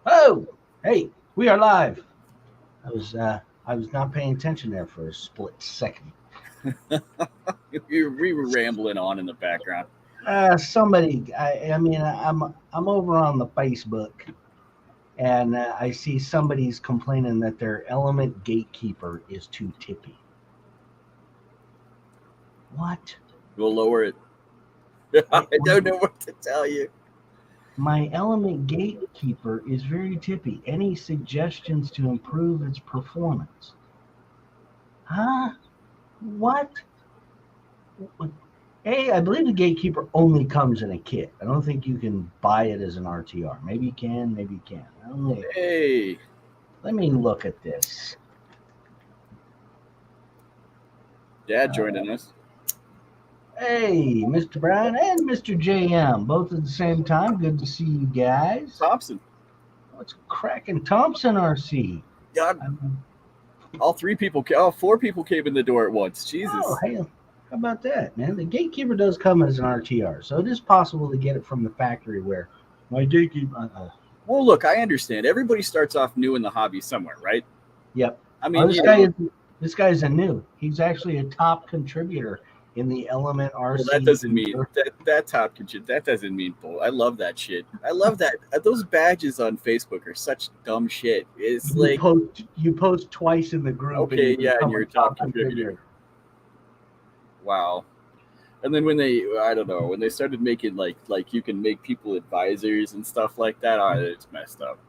Oh, hey, we are live. I was not paying attention there for a split second. We were rambling on in the background. Somebody, I'm over on the Facebook, and I see somebody's complaining that their element gatekeeper is too tippy. What? We'll lower it. I don't know what to tell you. My element gatekeeper is very tippy. Any suggestions to improve its performance? Huh? What? Hey, I believe the gatekeeper only comes in a kit. I don't think you can buy it as an RTR. Maybe you can, maybe you can't. Hey, Let me look at this. Dad joining us. Hey, Mr. Brown and Mr. JM, both at the same time. Good to see you guys. Thompson. What's cracking, Thompson RC? God, Um, all four people came in the door at once. Jesus. oh, hey, how about that, man? The gatekeeper does come as an RTR, so it is possible to get it from the factory where my gatekeeper. Well, look, I understand. Everybody starts off new in the hobby somewhere, right? Yep. I mean, This guy's a new. He's actually a top contributor in the Element RC. well, that doesn't mean that top contribute. That doesn't mean bull. I love that shit. I love that. Those badges on Facebook are such dumb shit. It's like you post twice in the group. Okay, and yeah, and you're a top contributor. Wow. And then when they started making like you can make people advisors and stuff like that, it's messed up.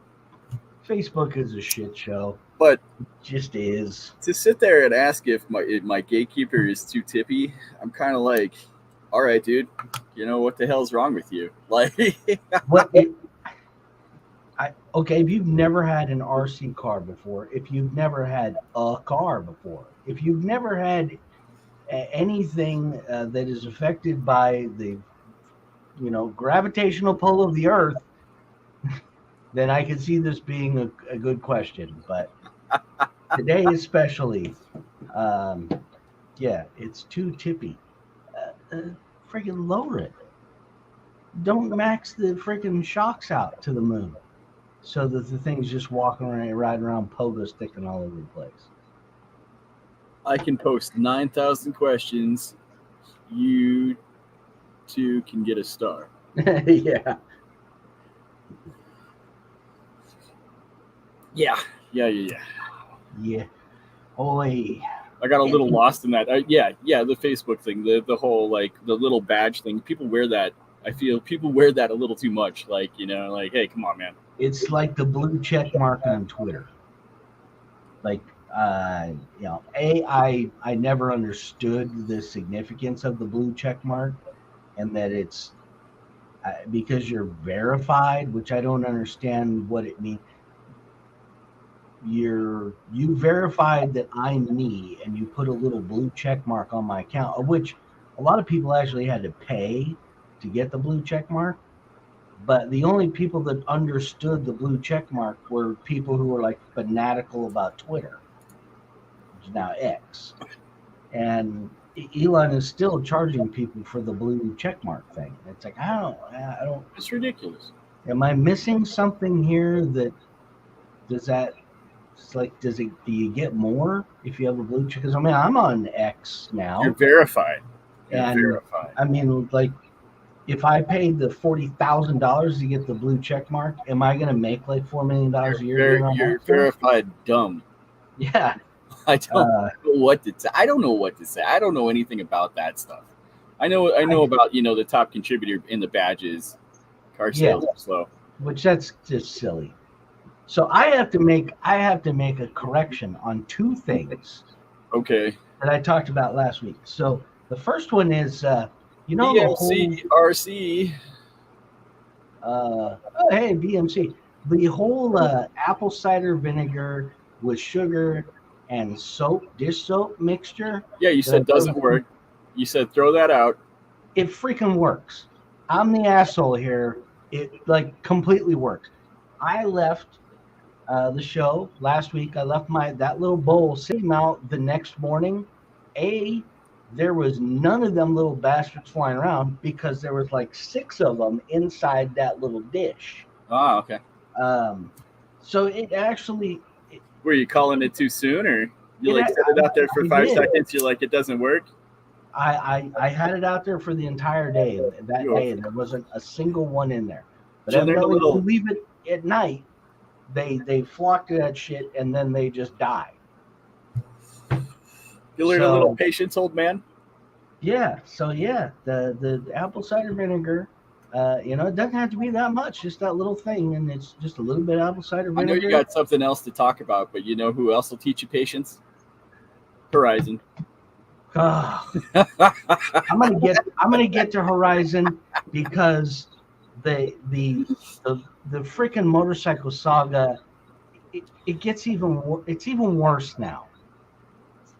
Facebook is a shit show. But it just is. To sit there and ask if my gatekeeper is too tippy, I'm kind of like, all right, dude, what the hell's wrong with you? Like, okay, if you've never had an RC car before, if you've never had a car before, if you've never had anything that is affected by the gravitational pull of the earth, then I can see this being a good question. But today especially, it's too tippy. Freaking lower it. Don't max the freaking shocks out to the moon so that the thing's just walking around, riding around, pogo sticking all over the place. I can post 9,000 questions. You two can get a star. Yeah. Yeah. Oi. I got a little lost in that. The Facebook thing, the whole the little badge thing. People wear that. I feel people wear that a little too much. Hey, come on, man. It's like the blue check mark on Twitter. I never understood the significance of the blue check mark, and that it's because you're verified, which I don't understand what it means. You verified that I'm me, and you put a little blue check mark on my account, of which a lot of people actually had to pay to get the blue check mark. But the only people that understood the blue check mark were people who were fanatical about Twitter, which is now X. And Elon is still charging people for the blue check mark thing. It's like, I don't. It's ridiculous. Am I missing something here? Do you get more if you have a blue check? Because I'm on X now. You're verified. Verified. I mean, if I paid the $40,000 to get the blue check mark, am I going to make $4 million a year? You're verified dumb. Yeah. I don't know what to say. I don't know what to say. I don't know anything about that stuff. I know about the top contributor in the badges. Car sales are slow. Which that's just silly. So I have to make a correction on two things. Okay. That I talked about last week. So the first one is BMC, RC. Hey, BMC. The whole apple cider vinegar with sugar and dish soap mixture. Yeah, you said doesn't work. You said throw that out. It freaking works. I'm the asshole here. It completely works. I left the show last week. I left that little bowl sitting out the next morning. There was none of them little bastards flying around because there was 6 of them inside that little dish. Ah, okay. So it actually. Were you calling it too soon, or you It, like set it out there for I 5 seconds? You're like, it doesn't work. I had it out there for the entire day that You day, and there wasn't a single one in there. But so there's a evidently, when you little. leave it at night, they flock to that shit, and then they just die. You learn a little So patience, old man. yeah, the apple cider vinegar, it doesn't have to be that much, just that little thing, and it's just a little bit of apple cider I know you vinegar. got something else to talk about, but you know who else will teach you patience? Horizon. Ah, I'm gonna get to Horizon because the freaking motorcycle saga it gets it's even worse now.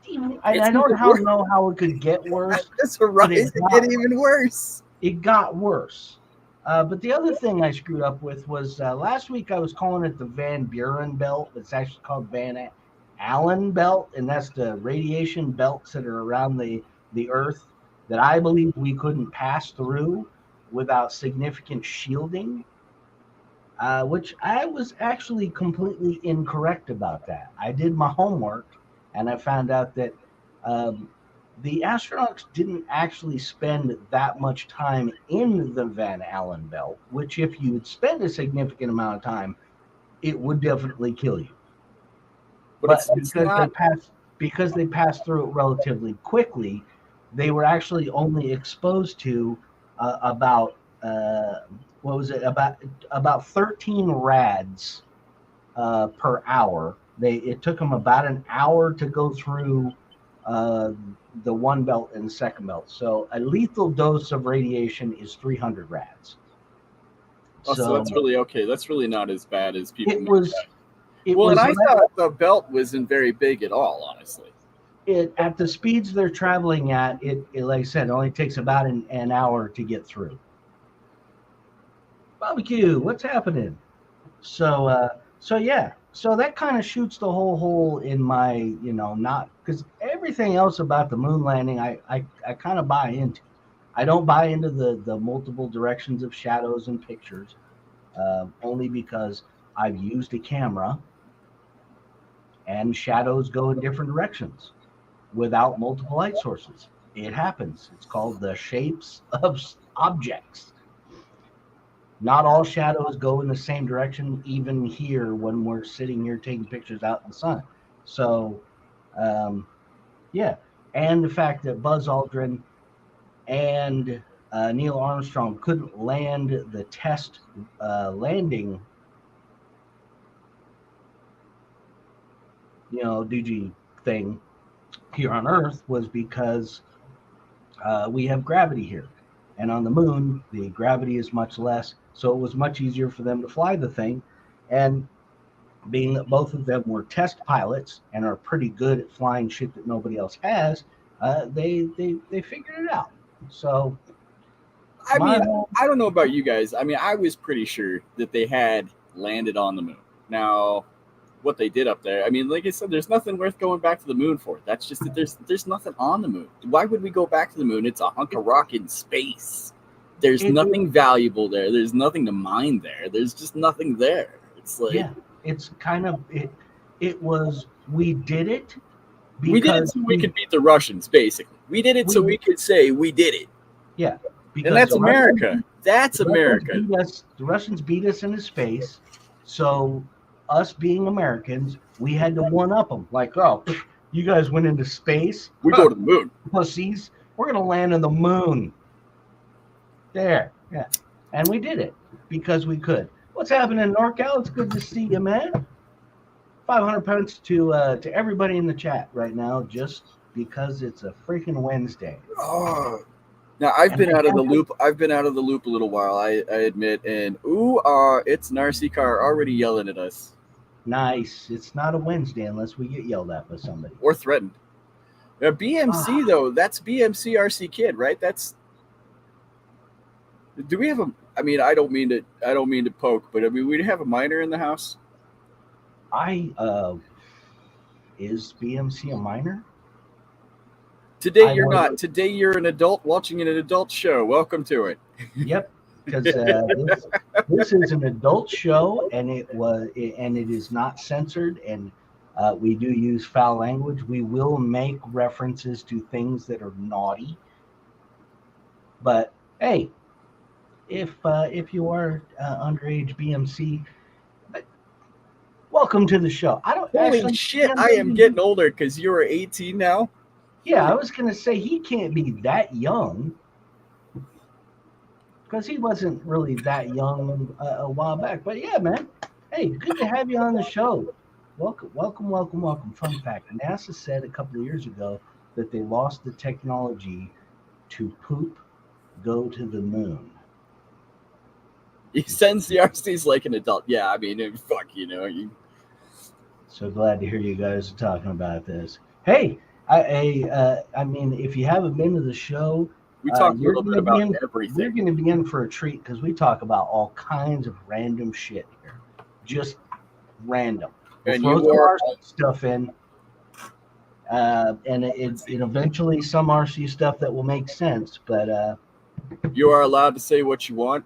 It's I don't even worse. know how it could get worse, This but it Horizon get even worse. got worse. But the other thing I screwed up with was last week I was calling it the Van Buren belt. It's actually called Van Allen belt, and that's the radiation belts that are around the Earth that I believe we couldn't pass through without significant shielding. Which I was actually completely incorrect about that. I did my homework and I found out that um, the astronauts didn't actually spend that much time in the Van Allen belt, which, if you would spend a significant amount of time, it would definitely kill you. But But it's not. because they passed through it relatively quickly, they were actually only exposed to about what was it about 13 rads per hour. It took them about an hour to go through uh, the one belt and the second belt. So a lethal dose of radiation is 300 rads. Oh, so So that's really okay. That's really not as bad as people it make was that. it Well, and was I thought the belt wasn't very big at all, honestly. at the speeds they're traveling at. It like I said, it only takes about an hour to get through. Barbecue, what's happening? So yeah, so that kind of shoots the whole hole in my, not because everything else about the moon landing, I kind of buy into. I don't buy into the multiple directions of shadows and pictures, only because I've used a camera and shadows go in different directions without multiple light sources. It happens. It's called the shapes of objects. Not all shadows go in the same direction, even here when we're sitting here taking pictures out in the sun. So, um, yeah. And the fact that Buzz Aldrin and Neil Armstrong couldn't land the test landing, DG thing here on Earth was because we have gravity here. And on the moon, the gravity is much less. So it was much easier for them to fly the thing. And being that both of them were test pilots and are pretty good at flying shit that nobody else has, they figured it out. So I my mean, I don't know about you guys. I mean, I was pretty sure that they had landed on the moon. Now, what they did up there, I mean, like I said, there's nothing worth going back to the moon for. That's just that there's nothing on the moon. Why would we go back to the moon? It's a hunk of rock in space. There's it, nothing valuable there. There's nothing to mine there. There's just nothing there. It's like yeah, it's kind of it. It was we did it we did it because so we could beat the Russians, basically. We did it so we we could say we did it. yeah And because that's America. That's the Russians America. beat us. The Russians beat us into space. So us being Americans, we had to one up them. Like, oh, you guys went into space, We go to the moon. pussies. We're gonna land on the moon. There, yeah, and we did it because we could. What's happening in NorCal? It's good to see you, man. 500 points to everybody in the chat right now, just because it's a freaking Wednesday. Oh. Now I've And been out of the loop. I've been out of the loop a little while. I admit. And it's an RC car already yelling at us nice. It's not a Wednesday unless we get yelled at by somebody. or threatened. Now, BMC though, that's BMC RC Kid, right? That's. Do we have a? I mean, I don't mean to poke, but I mean, we have a minor in the house. Is BMC a minor? Today you're not. Today you're an adult watching an adult show. Welcome to it. Yep. because this is an adult show, and it is not censored, and we do use foul language. We will make references to things that are naughty, but hey, if you are underage BMC, welcome to the show. I don't Holy actually. shit! I am getting older because you're 18 now. Yeah, I was gonna say he can't be that young because he wasn't really that young a while back. But yeah, man. Hey, good to have you on the show. Welcome, welcome, welcome, welcome. Fun fact: NASA said a couple of years ago that they lost the technology to go to the moon. He sends the RCs like an adult. Yeah, I mean, fuck, you. So glad to hear you guys are talking about this. Hey, I mean, if you haven't been to the show, we talk a you're little bit gonna be about in, everything. You're going to be in for a treat because we talk about all kinds of random shit here, just random. We'll And throw you some are RC stuff in, and it eventually some RC stuff that will make sense. But you are allowed to say what you want.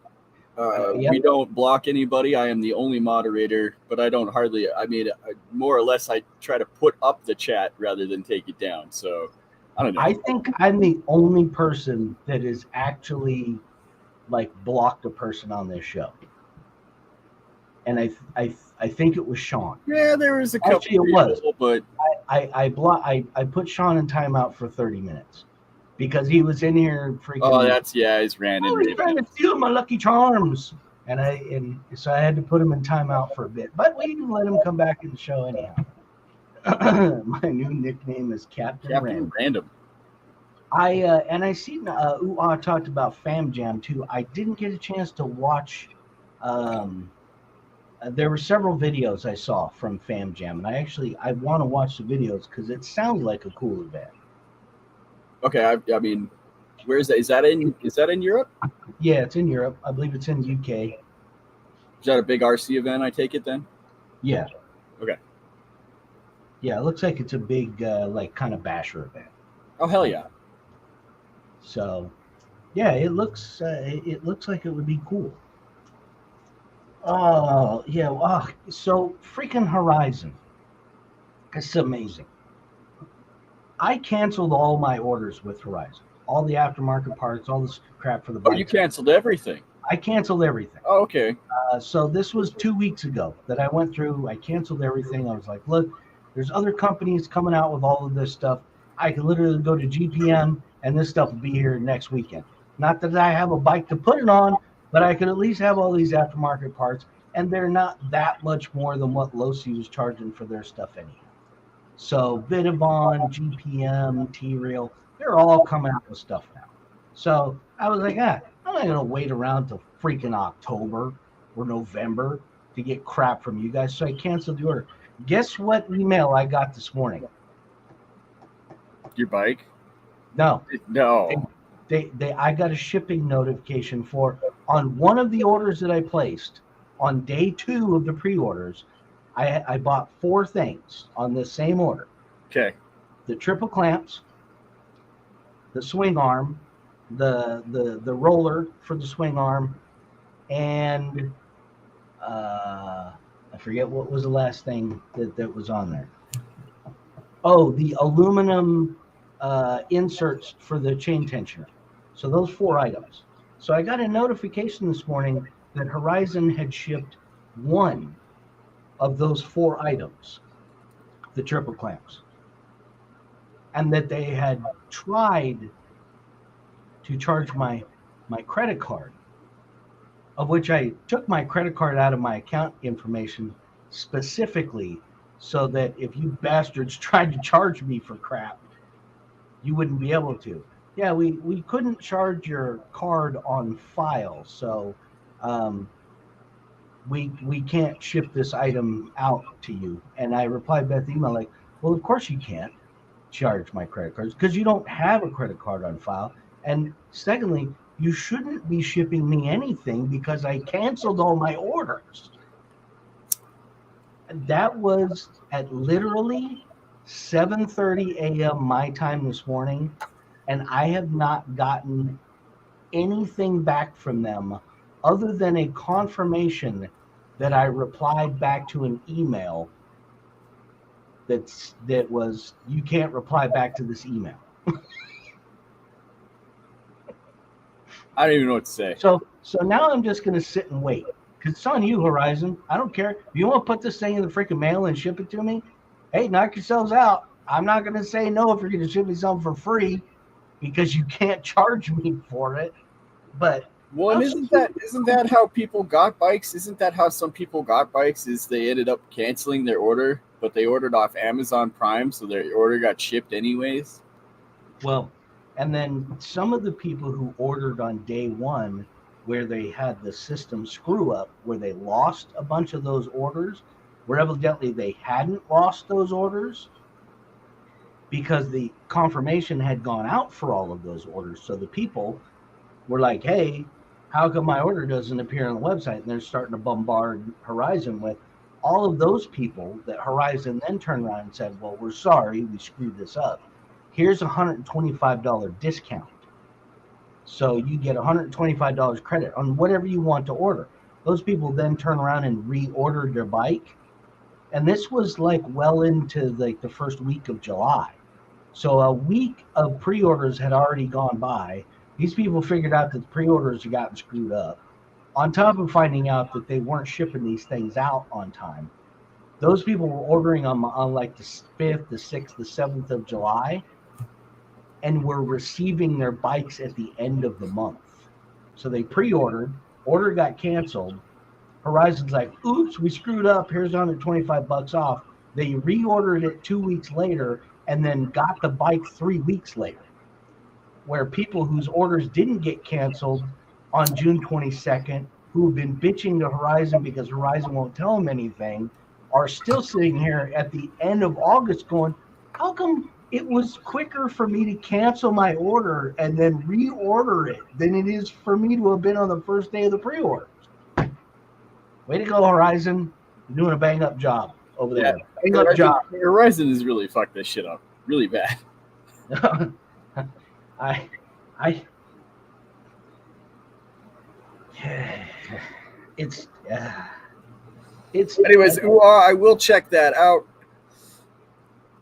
Yep. We don't block anybody. I am the only moderator, but I don't hardly. I mean, more or less, I try to put up the chat rather than take it down. So I don't know. I think I'm the only person that is actually like blocked a person on this show, and I think it was Sean. Yeah, there was a couple. Actually, it was. People, but I put Sean in timeout for 30 minutes because he was in here freaking. Oh, he's random. He's trying to steal my Lucky Charms, and so I had to put him in timeout for a bit. But we can let him come back in the show anyhow. My new nickname is Captain Random. I seen talked about Fam Jam too. I didn't get a chance to watch. There were several videos I saw from Fam Jam, and I want to watch the videos because it sounds like a cool event. Okay, I mean, where is that? Is that in Europe? Yeah, it's in Europe. I believe it's in UK. Is that a big RC event? I take it then. Yeah. Okay. Yeah, it looks like it's a big like kind of basher event. Oh hell yeah! So, yeah, it looks like it would be cool. Oh yeah, so freaking Horizon. It's amazing. I canceled all my orders with Horizon. All the aftermarket parts, all this crap for the bikes. Oh, you canceled everything? I canceled everything. Oh, okay. So this was 2 weeks ago that I went through. I canceled everything. I was like, look, there's other companies coming out with all of this stuff. I can literally go to GPM and this stuff will be here next weekend. Not that I have a bike to put it on, but I could at least have all these aftermarket parts, and they're not that much more than what Losi was charging for their stuff anyhow. So Bitavon, GPM, T-Rail, they're all coming out with stuff now. So I was like, I'm not going to wait around till freaking October or November to get crap from you guys. So I canceled the order. Guess what email I got this morning? Your bike? No. I got a shipping notification on one of the orders that I placed on day 2 of the pre-orders. I bought 4 things on the same order. Okay. The triple clamps, the swing arm, the roller for the swing arm, and I forget what was the last thing that was on there. Oh, the aluminum inserts for the chain tensioner. So those 4 items. So I got a notification this morning that Horizon had shipped 1 of those 4 items, the triple clamps, and that they had tried to charge my credit card, of which I took my credit card out of my account information specifically so that if you bastards tried to charge me for crap, you wouldn't be able to. Yeah, we couldn't charge your card on file, so we can't ship this item out to you. And I replied back to the email like, well, of course you can't charge my credit cards because you don't have a credit card on file. And secondly, you shouldn't be shipping me anything because I canceled all my orders. That was at literally 7:30 a.m. my time this morning, and I have not gotten anything back from them other than a confirmation that I replied back to an email that was, you can't reply back to this email. I don't even know what to say. So now I'm just going to sit and wait. Because it's on you, Horizon. I don't care. If you want to put this thing in the freaking mail and ship it to me, hey, knock yourselves out. I'm not going to say no if you're going to ship me something for free because you can't charge me for it. But well, and isn't that how people got bikes? Isn't that how some people got bikes? Is they ended up canceling their order, but they ordered off Amazon Prime, so their order got shipped anyways? Well, and then some of the people who ordered on day one, where they had the system screw up, where they lost a bunch of those orders, where evidently they hadn't lost those orders because the confirmation had gone out for all of those orders. So the people were like, hey, how come my order doesn't appear on the website? And they're starting to bombard Horizon with all of those people that Horizon then turned around and said, well, we're sorry, we screwed this up. Here's a $125 discount. So you get $125 credit on whatever you want to order. Those people then turn around and reordered their bike. And this was like well into like the first week of July. So a week of pre-orders had already gone by. These people figured out that the pre-orders had gotten screwed up. On top of finding out that they weren't shipping these things out on time, those people were ordering on like the 5th, the 6th, the 7th of July, and were receiving their bikes at the end of the month. So they pre-ordered, order got canceled. Horizon's like, oops, we screwed up. Here's $125 off. They reordered it 2 weeks later and then got the bike 3 weeks later. Where people whose orders didn't get canceled on June 22nd, who have been bitching to Horizon because Horizon won't tell them anything, are still sitting here at the end of August going, how come it was quicker for me to cancel my order and then reorder it than it is for me to have been on the first day of the pre-order? Way to go, Horizon. You're doing a bang-up job over there. Bang-up job. Horizon has really fucked this shit up really bad. It's anyways, I will check that out.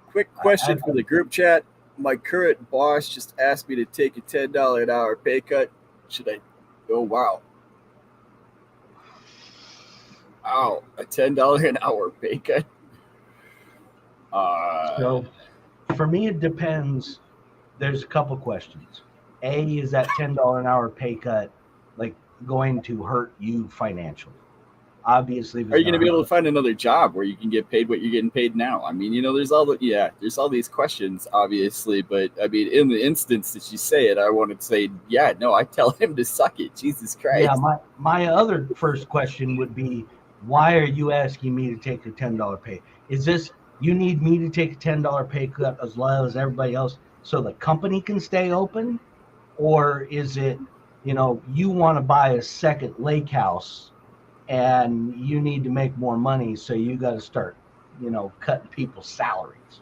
Quick question for the group chat. My current boss just asked me to take a $10 an hour pay cut. Should I? Oh, wow. Wow, a $10 an hour pay cut. So for me, it depends. There's a couple questions. A, is that $10 an hour pay cut like going to hurt you financially? Obviously, are you going to be able to find another job where you can get paid what you're getting paid now? I mean, there's all these questions, obviously, but I mean, in the instance that you say it, I want to say, yeah, no, I tell him to suck it. Jesus Christ. Yeah, my other first question would be, why are you asking me to take a $10 pay? Is this, you need me to take a $10 pay cut as well as everybody else so the company can stay open? Or is it, you want to buy a second lake house and you need to make more money, so you got to start, cutting people's salaries?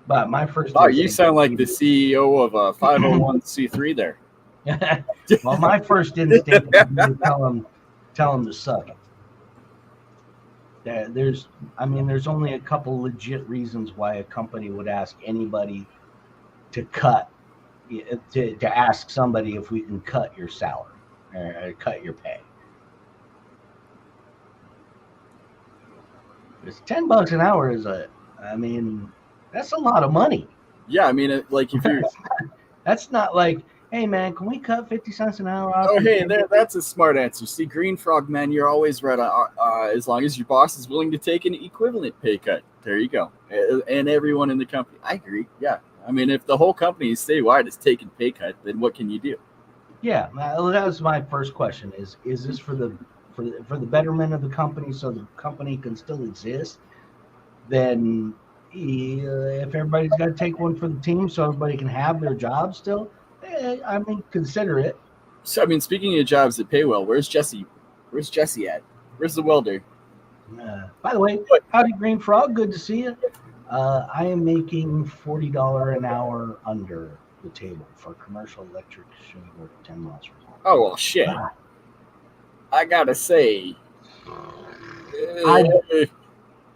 But my first... Oh, you sound like the CEO of a 501c3 there. Well, my first instinct would be to tell them to suck it. There's only a couple legit reasons why a company would ask anybody to ask somebody if we can cut your salary or cut your pay. It's $10 an hour that's a lot of money. Yeah, I mean, like if you're... That's not like, hey man, can we cut 50 cents an hour off? Oh, hey, that's a smart answer. See, Green Frog, man, you're always right. As long as your boss is willing to take an equivalent pay cut, there you go. And everyone in the company, I agree. Yeah, I mean, if the whole company statewide is taking pay cut, then what can you do? Yeah, that was my first question. Is this for the betterment of the company, so the company can still exist? Then, if everybody's got to take one for the team, so everybody can have their job still, consider it. So, I mean, speaking of jobs that pay well, where's Jesse? Where's Jesse at? Where's the welder? By the way, howdy, Green Frog. Good to see you. I am making $40 an hour under the table for commercial electrician work 10 miles from home. Oh well, shit. I gotta say,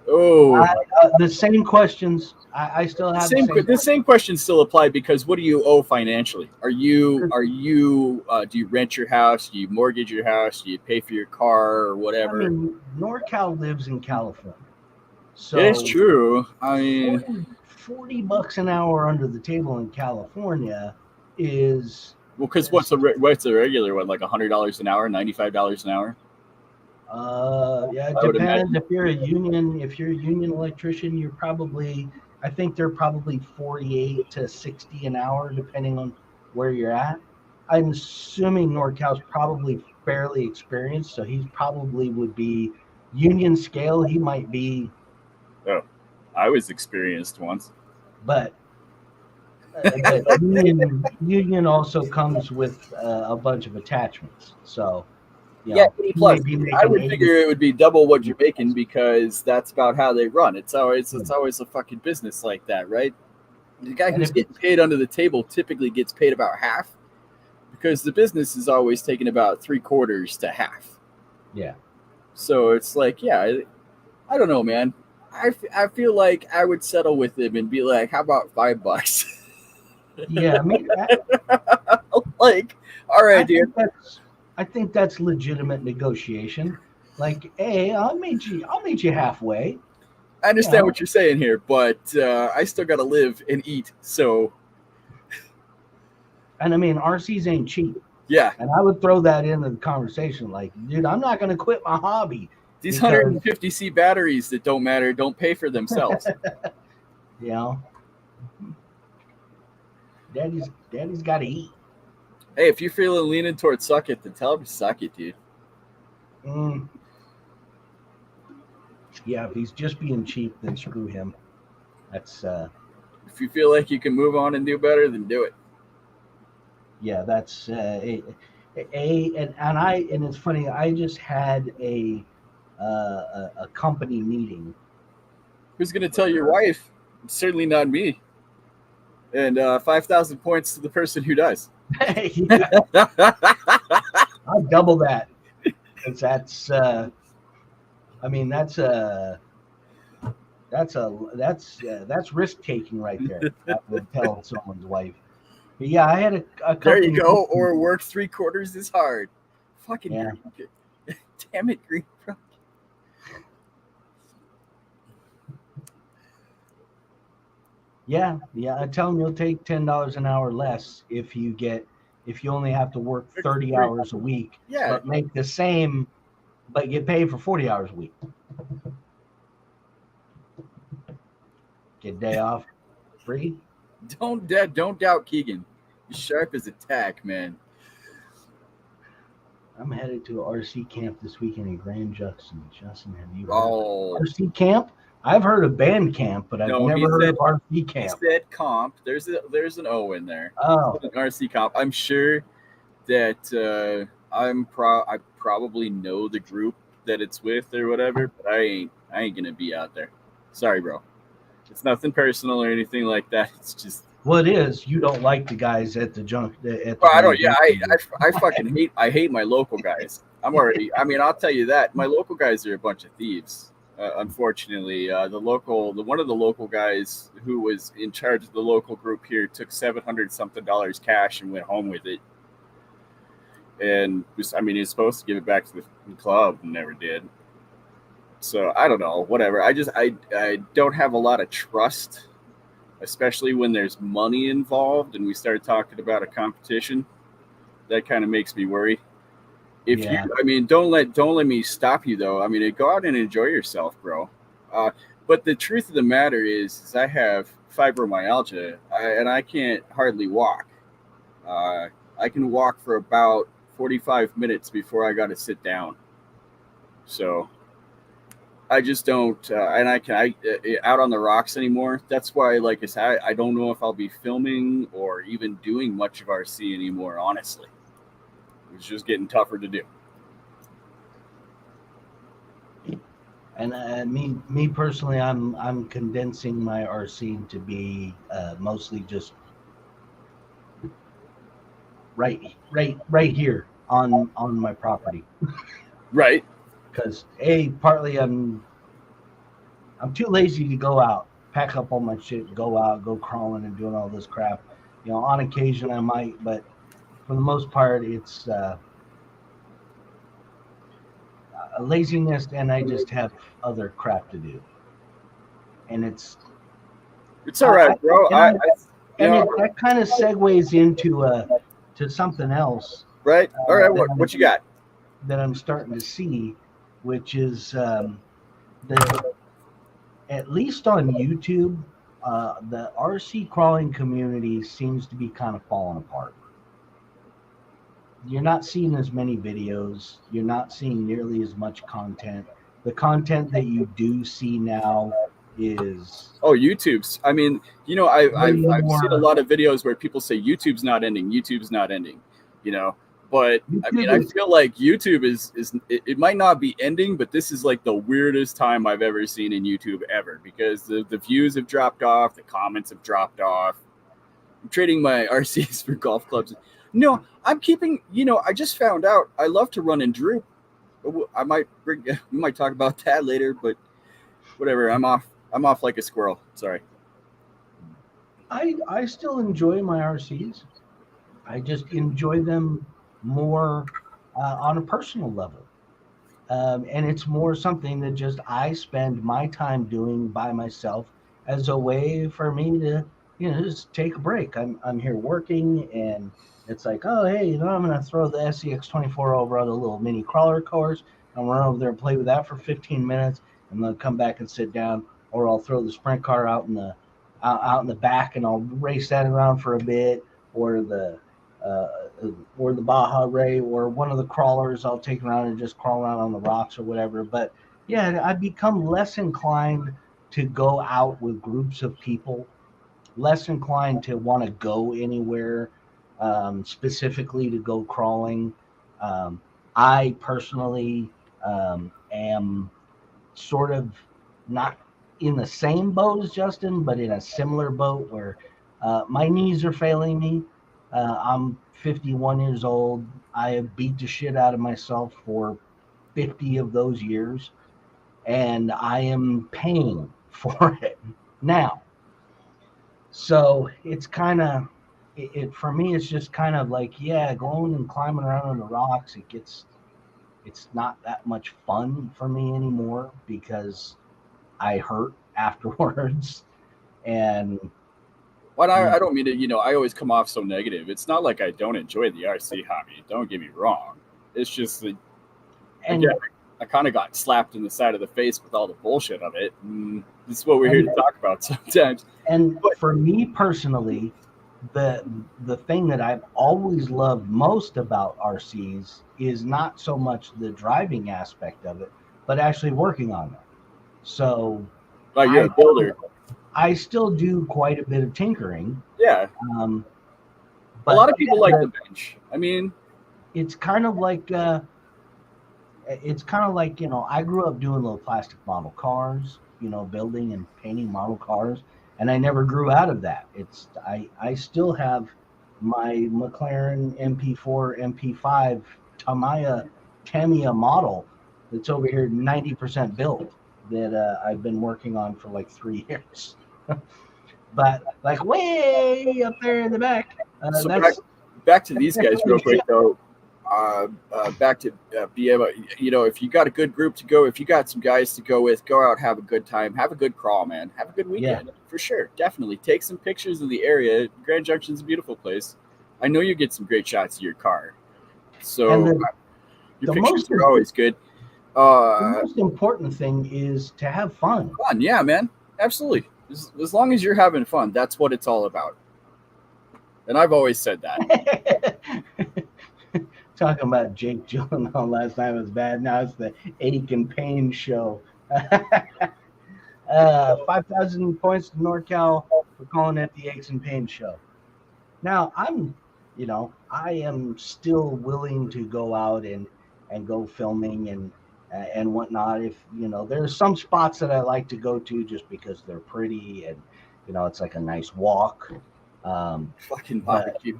the same questions. I still have the same questions still apply because what do you owe financially? Do you rent your house? Do you mortgage your house? Do you pay for your car or whatever? I mean, NorCal lives in California, so it is true. I mean, $40 an hour under the table in California is because what's a regular one, like $100 an hour, $95 an hour? Yeah, it depends. If you're a union electrician, I think they're probably 48 to 60 an hour, depending on where you're at. I'm assuming NorCal's probably fairly experienced, so he probably would be union scale. He might be. Oh, I was experienced once. But union also comes with a bunch of attachments, so. Yeah, plus I would figure it would be double what you're making because that's about how they run. It's always a fucking business like that, right? The guy who's getting paid under the table typically gets paid about half because the business is always taking about 3/4 to half. Yeah. So it's like, yeah, I don't know, man. I feel like I would settle with him and be like, how about $5? Yeah, I mean, like, all right, dude. I think that's legitimate negotiation. Like, hey, I'll meet you halfway. I understand what you're saying here, but I still got to live and eat. So, and I mean, RCs ain't cheap. Yeah, and I would throw that into the conversation. Like, dude, I'm not going to quit my hobby. These 150C batteries that don't matter don't pay for themselves. Daddy's got to eat. Hey, if you're feeling leaning towards suck it, then tell him to suck it, dude. Yeah, if he's just being cheap, then screw him. That's if you feel like you can move on and do better, then do it. Yeah, that's and it's funny. I just had a company meeting. Who's gonna tell your wife? It's certainly not me. And 5,000 points to the person who does. I'll double that. That's that's risk taking right there. I would tell someone's wife. But yeah, I had a there you go. Or work 3/4 as hard. Fucking yeah. Damn it, Green. Yeah. I tell them you'll take $10 an hour less if you only have to work 30 hours a week. Yeah. But make the same, but get paid for 40 hours a week. Get a day off free. Don't doubt Keegan. He's sharp as a tack, man. I'm headed to an RC camp this weekend in Grand Junction. Justin, have you heard of RC camp? I've heard of band camp, but I've never heard of RC camp. He said comp. There's an O in there. Oh, an RC comp. I'm sure that I probably know the group that it's with or whatever, but I ain't gonna be out there. Sorry, bro. It's nothing personal or anything like that. It's just. Well, it is. You don't like the guys at the junk. I don't. Yeah, I fucking hate my local guys. I'll tell you that my local guys are a bunch of thieves. Unfortunately, one of the local guys who was in charge of the local group here took $700-something cash and went home with it. And he's supposed to give it back to the club and never did. So I don't know, whatever. I don't have a lot of trust, especially when there's money involved and we start talking about a competition. That kind of makes me worry. Don't let me stop you though. Go out and enjoy yourself, bro. But the truth of the matter is I have fibromyalgia and I can't hardly walk. I can walk for about 45 minutes before I got to sit down. So I just don't, and I out on the rocks anymore. That's why, like I said, I don't know if I'll be filming or even doing much of RC anymore, honestly. It's just getting tougher to do. And me personally, I'm condensing my RC to be mostly just right here. on my property. Right. Because partly I'm too lazy to go out, pack up all my shit, go out, go crawling and doing all this crap. On occasion I might, but for the most part, it's a laziness, and I just have other crap to do. And it's all right, bro. That kind of segues into to something else. Right. All right. What you got? That I'm starting to see, which is at least on YouTube, the RC crawling community seems to be kind of falling apart. You're not seeing as many videos. You're not seeing nearly as much content. The content that you do see now is YouTube's. I mean, I've seen a lot of videos where people say YouTube's not ending. But YouTube, I mean, I feel like YouTube is it might not be ending, but this is like the weirdest time I've ever seen in YouTube ever, because the views have dropped off, the comments have dropped off. I'm trading my RCs for golf clubs. No, I'm keeping. I just found out I love to run and droop. We might talk about that later, but whatever. I'm off like a squirrel. Sorry. I still enjoy my RCs. I just enjoy them more on a personal level, and it's more something that just I spend my time doing by myself as a way for me to just take a break. I'm here working, and it's like, oh hey, I'm gonna throw the SCX24 over on a little mini crawler course and run over there and play with that for 15 minutes, and then come back and sit down, or I'll throw the sprint car out in the back and I'll race that around for a bit, or the Baja Ray, or one of the crawlers I'll take around and just crawl around on the rocks or whatever. But yeah, I've become less inclined to go out with groups of people, less inclined to want to go anywhere specifically to go crawling. I personally am sort of not in the same boat as Justin, but in a similar boat where my knees are failing me. I'm 51 years old. I have beat the shit out of myself for 50 of those years, and I am paying for it now. So it's kind of, for me, it's just kind of like, yeah, going and climbing around on the rocks, it's not that much fun for me anymore because I hurt afterwards. And But I don't mean to, I always come off so negative. It's not like I don't enjoy the RC hobby. Don't get me wrong. It's just that, again, I kind of got slapped in the side of the face with all the bullshit of it. And this is what we're here to talk about sometimes. But for me personally, the thing that I've always loved most about RCs is not so much the driving aspect of it, but actually working on them. So, like you're a builder. I still do quite a bit of tinkering. Yeah. But a lot of people like the bench. I mean, it's kind of like I grew up doing little plastic model cars, building and painting model cars, and I never grew out of that. I still have my McLaren MP4, MP5 Tamiya model that's over here 90% built that I've been working on for like 3 years. But like way up there in the back. So back to these guys real quick though. Back to BM. If you got a good group to go, if you got some guys to go with, go out, have a good time, have a good crawl, man, have a good weekend for sure. Definitely take some pictures of the area. Grand Junction's a beautiful place. I know you get some great shots of your car, so your pictures are always good. The most important thing is to have fun. Fun, yeah, man, absolutely. As long as you're having fun, that's what it's all about. And I've always said that. Talking about Jake Gyllenhaal last night was bad. Now it's the Ache and Pain show. 5,000 points to NorCal for calling it the Aches and Pain show. Now I am still willing to go out and go filming and whatnot. If there's some spots that I like to go to just because they're pretty and it's like a nice walk. Fucking barbecue.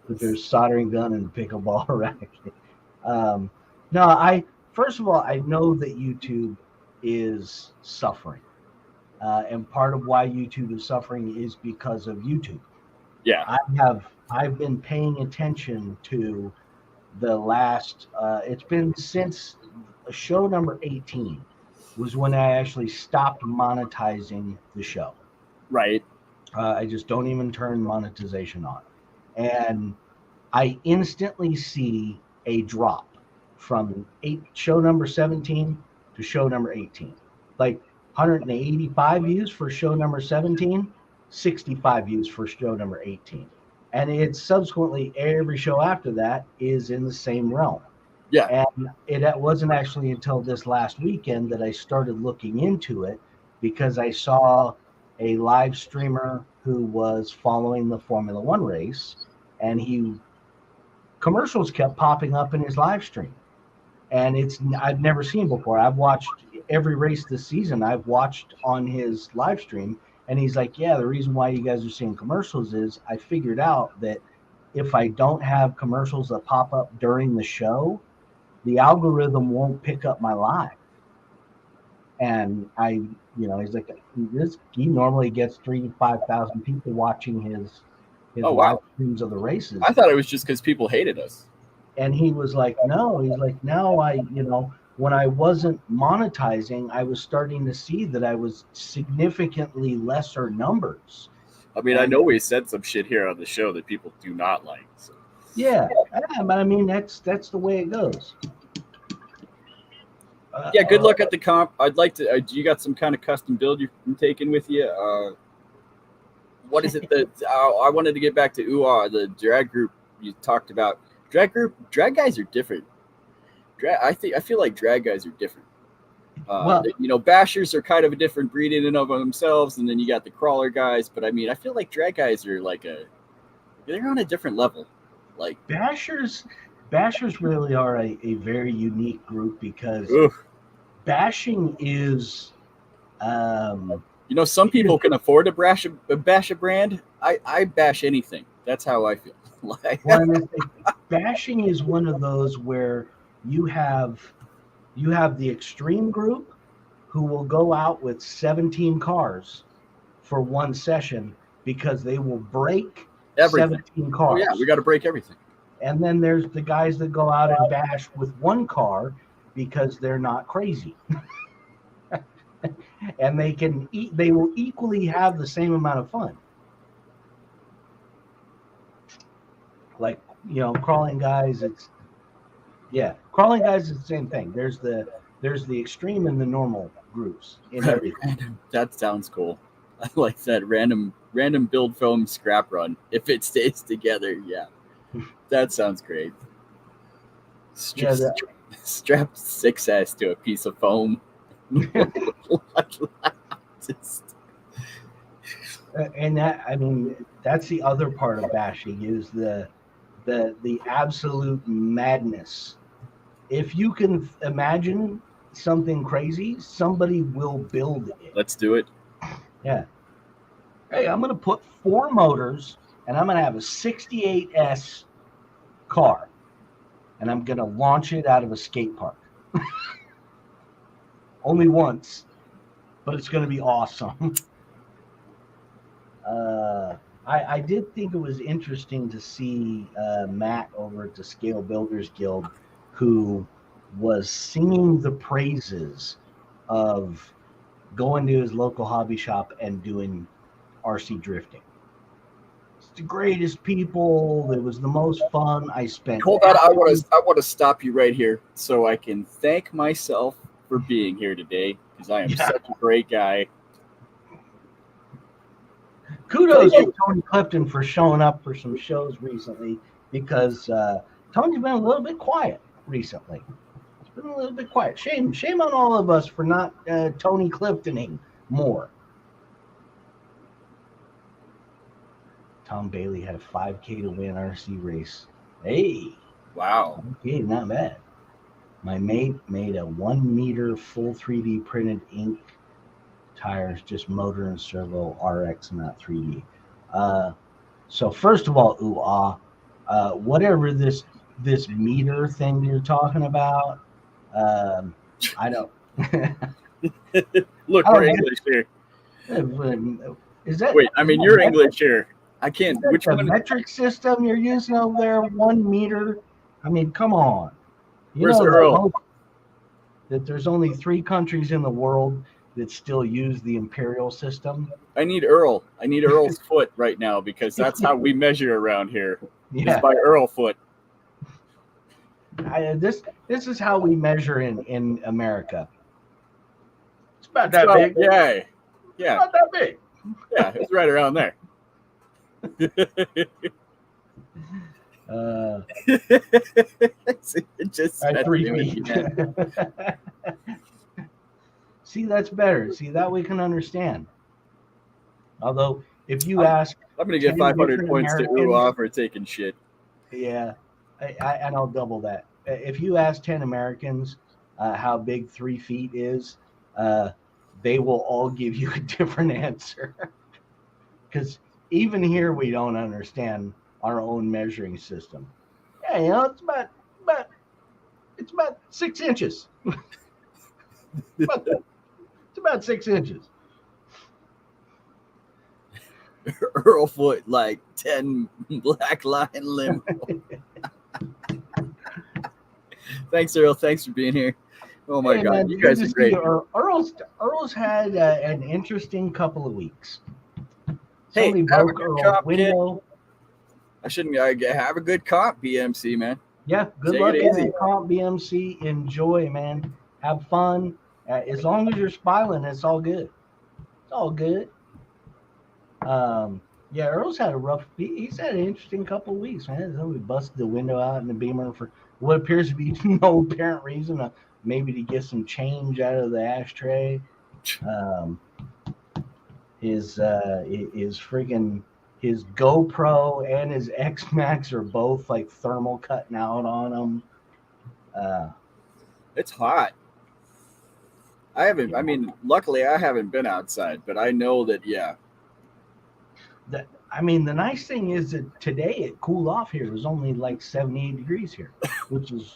There's soldering gun and pickleball racket. No, first of all, I know that YouTube is suffering. And part of why YouTube is suffering is because of YouTube. Yeah. I've been paying attention to the last it's been since show number 18 was when I actually stopped monetizing the show. Right. I just don't even turn monetization on. And I instantly see a drop from show number 17 to show number 18. Like 185 views for show number 17, 65 views for show number 18. And it's subsequently every show after that is in the same realm. Yeah. And it wasn't actually until this last weekend that I started looking into it, because I saw a live streamer who was following the Formula One race, and commercials kept popping up in his live stream. And I've never seen before. I've watched every race this season. I've watched on his live stream, and he's like, yeah, the reason why you guys are seeing commercials is I figured out that if I don't have commercials that pop up during the show, the algorithm won't pick up my live. And he's like, he normally gets 3,000 to 5,000 people watching his live streams of the races. I thought it was just because people hated us. And he was like, no, when I wasn't monetizing, I was starting to see that I was significantly lesser numbers. I mean, I know we said some shit here on the show that people do not like. So. Yeah, but I mean, that's the way it goes. Yeah, good luck at the comp. I'd like to. You got some kind of custom build you're taking with you? What is it that I wanted to get back to? The drag group you talked about. Drag guys are different. I feel like drag guys are different. Bashers are kind of a different breed in and of themselves, and then you got the crawler guys. But I mean, I feel like drag guys are they're on a different level. Like bashers really are a very unique group, because bashing is some people can afford to bash a brand. I bash anything. That's how I feel. Bashing is one of those where you have the extreme group who will go out with 17 cars for one session because they will break everything. 17 cars. Oh, yeah, we got to break everything. And then there's the guys that go out and bash with one car because they're not crazy. And they will equally have the same amount of fun. Like, crawling guys, crawling guys is the same thing. There's the extreme and the normal groups in everything. That sounds cool. I like that random build foam scrap run. If it stays together, yeah. That sounds great. Strap 6S to a piece of foam. And that's the other part of bashing is the absolute madness. If you can imagine something crazy, somebody will build it. Let's do it. Yeah. Hey, I'm going to put 4 motors, and I'm going to have a 68S car, and I'm going to launch it out of a skate park. Only once, but it's going to be awesome. I did think it was interesting to see Matt over at the Scale Builders Guild, who was singing the praises of going to his local hobby shop and doing RC drifting. It's the greatest people. It was the most fun. I spent. Hold on, I want to stop you right here so I can thank myself for being here today, because I am such a great guy. Kudos to Tony Clifton for showing up for some shows recently, because Tony's been a little bit quiet recently. It's been a little bit quiet. Shame on all of us for not Tony Cliftoning more. Tom Bailey had a 5K to win RC race. Hey. Wow. Okay, not bad. My mate made a 1 meter full 3D printed ink tires, just motor and servo RX, not 3D. So first of all, whatever this meter thing you're talking about, I don't. Look, I we're don't English here. get. Is that Wait, I is mean, that you're metric? English here. I Is can't. that Which the one? metric system you're using over there? 1 meter. I mean, come on. You Where's know that Earl? there's only 3 countries in the world that still use the imperial system. I need Earl. I need Earl's foot right now because that's how we measure around here. Is Yeah, by Earl foot. this is how we measure in America. It's about It's that about, big. yeah, It's not that big. yeah. It's right around there. It just 3 feet. See, that's better. See, that we can understand. Although, if you ask, I'm gonna get 10 500 different points to Americans, for taking shit. yeah, and I'll double that. If you ask 10 Americans how big 3 feet is, they will all give you a different answer. Because even here, we don't understand our own measuring system. Yeah, it's about 6 inches. It's about 6 inches. Earl foot like 10 black line limo. Thanks, Earl. Thanks for being here. Oh my God, man, you guys are great. Earl's had an interesting couple of weeks. Hey, Somebody have a broke good Earl's comp, kid. window. I shouldn't have a good comp, BMC, man. Yeah, good Take luck it in easy. that comp, BMC. Enjoy, man. Have fun. As long as you're smiling, it's all good. It's all good. Yeah, Earl's had a rough. He's had an interesting couple of weeks, man. So we busted the window out in the Beamer for what appears to be no apparent reason. Maybe to get some change out of the ashtray. His freaking his GoPro and his X Max are both like thermal cutting out on him. It's hot. I mean, luckily I haven't been outside, but I know that, yeah. I mean, the nice thing is that today it cooled off here. It was only like 78 degrees here, which is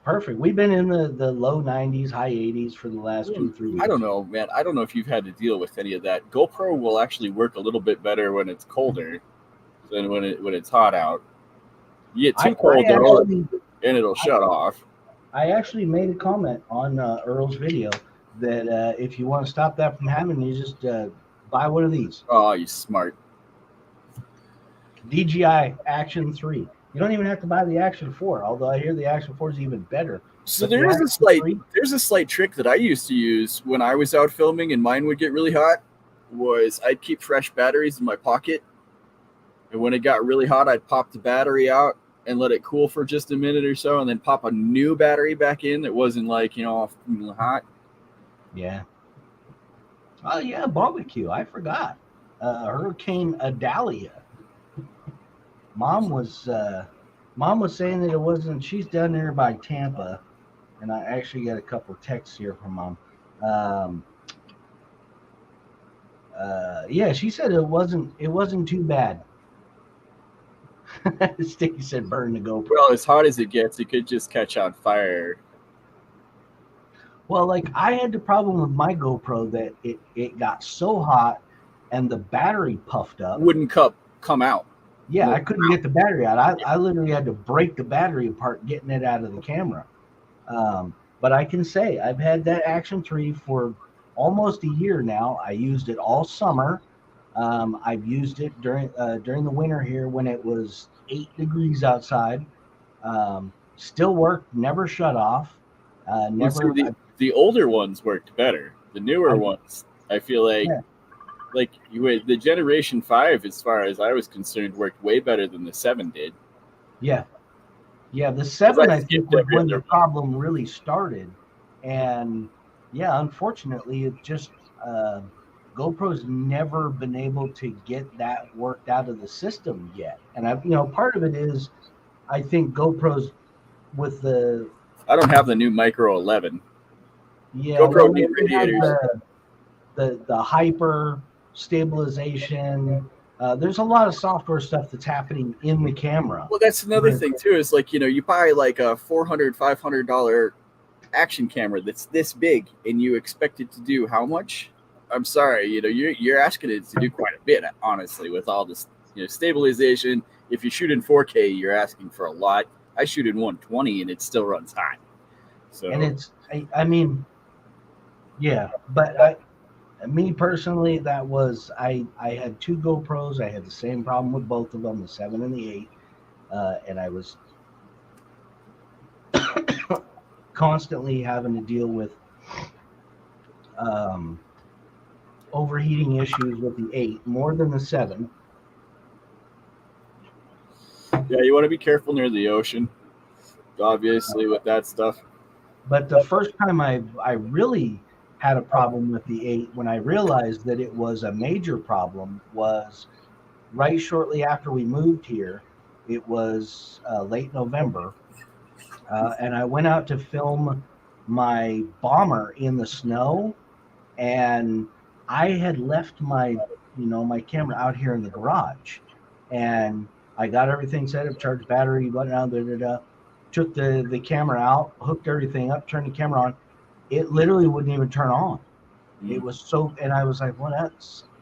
perfect. We've been in the low 90s, high 80s for the last 2-3 weeks. I don't know, man. I don't know if you've had to deal with any of that. GoPro will actually work a little bit better when it's colder than when it's hot out. You get too cold and it'll shut off. I actually made a comment on Earl's video that if you want to stop that from happening, you just buy one of these. Oh, you smart. DJI Action 3. You don't even have to buy the Action 4, although I hear the Action 4 is even better. So there's a slight trick that I used to use when I was out filming and mine would get really hot. Was I'd keep fresh batteries in my pocket, and when it got really hot, I'd pop the battery out and let it cool for just a minute or so, and then pop a new battery back in that wasn't like hot. Yeah. Oh yeah, barbecue. I forgot. Hurricane Adalia. Mom was saying that it wasn't. She's down there by Tampa, and I actually got a couple texts here from Mom. Yeah, she said it wasn't too bad. Sticky said burn the GoPro. Well, as hot as it gets, it could just catch on fire. Well, like I had the problem with my GoPro that it got so hot and the battery puffed up. Wouldn't come out. Yeah, I couldn't get the battery out. I literally had to break the battery apart getting it out of the camera. But I can say I've had that Action 3 for almost a year now. I used it all summer. I've used it during the winter here when it was 8 degrees outside. Still worked, never shut off. Never. The older ones worked better. The newer ones, I feel like, the Generation 5, as far as I was concerned, worked way better than the 7 did. Yeah. Yeah, the 7, I think, was when the problem really started. And, yeah, unfortunately, it just GoPro's never been able to get that worked out of the system yet. And, part of it is I think GoPro's with the... I don't have the new Micro 11. Yeah, GoPro need radiators. The hyper stabilization, There's a lot of software stuff that's happening in the camera. Well, that's another thing too. Is like you buy like a $400-$500 action camera that's this big, and you expect it to do how much? I'm sorry, you're asking it to do quite a bit, honestly, with all this stabilization. If you shoot in 4K, you're asking for a lot. I shoot in 120, and it still runs hot. So, and it's, I mean, yeah, but me personally, that was I had two GoPros. I had the same problem with both of them, the 7 and the 8, and I was constantly having to deal with overheating issues with the 8 more than the 7. yeah, you want to be careful near the ocean, obviously, with that stuff. But the first time I really had a problem with the 8, when I realized that it was a major problem, was right shortly after we moved here. It was late November, and I went out to film my bomber in the snow, and I had left my my camera out here in the garage, and I got everything set up, charged battery, whatnot, took the camera out, hooked everything up, turned the camera on. It literally wouldn't even turn on. It was so, and I was like, well,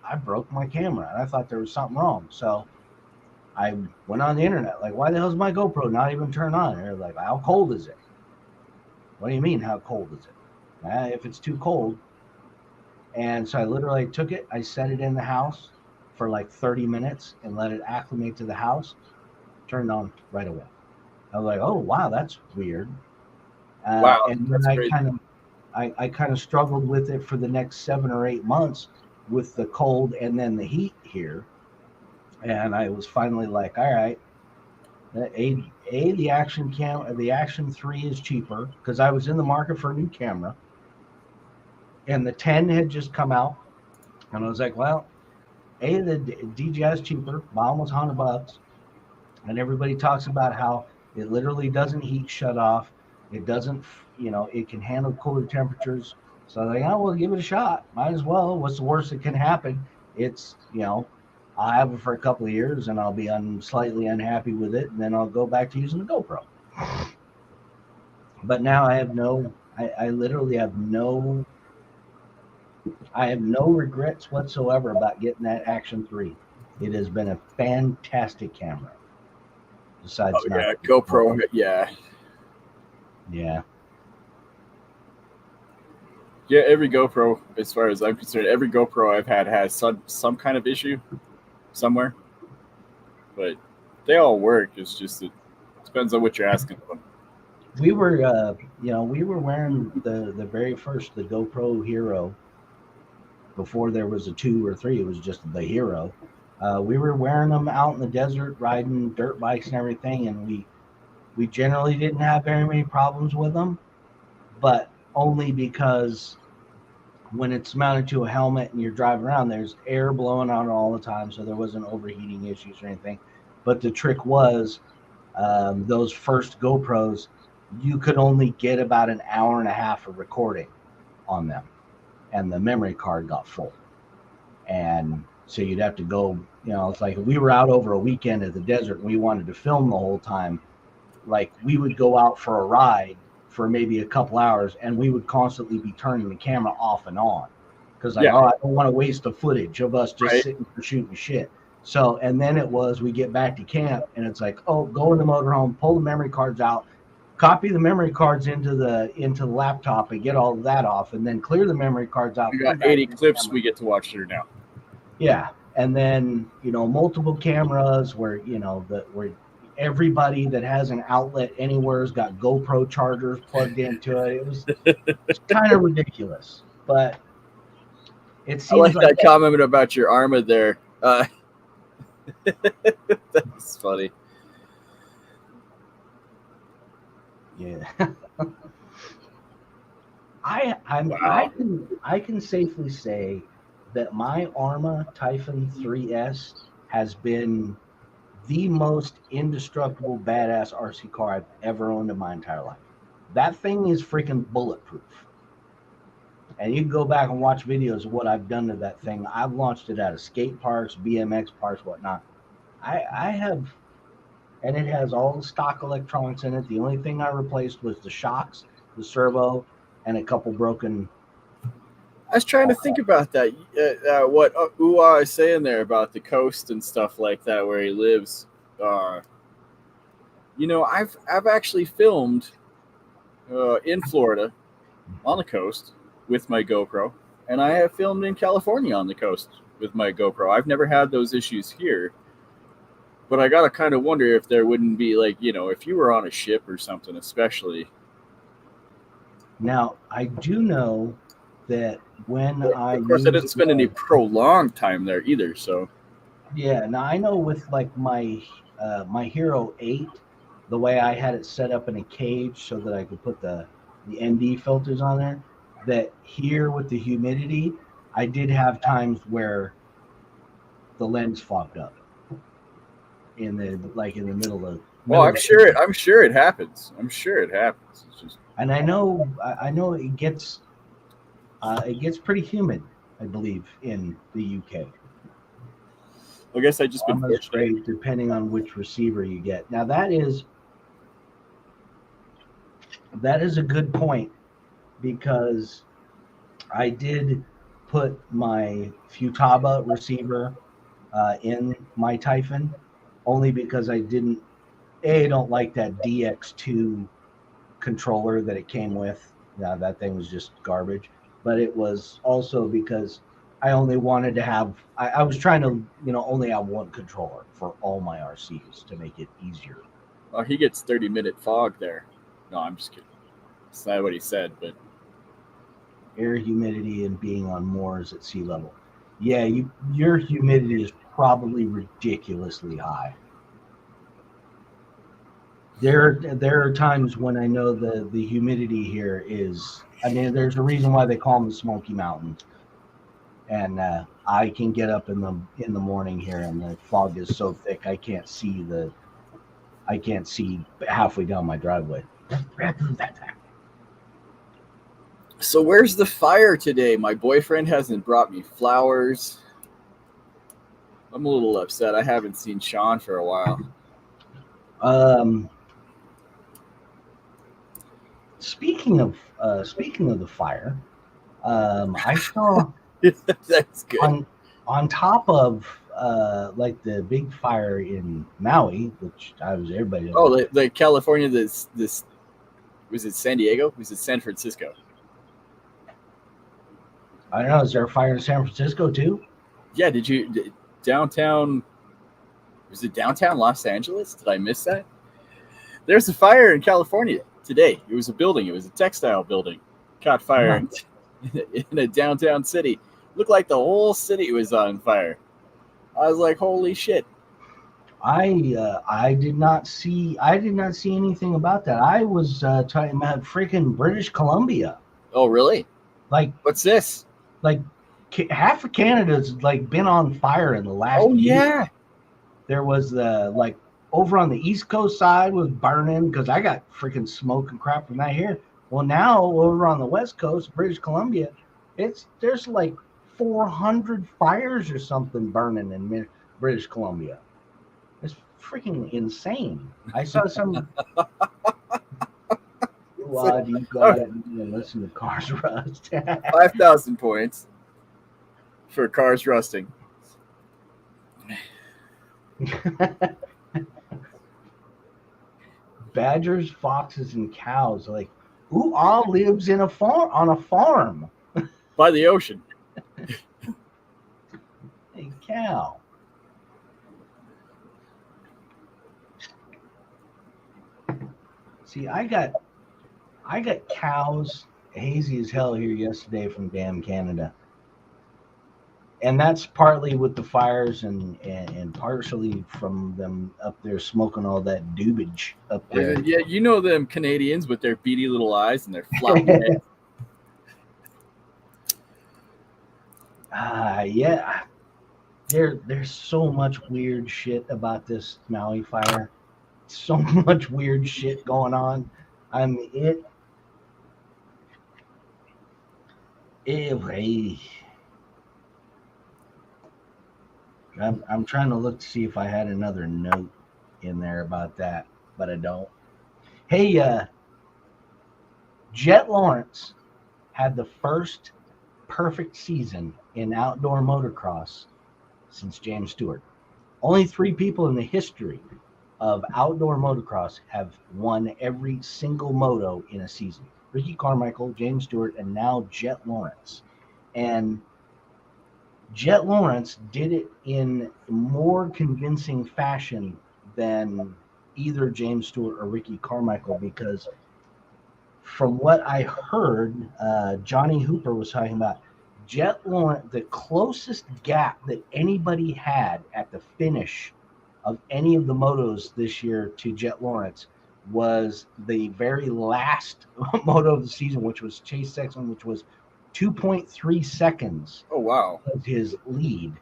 I broke my camera, and I thought there was something wrong. So I went on the internet, like, why the hell is my GoPro not even turned on? And they're like, how cold is it? What do you mean, how cold is it? If it's too cold. And so I literally took it, I set it in the house for like 30 minutes and let it acclimate to the house, turned on right away. I was like, oh, wow, that's weird. Wow, and then that's I crazy. I kind of struggled with it for the next 7 or 8 months with the cold and then the heat here. And I was finally like, all right, the Action 3 is cheaper, because I was in the market for a new camera, and the 10 had just come out, and I was like, well, the DJI is cheaper, by almost $100, and everybody talks about how it literally doesn't heat shut off. It doesn't, it can handle cooler temperatures. So I think, oh, well, give it a shot. Might as well. What's the worst that can happen? It's, I'll have it for a couple of years and I'll be slightly unhappy with it, and then I'll go back to using the GoPro. But now I literally have no regrets whatsoever about getting that Action 3. It has been a fantastic camera. Besides, Oh yeah, GoPro, yeah. Yeah. Yeah, every GoPro, as far as I'm concerned, every GoPro I've had has some kind of issue somewhere. But they all work. It's just it depends on what you're asking of them. We were we were wearing the very first, the GoPro Hero, before there was a 2 or 3. It was just the Hero. We were wearing them out in the desert, riding dirt bikes and everything, and we generally didn't have very many problems with them, but only because when it's mounted to a helmet and you're driving around, there's air blowing out all the time, so there wasn't overheating issues or anything. But the trick was, those first GoPros, you could only get about an hour and a half of recording on them, and the memory card got full. And so you'd have to go, it's like if we were out over a weekend at the desert and we wanted to film the whole time, like we would go out for a ride for maybe a couple hours, and we would constantly be turning the camera off and on, because I don't want to waste the footage of us just sitting for shooting shit. So, and then we get back to camp, and it's like, oh, go in the motorhome, pull the memory cards out, copy the memory cards into the laptop and get all of that off, and then clear the memory cards out. We got 80 clips we get to watch through now. Yeah, and then multiple cameras where where everybody that has an outlet anywhere has got GoPro chargers plugged into it. It's kind of ridiculous, but it seems I like that comment about your Arma there. That's funny. Yeah. I can safely say that my Arma Typhon 3S has been the most indestructible, badass RC car I've ever owned in my entire life. That thing is freaking bulletproof. And you can go back and watch videos of what I've done to that thing. I've launched it out of skate parks, BMX parks, whatnot. I have, and it has all the stock electronics in it. The only thing I replaced was the shocks, the servo, and a couple broken. I was trying to think about that. What Uwa is saying there about the coast and stuff like that, where he lives. I've actually filmed in Florida on the coast with my GoPro, and I have filmed in California on the coast with my GoPro. I've never had those issues here, but I gotta kind of wonder if there wouldn't be if you were on a ship or something, especially. Now I do know that when I of course, I didn't spend any prolonged time there either. So yeah, now I know with like my Hero 8, the way I had it set up in a cage so that I could put the ND filters on there, that here with the humidity, I did have times where the lens fogged up in the middle of. Well, I'm sure it happens. I'm sure it happens. It's just, and I know it gets pretty humid, I believe, in the UK. I guess I just been fortunate, depending on which receiver you get. Now that is a good point, because I did put my Futaba receiver in my Typhon, only because I don't like that DX2 controller that it came with. Now that thing was just garbage, but it was also because I only wanted to have, I was trying to, only have one controller for all my RCs to make it easier. Oh, he gets 30-minute fog there. No, I'm just kidding. That's not what he said, but air humidity and being on moors at sea level. Yeah, your humidity is probably ridiculously high. There are times when I know the humidity here is, there's a reason why they call them the Smoky Mountains. And I can get up in the morning here, and the fog is so thick I can't see halfway down my driveway. So where's the fire today? My boyfriend hasn't brought me flowers. I'm a little upset. I haven't seen Sean for a while. Speaking of the fire, I saw that's good. On top of like the big fire in Maui, which everybody. Oh, the California. This was it. San Diego? Was it San Francisco? I don't know. Is there a fire in San Francisco too? Yeah. Downtown? Was it downtown Los Angeles? Did I miss that? There's a fire in California today. It was a building. It was a textile building. Caught fire in a downtown city. Looked like the whole city was on fire. I was like, holy shit. I did not see anything about that. I was talking about freaking British Columbia. Oh, really? Like, what's this? Like, half of Canada's like been on fire in the last year. Yeah. There was over on the East Coast side was burning, because I got freaking smoke and crap from that here. Well, now over on the West Coast, British Columbia, there's like 400 fires or something burning in British Columbia. It's freaking insane. I saw some. You got it and listen to Cars Rust. 5,000 points for Cars Rusting. Badgers, foxes, and cows. Like, who all lives on a farm by the ocean? A cow. See, I got cows hazy as hell here yesterday from damn Canada. And that's partly with the fires and partially from them up there smoking all that dubage up there. Yeah, you know them Canadians with their beady little eyes and their floppy heads. Yeah. There's so much weird shit about this Maui fire. So much weird shit going on. Anyway, I'm trying to look to see if I had another note in there about that, but I don't. Hey, Jet Lawrence had the first perfect season in outdoor motocross since James Stewart. Only 3 people in the history of outdoor motocross have won every single moto in a season. Ricky Carmichael, James Stewart, and now Jet Lawrence. And Jet Lawrence did it in more convincing fashion than either James Stewart or Ricky Carmichael, because from what I heard, Johnny Hooper was talking about Jet Lawrence, the closest gap that anybody had at the finish of any of the motos this year to Jet Lawrence was the very last moto of the season, which was Chase Sexton, which was 2.3 seconds. Oh wow! Was his lead,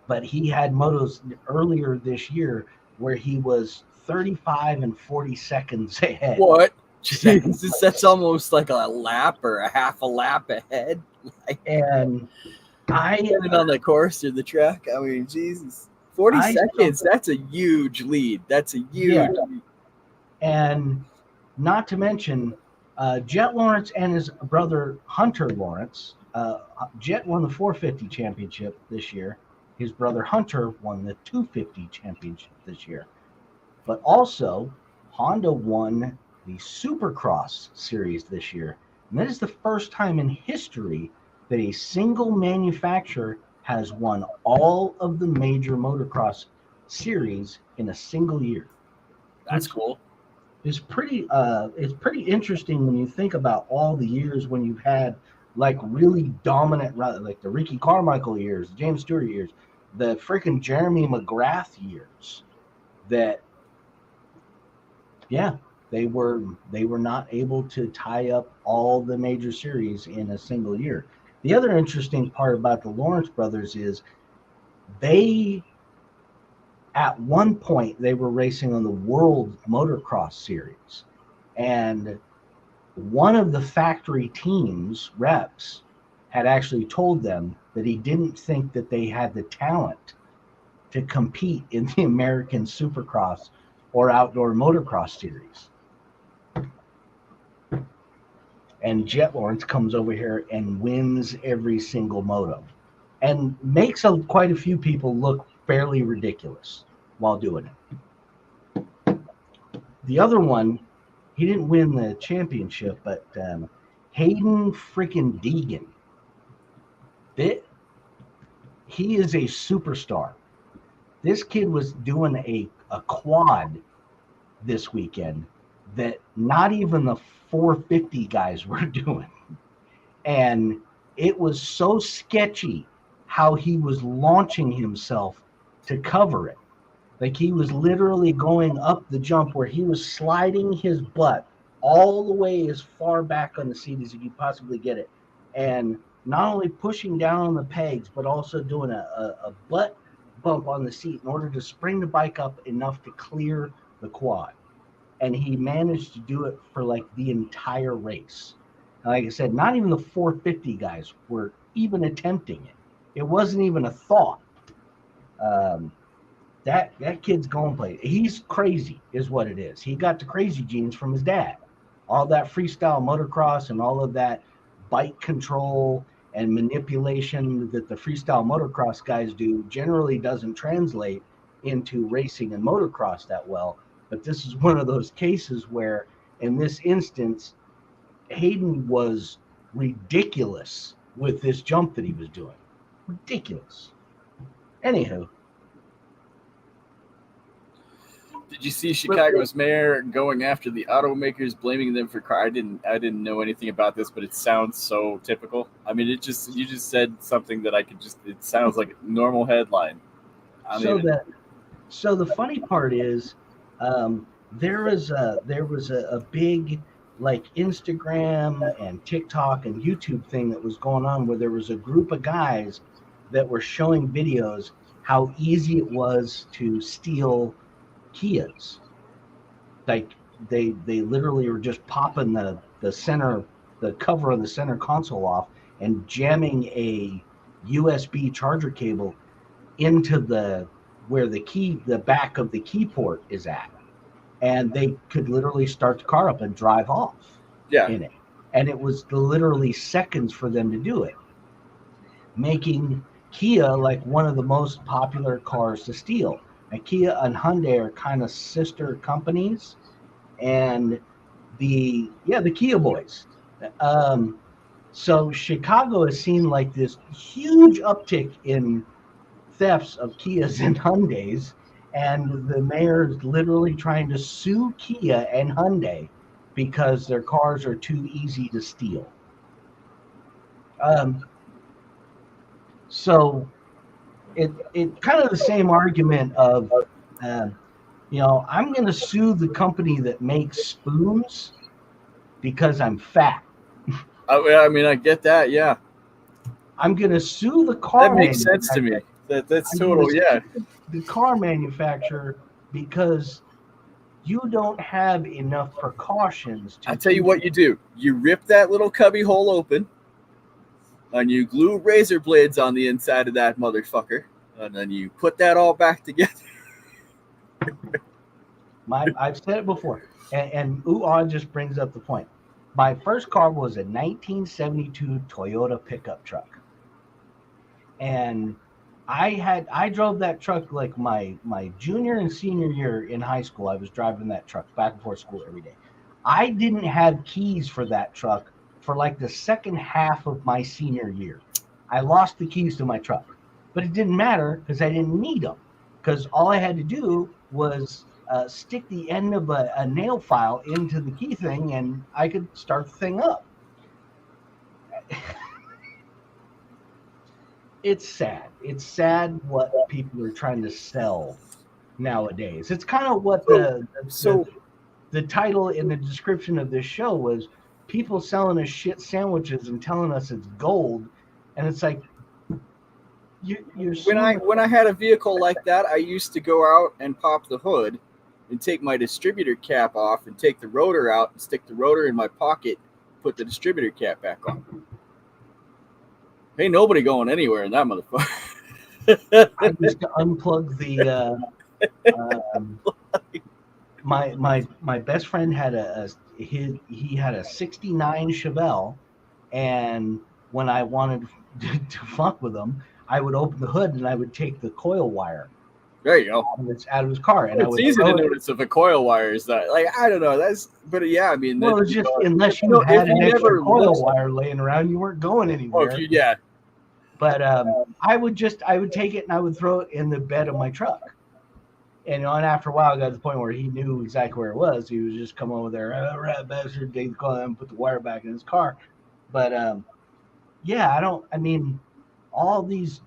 but he had motos earlier this year where he was 35 and 40 seconds ahead. What? Jesus, that's almost like a lap or a half a lap ahead. And depending on the course or the track, I mean, Jesus, 40 seconds. That's a huge lead. That's a huge lead. And not to mention, Jet Lawrence and his brother Hunter Lawrence. Jet won the 450 championship this year. His brother Hunter won the 250 championship this year. But also, Honda won the Supercross series this year. And that is the first time in history that a single manufacturer has won all of the major motocross series in a single year. That's cool. It's pretty interesting when you think about all the years when you've had like really dominant, like the Ricky Carmichael years, the James Stewart years, the freaking Jeremy McGrath years, that they were not able to tie up all the major series in a single year. The other interesting part about the Lawrence brothers is at one point they were racing on the World Motocross Series, and one of the factory team's reps had actually told them that he didn't think that they had the talent to compete in the American Supercross or Outdoor Motocross Series. And Jet Lawrence comes over here and wins every single moto and makes quite a few people look fairly ridiculous while doing it. The other one, he didn't win the championship, but Hayden freaking Deegan. He is a superstar. This kid was doing a quad this weekend that not even the 450 guys were doing. And it was so sketchy how he was launching himself to cover it. Like he was literally going up the jump where he was sliding his butt all the way as far back on the seat as he could possibly get it. And not only pushing down on the pegs, but also doing a butt bump on the seat in order to spring the bike up enough to clear the quad. And he managed to do it for like the entire race. And like I said, not even the 450 guys were even attempting it. It wasn't even a thought. That kid's going play. He's crazy is what it is. He got the crazy genes from his dad. All that freestyle motocross and all of that bike control and manipulation that the freestyle motocross guys do generally doesn't translate into racing and motocross that well. But this is one of those cases where, in this instance, Hayden was ridiculous with this jump that he was doing. Ridiculous. Anywho. Did you see Chicago's mayor going after the automakers, blaming them for car? I didn't know anything about this, but it sounds so typical. I mean, you just said something that it sounds like a normal headline. So the funny part is, there was a big like Instagram and TikTok and YouTube thing that was going on where there was a group of guys that were showing videos how easy it was to steal Kias. Like they literally were just popping the center the cover of the center console off and jamming a USB charger cable into where the back of the key port is at, and they could literally start the car up and drive off in it. And it was literally seconds for them to do it, making Kia like one of the most popular cars to steal. And Kia and Hyundai are kind of sister companies, and the Kia boys. So Chicago has seen like this huge uptick in thefts of Kias and Hyundais, and the mayor is literally trying to sue Kia and Hyundai because their cars are too easy to steal. So it kind of the same argument of, I'm going to sue the company that makes spoons because I'm fat. I mean, I get that. Yeah. I'm going to sue the car. That makes sense to me. That's total. Yeah. The car manufacturer because you don't have enough precautions. I tell you what you do. You rip that little cubby hole open, and you glue razor blades on the inside of that motherfucker, and then you put that all back together. I've said it before, and just brings up the point. My first car was a 1972 Toyota pickup truck, and I drove that truck like my junior and senior year in high school. I was driving that truck back and forth to school every day. I didn't have keys for that truck for like the second half of my senior year. I lost the keys to my truck, but it didn't matter because I didn't need them, because all I had to do was stick the end of a nail file into the key thing and I could start the thing up. It's sad. It's sad what people are trying to sell nowadays. It's kind of what the title in the description of this show was: people selling us shit sandwiches and telling us it's gold. And it's like, when I had a vehicle like that, I used to go out and pop the hood and take my distributor cap off and take the rotor out and stick the rotor in my pocket, put the distributor cap back on. Ain't nobody going anywhere in that motherfucker. I used to unplug the my best friend had he had a 69 Chevelle, and when I wanted to fuck with him, I would open the hood and I would take the coil wire. There you go. Out of his car, and it's easy to notice if a coil wire is that. Like, I don't know. But yeah, I mean, well, it's just unless you had an extra coil wire laying around, you weren't going anywhere. Yeah. But I would take it and I would throw it in the bed of my truck, and after a while, I got to the point where he knew exactly where it was. He would just come over there, rat bastard, take the coil and put the wire back in his car. But I mean, all these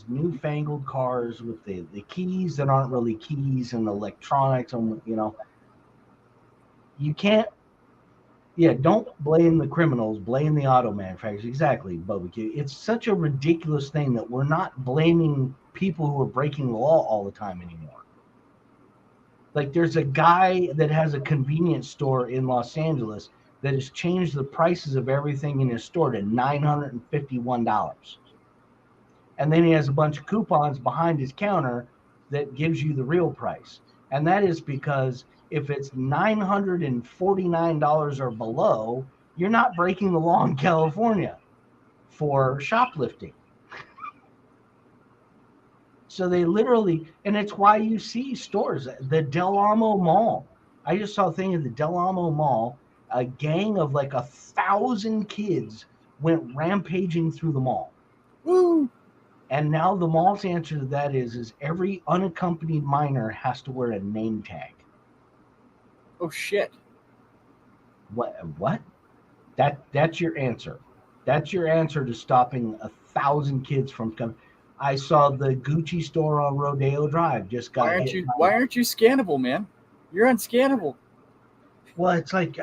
newfangled cars with the keys that aren't really keys and electronics, and you can't. Yeah, don't blame the criminals, blame the auto manufacturers. Exactly, Bubba Q. It's such a ridiculous thing that we're not blaming people who are breaking the law all the time anymore. Like, there's a guy that has a convenience store in Los Angeles that has changed the prices of everything in his store to $951. And then he has a bunch of coupons behind his counter that gives you the real price. And that is because if it's $949 or below, you're not breaking the law in California for shoplifting. So they literally, and it's why you see stores, the Del Amo Mall. I just saw a thing at the Del Amo Mall. A gang of like 1,000 kids went rampaging through the mall. Woo! And now the mall's answer to that is every unaccompanied minor has to wear a name tag. Oh shit! What? That's your answer. That's your answer to stopping 1,000 kids from coming. I saw the Gucci store on Rodeo Drive just got. Why aren't you scannable, man? You're unscannable. Well, it's like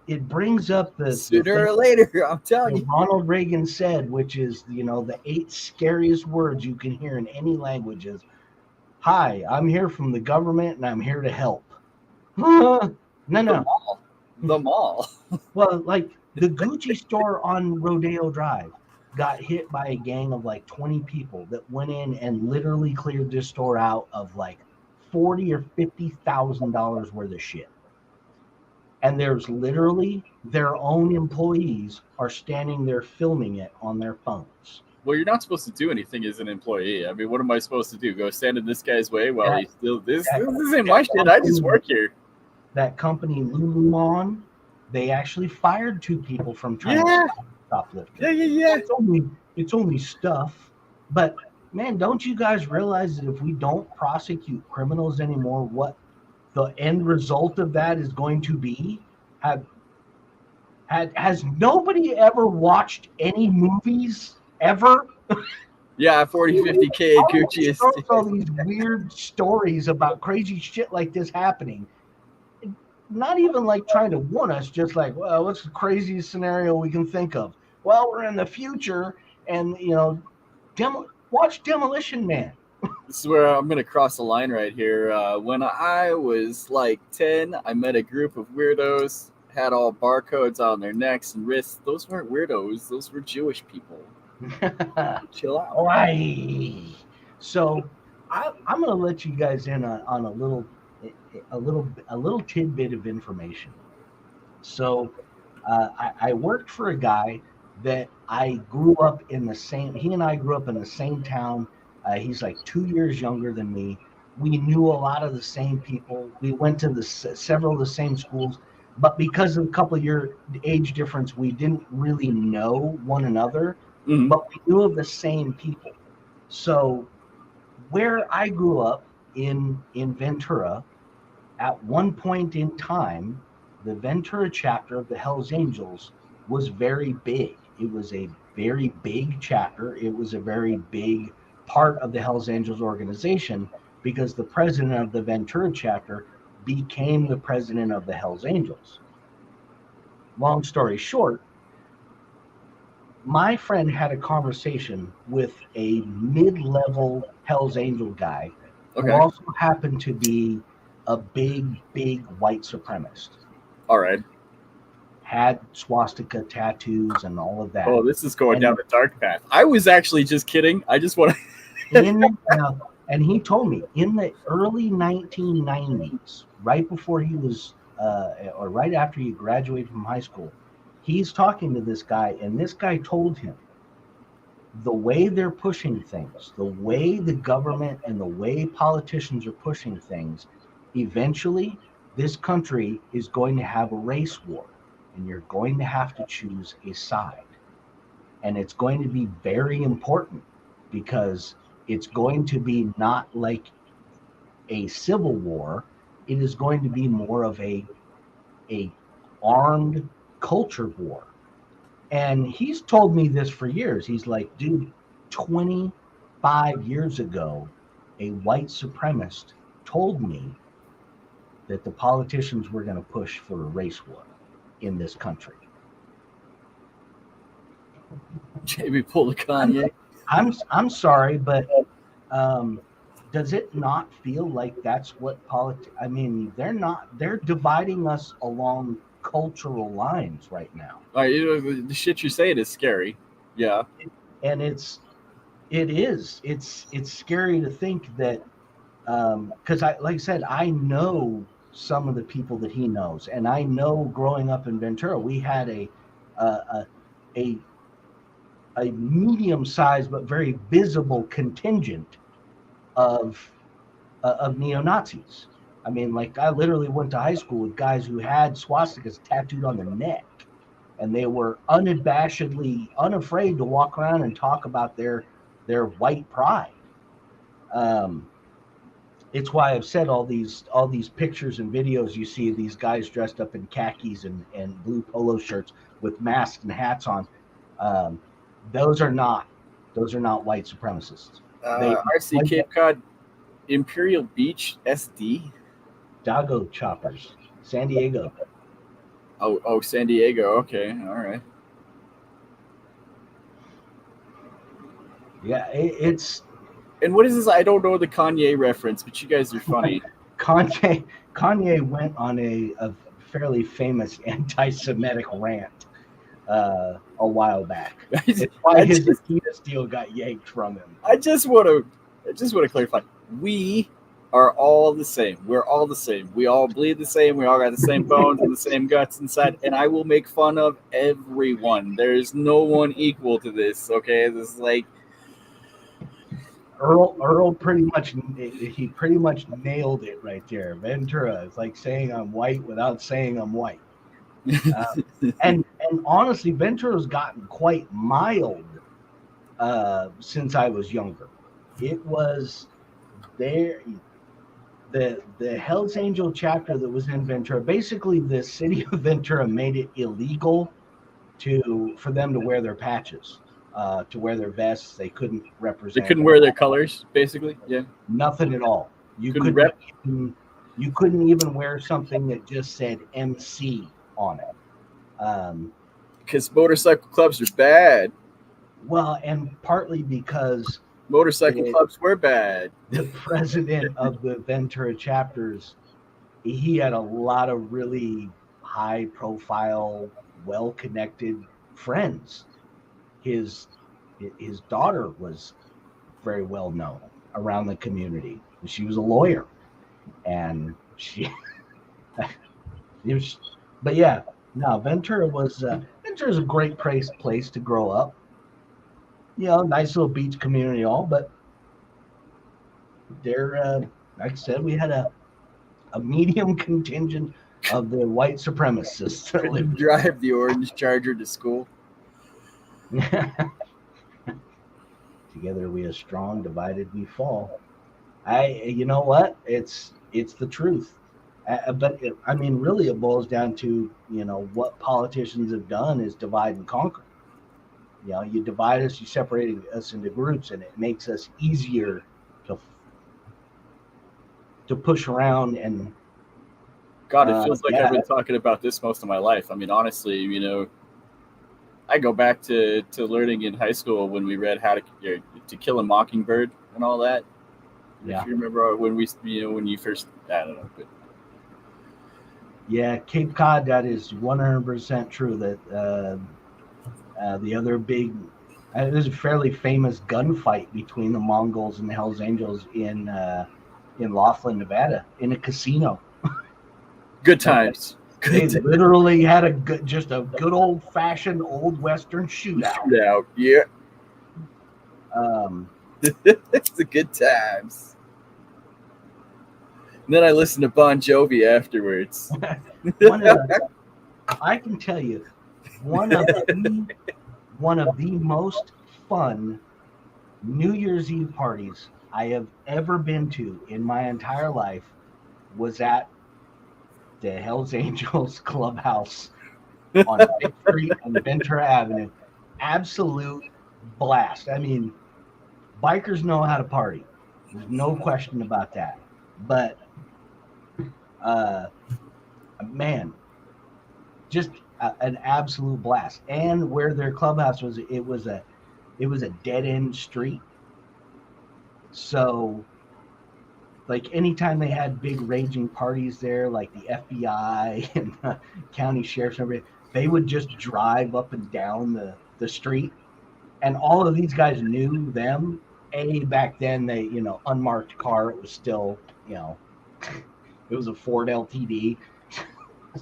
it brings up the sooner or later. I'm telling you. Ronald Reagan said, which is the 8 scariest words you can hear in any language is, "Hi, I'm here from the government and I'm here to help." No. the mall. Well, like the Gucci store on Rodeo Drive got hit by a gang of like 20 people that went in and literally cleared this store out of like $40,000 or $50,000 worth of shit. And there's literally their own employees are standing there filming it on their phones. Well, you're not supposed to do anything as an employee. I mean, what am I supposed to do? Go stand in this guy's way while he's still this isn't my shit. I just work here. That company Lululemon, they actually fired 2 people from trying to stop shoplifting. Yeah. It's only stuff. But man, don't you guys realize that if we don't prosecute criminals anymore, what the end result of that is going to be? Has nobody ever watched any movies ever? Yeah, 40, 50K Gucci is all these weird stories about crazy shit like this happening. Not even like trying to warn us, just like, well, what's the craziest scenario we can think of? Well, we're in the future, and watch Demolition Man. This is where I'm going to cross the line right here. When I was like 10, I met a group of weirdos, had all barcodes on their necks and wrists. Those weren't weirdos. Those were Jewish people. Chill out. Why? So I'm going to let you guys in on a little tidbit of information. So I worked for a guy that I grew up in the same. He and I grew up in the same town. He's like 2 years younger than me. We knew a lot of the same people. We went to several of the same schools, but because of a couple of year age difference, we didn't really know one another. Mm-hmm. But we knew of the same people. So where I grew up in Ventura, at one point in time, the Ventura chapter of the Hells Angels was very big. It was a very big chapter. It was a very big part of the Hells Angels organization because the president of the Ventura chapter became the president of the Hells Angels. Long story short, my friend had a conversation with a mid-level Hells Angel guy who also happened to be a big white supremacist. All right. Had swastika tattoos and all of that. Oh, this is going down the dark path. I was actually just kidding. I just want to... and he told me in the early 1990s, right before he was, or right after he graduated from high school, he's talking to this guy, and this guy told him the way they're pushing things, the way the government and the way politicians are pushing things, eventually this country is going to have a race war, and you're going to have to choose a side. And it's going to be very important because it's going to be not like a civil war. It is going to be more of a armed culture war. And he's told me this for years. He's like, dude, 25 years ago, a white supremacist told me that the politicians were going to push for a race war in this country. Jamie pulled a Kanye. I'm sorry, but does it not feel like that's what I mean, they're dividing us along cultural lines right now. The shit you're saying is scary. Yeah. And it's scary to think that because like I said, I know some of the people that he knows, and I know growing up in Ventura, we had a medium-sized but very visible contingent of neo-Nazis. I mean, like, I literally went to high school with guys who had swastikas tattooed on their neck, and they were unabashedly unafraid to walk around and talk about their white pride. It's why I've said all these pictures and videos you see of these guys dressed up in khakis and blue polo shirts with masks and hats on. Those are not white supremacists. RC Cape Cod Imperial Beach SD. Dago choppers, San Diego. Oh, San Diego. Okay, all right. Yeah, it's. And what is this? I don't know the Kanye reference, but you guys are funny. Kanye went on a fairly famous anti-Semitic rant a while back. It's why his Adidas deal got yanked from him. I just want to clarify. We are all the same. We're all the same. We all bleed the same. We all got the same bones and the same guts inside. And I will make fun of everyone. There's no one equal to this. Okay, this is like Earl pretty much nailed it right there. Ventura is like saying I'm white without saying I'm white. And honestly, Ventura's gotten quite mild since I was younger. It was there. The Hells Angel chapter that was in Ventura, basically the city of Ventura made it illegal for them to wear their patches, to wear their vests. They couldn't represent. They couldn't wear their colors, basically. Yeah, nothing at all. You couldn't even wear something that just said MC on it. Because motorcycle clubs are bad. Well, and partly because motorcycle clubs were bad. The president of the Ventura chapters, he had a lot of really high-profile, well-connected friends. His daughter was very well known around the community. She was a lawyer, and but yeah, no, Ventura's a great place to grow up. You know, nice little beach community, all, but there, like I said, we had a medium contingent of the white supremacists that lived. Drive the orange Charger to school. Together we are strong, divided we fall. You know what? It's the truth. But I mean, really, it boils down to, you know, what politicians have done is divide and conquer. You know, you divide us, you separate us into groups, and it makes us easier to push around. And God, it feels like I've been talking about this most of my life. I mean, honestly, you know, I go back to learning in high school when we read How to Kill a Mockingbird and all that. Yeah. If you remember when you first, I don't know, but yeah, Cape Cod, that is 100% true. That the other big, there's a fairly famous gunfight between the Mongols and the Hells Angels in Laughlin, Nevada, in a casino. Good times. They literally had just a good old-fashioned old Western shootout. Yeah. It's the good times. And then I listened to Bon Jovi afterwards. I can tell you, one of the most fun New Year's Eve parties I have ever been to in my entire life was at the Hells Angels Clubhouse on 5th Street and Ventura Avenue. Absolute blast. I mean, bikers know how to party. There's no question about that. But, man, just an absolute blast. And where their clubhouse was, it was a dead end street. So, like, anytime they had big raging parties there, like the FBI and the county sheriffs and everything, they would just drive up and down the street. And all of these guys knew them. Back then, they, you know, unmarked car, it was still, you know, it was a Ford LTD.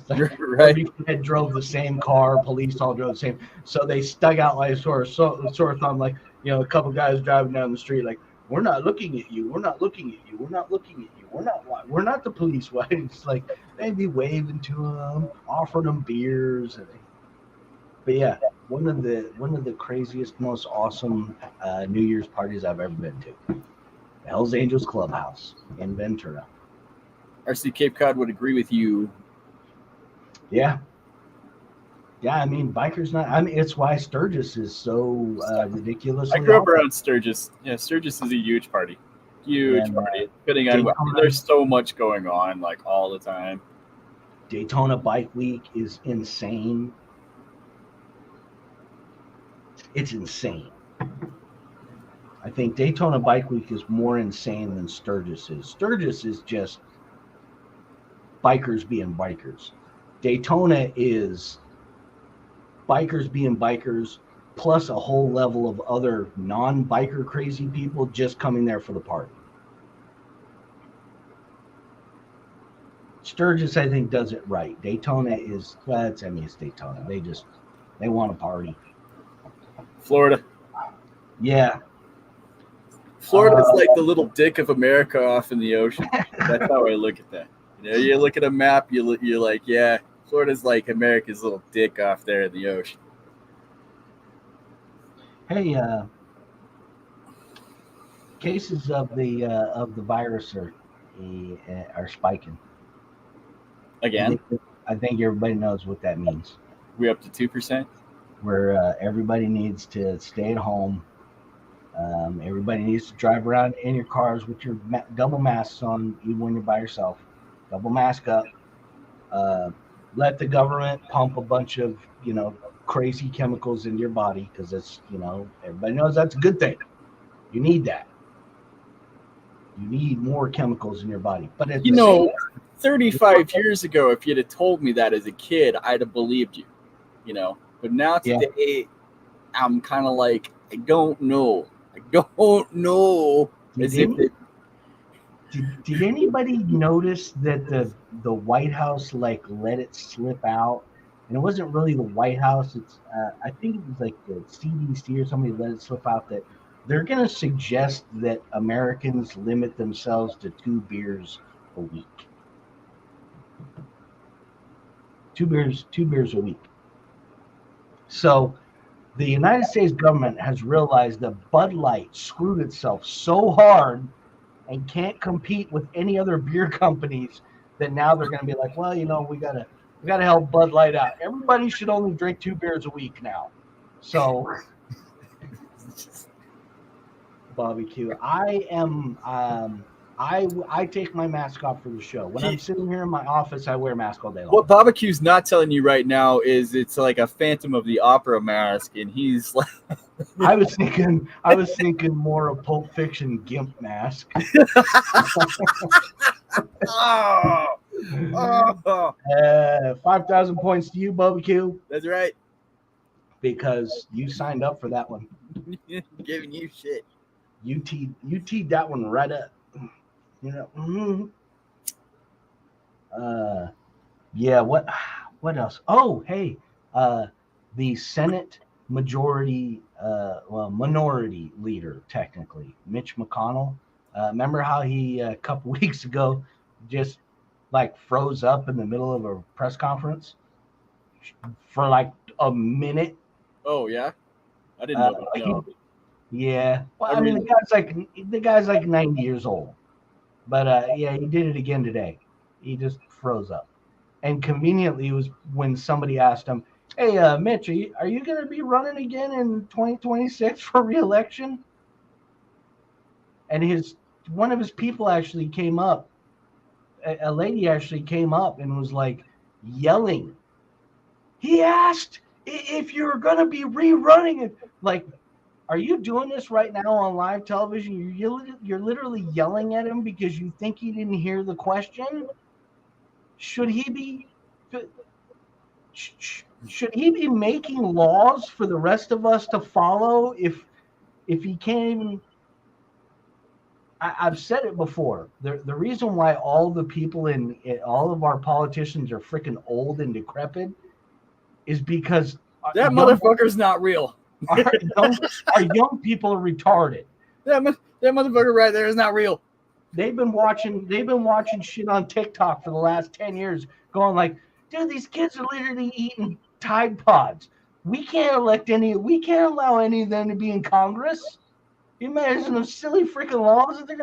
Right. Everybody drove the same car. Police all drove the same. So they stuck out like a sore thumb, like, you know, a couple guys driving down the street, like, we're not looking at you. We're not looking at you. We're not looking at you. We're not the police. It's like they'd be waving to them, offering them beers. But yeah, one of the craziest, most awesome New Year's parties I've ever been to. The Hells Angels Clubhouse in Ventura. RC Cape Cod would agree with you. Yeah. Yeah, I mean, bikers not. I mean, it's why Sturgis is so ridiculous. I grew up around Sturgis. Yeah, Sturgis is a huge party. Huge party. Depending on, there's so much going on, like, all the time. Daytona Bike Week is insane. It's insane. I think Daytona Bike Week is more insane than Sturgis is. Sturgis is just bikers being bikers. Daytona is bikers being bikers, plus a whole level of other non-biker crazy people just coming there for the party. Sturgis, I think, does it right. Daytona is, it's Daytona. They want to party. Florida. Yeah. Florida's like the little dick of America off in the ocean. That's how I look at that. You know, you look at a map, you're like, yeah, Florida's like America's little dick off there in the ocean. Hey, cases of the virus are spiking. Again? I think everybody knows what that means. We're up to 2%? Where everybody needs to stay at home. Everybody needs to drive around in your cars with your double masks on, even when you're by yourself. Double mask up. Let the government pump a bunch of, crazy chemicals into your body, because it's, everybody knows that's a good thing. You need that. You need more chemicals in your body. But 35 years ago, if you'd have told me that as a kid, I'd have believed you. But now today, I'm kind of like, I don't know. Did anybody notice that the White House let it slip out? And it wasn't really the White House. It's I think it was like the CDC or somebody let it slip out that they're going to suggest that Americans limit themselves to 2 beers a week. 2 beers a week. So the United States government has realized that Bud Light screwed itself so hard and can't compete with any other beer companies that now they're going to be like, well, we got to help Bud Light out. Everybody should only drink 2 beers a week now. So, Bobby Q, I am I take my mask off for the show. When I'm sitting here in my office, I wear a mask all day long. What Barbecue's not telling you right now is it's like a Phantom of the Opera mask, and he's like. I was thinking more of Pulp Fiction Gimp mask. 5,000 points to you, Barbecue. That's right. Because you signed up for that one. Giving you shit. You teed that one right up. Yeah. What else? Oh, hey. The Senate minority leader, technically, Mitch McConnell. Remember how he a couple weeks ago just froze up in the middle of a press conference for a minute? Oh yeah, I didn't know that. No. Yeah. Well, I mean, the guy's like 90 years old, but yeah, he did it again today. He just froze up, and conveniently, it was when somebody asked him, "Hey, Mitch, are you going to be running again in 2026 for re-election?" And one of his people actually came up. A lady actually came up and was yelling. He asked if you're going to be rerunning it. Are you doing this right now on live television? You're literally yelling at him because you think he didn't hear the question? Should he be making laws for the rest of us to follow if he can't even? I've said it before. The reason why all the people in all of our politicians are freaking old and decrepit is because that motherfucker's not real. Our young people are retarded. That motherfucker right there is not real. They've been watching shit on TikTok for the last 10 years, going dude, these kids are literally eating Tide Pods. We can't allow any of them to be in Congress. You imagine those silly freaking laws that they're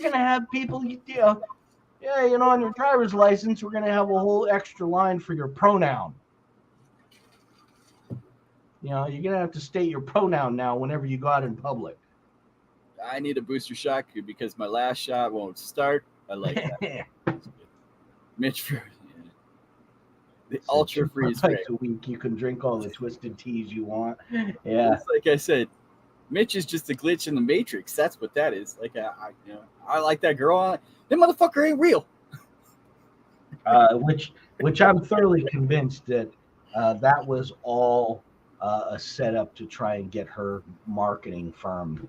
gonna have people, on your driver's license, we're gonna have a whole extra line for your pronoun. You're going to have to state your pronoun now whenever you go out in public. I need a booster shot because my last shot won't start. I like that. Mitch, the ultra freeze a week. You can drink all the twisted teas you want. Yeah. It's like I said, Mitch is just a glitch in the Matrix. That's what that is. I like that girl. That motherfucker ain't real. which I'm thoroughly convinced that that was all a setup to try and get her marketing firm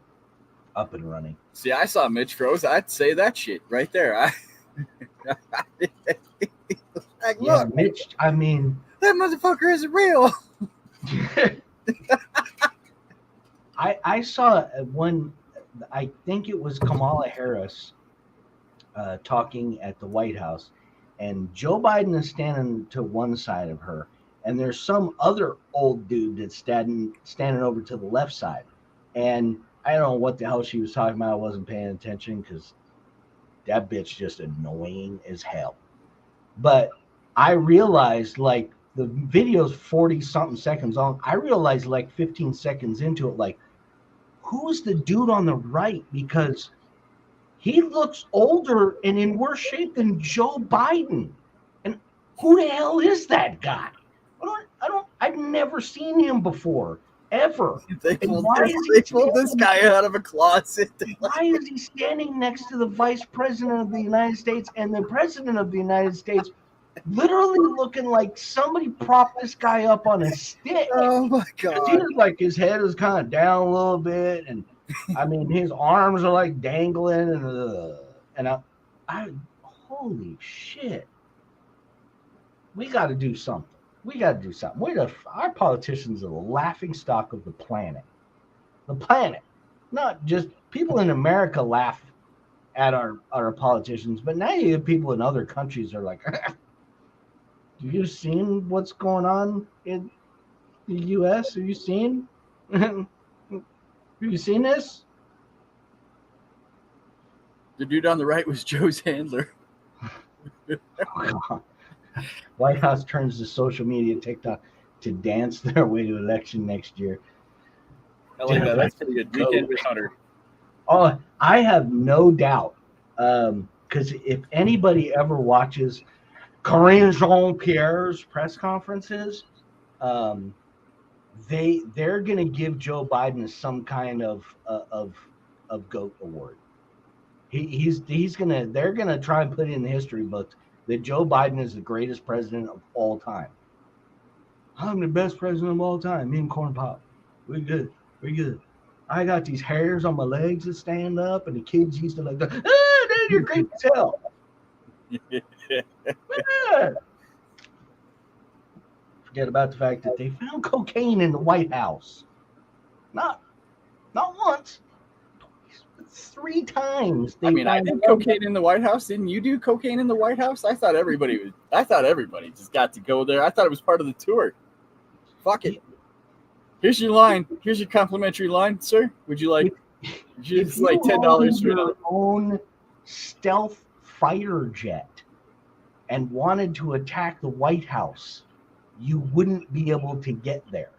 up and running. See, I saw Mitch froze. I'd say that shit right there. Like, Yeah, look, Mitch. I mean, that motherfucker isn't real. I saw one. I think it was Kamala Harris talking at the White House, and Joe Biden is standing to one side of her, and there's some other old dude that's standing over to the left side, and I don't know what the hell she was talking about. I wasn't paying attention because that bitch just annoying as hell. But I realized, like, the video's 40 something seconds long. I realized like 15 seconds into it, like, who's the dude on the right? Because he looks older and in worse shape than Joe Biden. And who the hell is that guy? I've never seen him before, ever. They pulled this guy out of a closet. Why is he standing next to the vice president of the United States and the president of the United States, literally looking like somebody propped this guy up on a stick? Oh my god! He was like, his head is kind of down a little bit, and I mean his arms are like dangling, and I holy shit, we got to do something. We got to do something. Our politicians are the laughing stock of the planet. The planet, not just people in America laugh at our politicians, but now you have people in other countries are like, have you seen what's going on in the U.S.? Have you seen? Have you seen this? The dude on the right was Joe's handler. Oh, White House turns to social media TikTok to dance their way to election next year. I like that. That's pretty good. Weekend with Hunter. Oh, I have no doubt. Because if anybody ever watches Karine Jean-Pierre's press conferences, they're going to give Joe Biden some kind of GOAT award. They're gonna try and put it in the history books that Joe Biden is the greatest president of all time. I'm the best president of all time. Me and Corn Pop, we're good. I got these hairs on my legs that stand up, and the kids used to like, Dad, you're great as hell. Yeah. Forget about the fact that they found cocaine in the White House. Not once. 3 times. I did cocaine in the White House. Didn't you do cocaine in the White House? I thought everybody just got to go there. I thought it was part of the tour. Fuck it. Here's your line. Here's your complimentary line, sir. Would you like just like $10 for your own stealth fighter jet and wanted to attack the White House, you wouldn't be able to get there.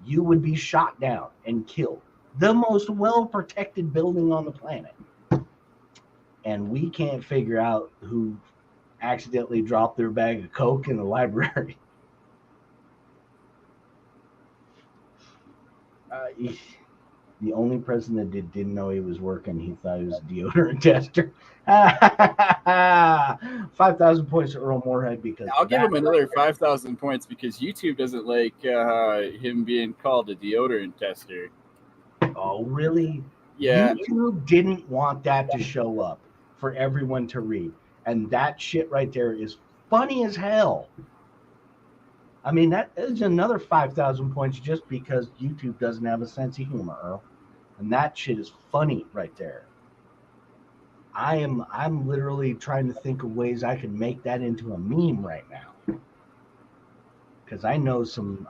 You would be shot down and killed. The most well-protected building on the planet. And we can't figure out who accidentally dropped their bag of Coke in the library. The only person that didn't know he was working, he thought he was a deodorant tester. 5,000 points to Earl Moorhead because I'll give him another 5,000 points because YouTube doesn't like him being called a deodorant tester. Oh, really? Yeah. YouTube didn't want that to show up for everyone to read. And that shit right there is funny as hell. I mean, that is another 5,000 points just because YouTube doesn't have a sense of humor, Earl. And that shit is funny right there. I'm literally trying to think of ways I can make that into a meme right now. Because I know some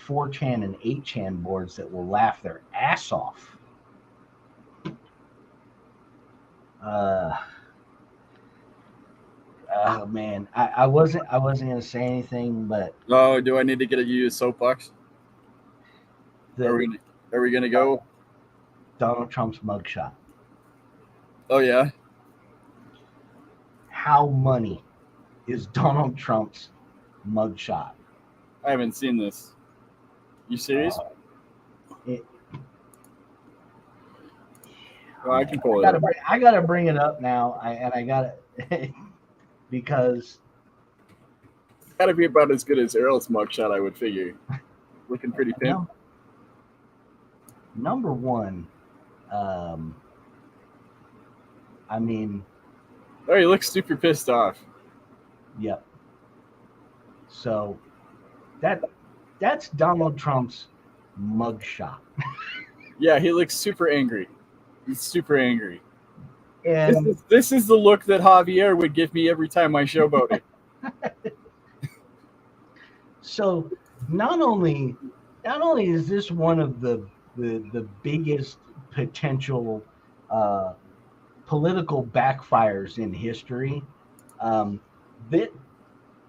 4chan and 8chan boards that will laugh their ass off. Oh man, I wasn't gonna say anything, but oh, do I need to get you a soapbox? Are we gonna go? Donald Trump's mugshot. Oh yeah. How money is Donald Trump's mugshot? I haven't seen this. You serious? Well, I can pull it up. I gotta bring it up now, I gotta because It's got to be about as good as Earl's mugshot, I would figure. Looking pretty pimp. Number one, I mean, oh, he looks super pissed off. Yep. So that's Donald Trump's mugshot. Yeah, he looks super angry. He's super angry. And this is the look that Javier would give me every time I showboated. So not only is this one of the biggest potential political backfires in history,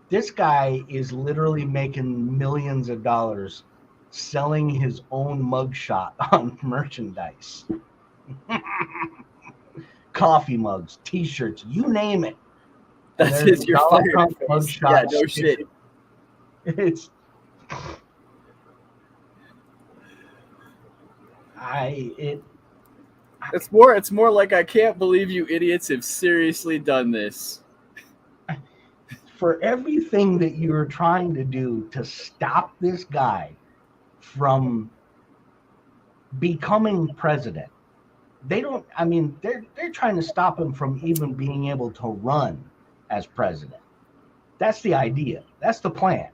this guy is literally making millions of dollars selling his own mugshot on merchandise. Coffee mugs, T-shirts, you name it. That's his your Donald Trump mugshot. Yeah, no shit. It's it's more like I can't believe you idiots have seriously done this. For everything that you're trying to do to stop this guy from becoming president, they're trying to stop him from even being able to run as president. That's the idea. That's the plan.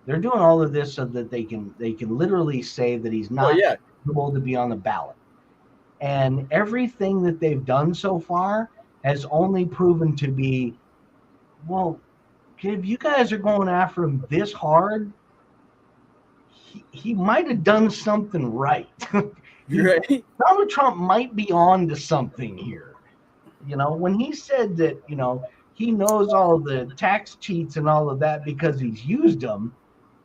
They're doing all of this so that they can literally say that he's not able to be on the ballot. And everything that they've done so far has only proven to be, well, if you guys are going after him this hard, he might have done something right. Right. Donald Trump might be on to something here. When he said that, he knows all the tax cheats and all of that because he's used them,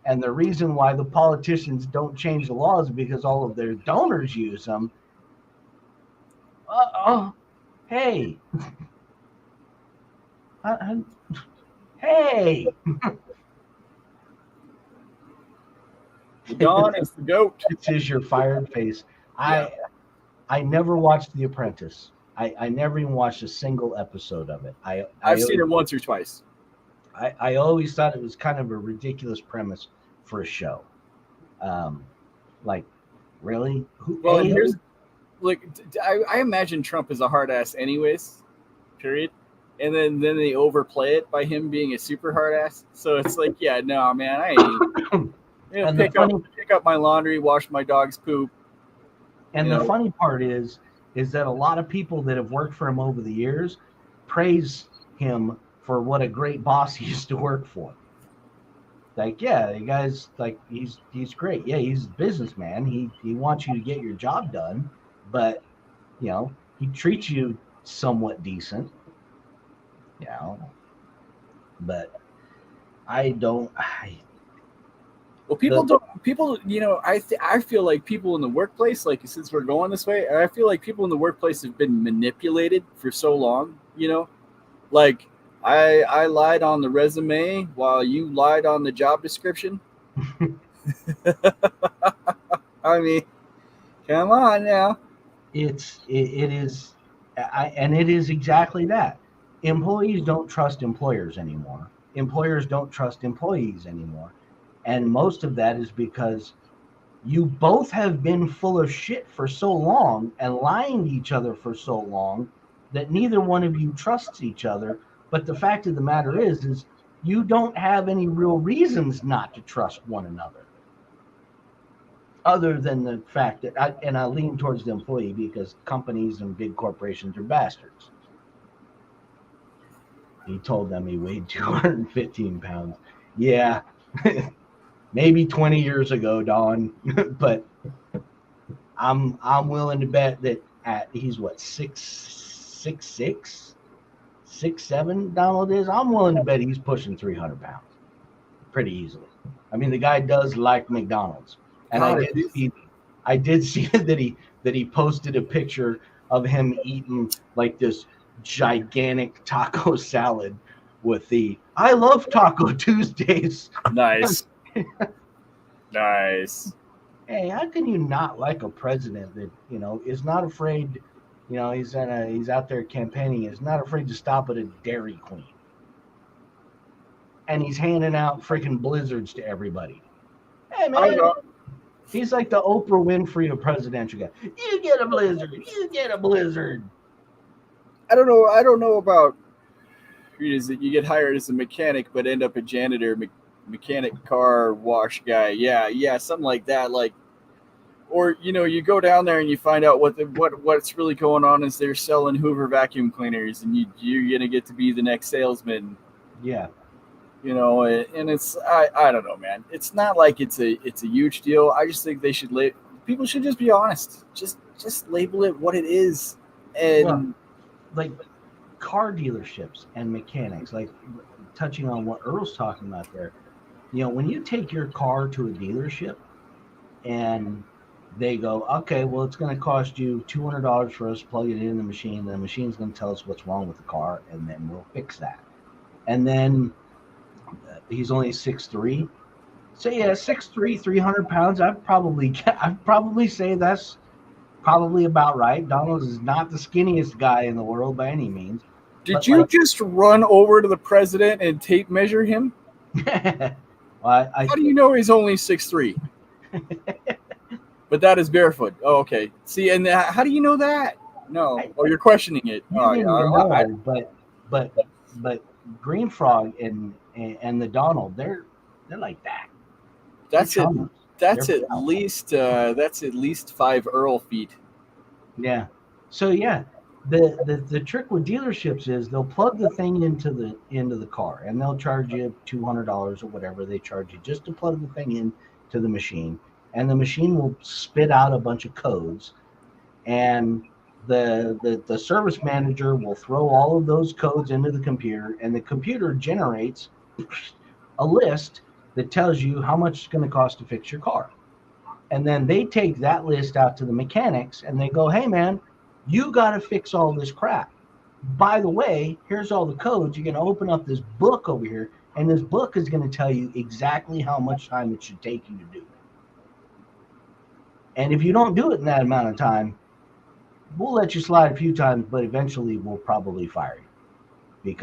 and the reason why the politicians don't change the laws is because all of their donors use them. Hey. Hey. Don is the goat. This is your fired face. I never watched The Apprentice. I never even watched a single episode of it. I've seen it once or twice. I always thought it was kind of a ridiculous premise for a show. Like, really? Well, here's I imagine Trump is a hard ass anyways, period. And then they overplay it by him being a super hard ass. So it's like, yeah, no, man, I ain't. Pick up my laundry, wash my dog's poop. And the funny part is that a lot of people that have worked for him over the years praise him for what a great boss he used to work for. Like, yeah, the guy's like, he's great. Yeah, he's a businessman. He wants you to get your job done, but he treats you somewhat decent. But well, I feel like people in the workplace, like, since we're going this way, I feel like people in the workplace have been manipulated for so long, like I lied on the resume while you lied on the job description. I mean, come on now. It is exactly that. Employees don't trust employers anymore. Employers don't trust employees anymore. And most of that is because you both have been full of shit for so long and lying to each other for so long that neither one of you trusts each other. But the fact of the matter is you don't have any real reasons not to trust one another. Other than the fact that, I lean towards the employee because companies and big corporations are bastards. He told them he weighed 215 pounds. Yeah, maybe 20 years ago, Don, but I'm willing to bet that he's what, 6'6", 6'7", Donald is. I'm willing to bet he's pushing 300 pounds pretty easily. I mean, the guy does like McDonald's. And I did see that he posted a picture of him eating like this gigantic taco salad with the "I love Taco Tuesdays." Nice. Nice. Hey, how can you not like a president that is not afraid? He's out there campaigning. Is not afraid to stop at a Dairy Queen. and he's handing out freaking blizzards to everybody. Hey I man, don't, he's like the Oprah Winfrey of presidential guy. You get a blizzard. You get a blizzard. I don't know. I don't know about is that you get hired as a mechanic but end up a janitor, mechanic, car wash guy. Yeah, something like that. Like, or you go down there and you find out what's really going on is they're selling Hoover vacuum cleaners, and you're gonna get to be the next salesman. Yeah. And it's I don't know, man. It's not like it's a huge deal. I just think they should people should just be honest. Just label it what it is, and well, like car dealerships and mechanics, like touching on what Earl's talking about there. When you take your car to a dealership and they go, okay, well, it's going to cost you $200 for us to plug it in the machine. The machine's going to tell us what's wrong with the car, and then we'll fix that. And then he's only 6'3". So yeah, 6'3", 300 pounds. I'd probably say that's probably about right. Donald is not the skinniest guy in the world by any means. Did you just run over to the president and tape measure him? How do you know he's only 6'3"? But that is barefoot. Oh, okay. See, and how do you know that? No. You're questioning it. But Green Frog and the Donald, they're like that. That's it. That's at least 5 Earl feet. Yeah. So yeah, the trick with dealerships is they'll plug the thing into the car, and they'll charge you $200 or whatever they charge you just to plug the thing into the machine, and the machine will spit out a bunch of codes, and the service manager will throw all of those codes into the computer, and the computer generates a list that tells you how much it's going to cost to fix your car. And then they take that list out to the mechanics and they go, hey man, you got to fix all this crap. By the way, here's all the codes. You're going to open up this book over here, and this book is going to tell you exactly how much time it should take you to do it. And if you don't do it in that amount of time, we'll let you slide a few times, but eventually we'll probably fire you.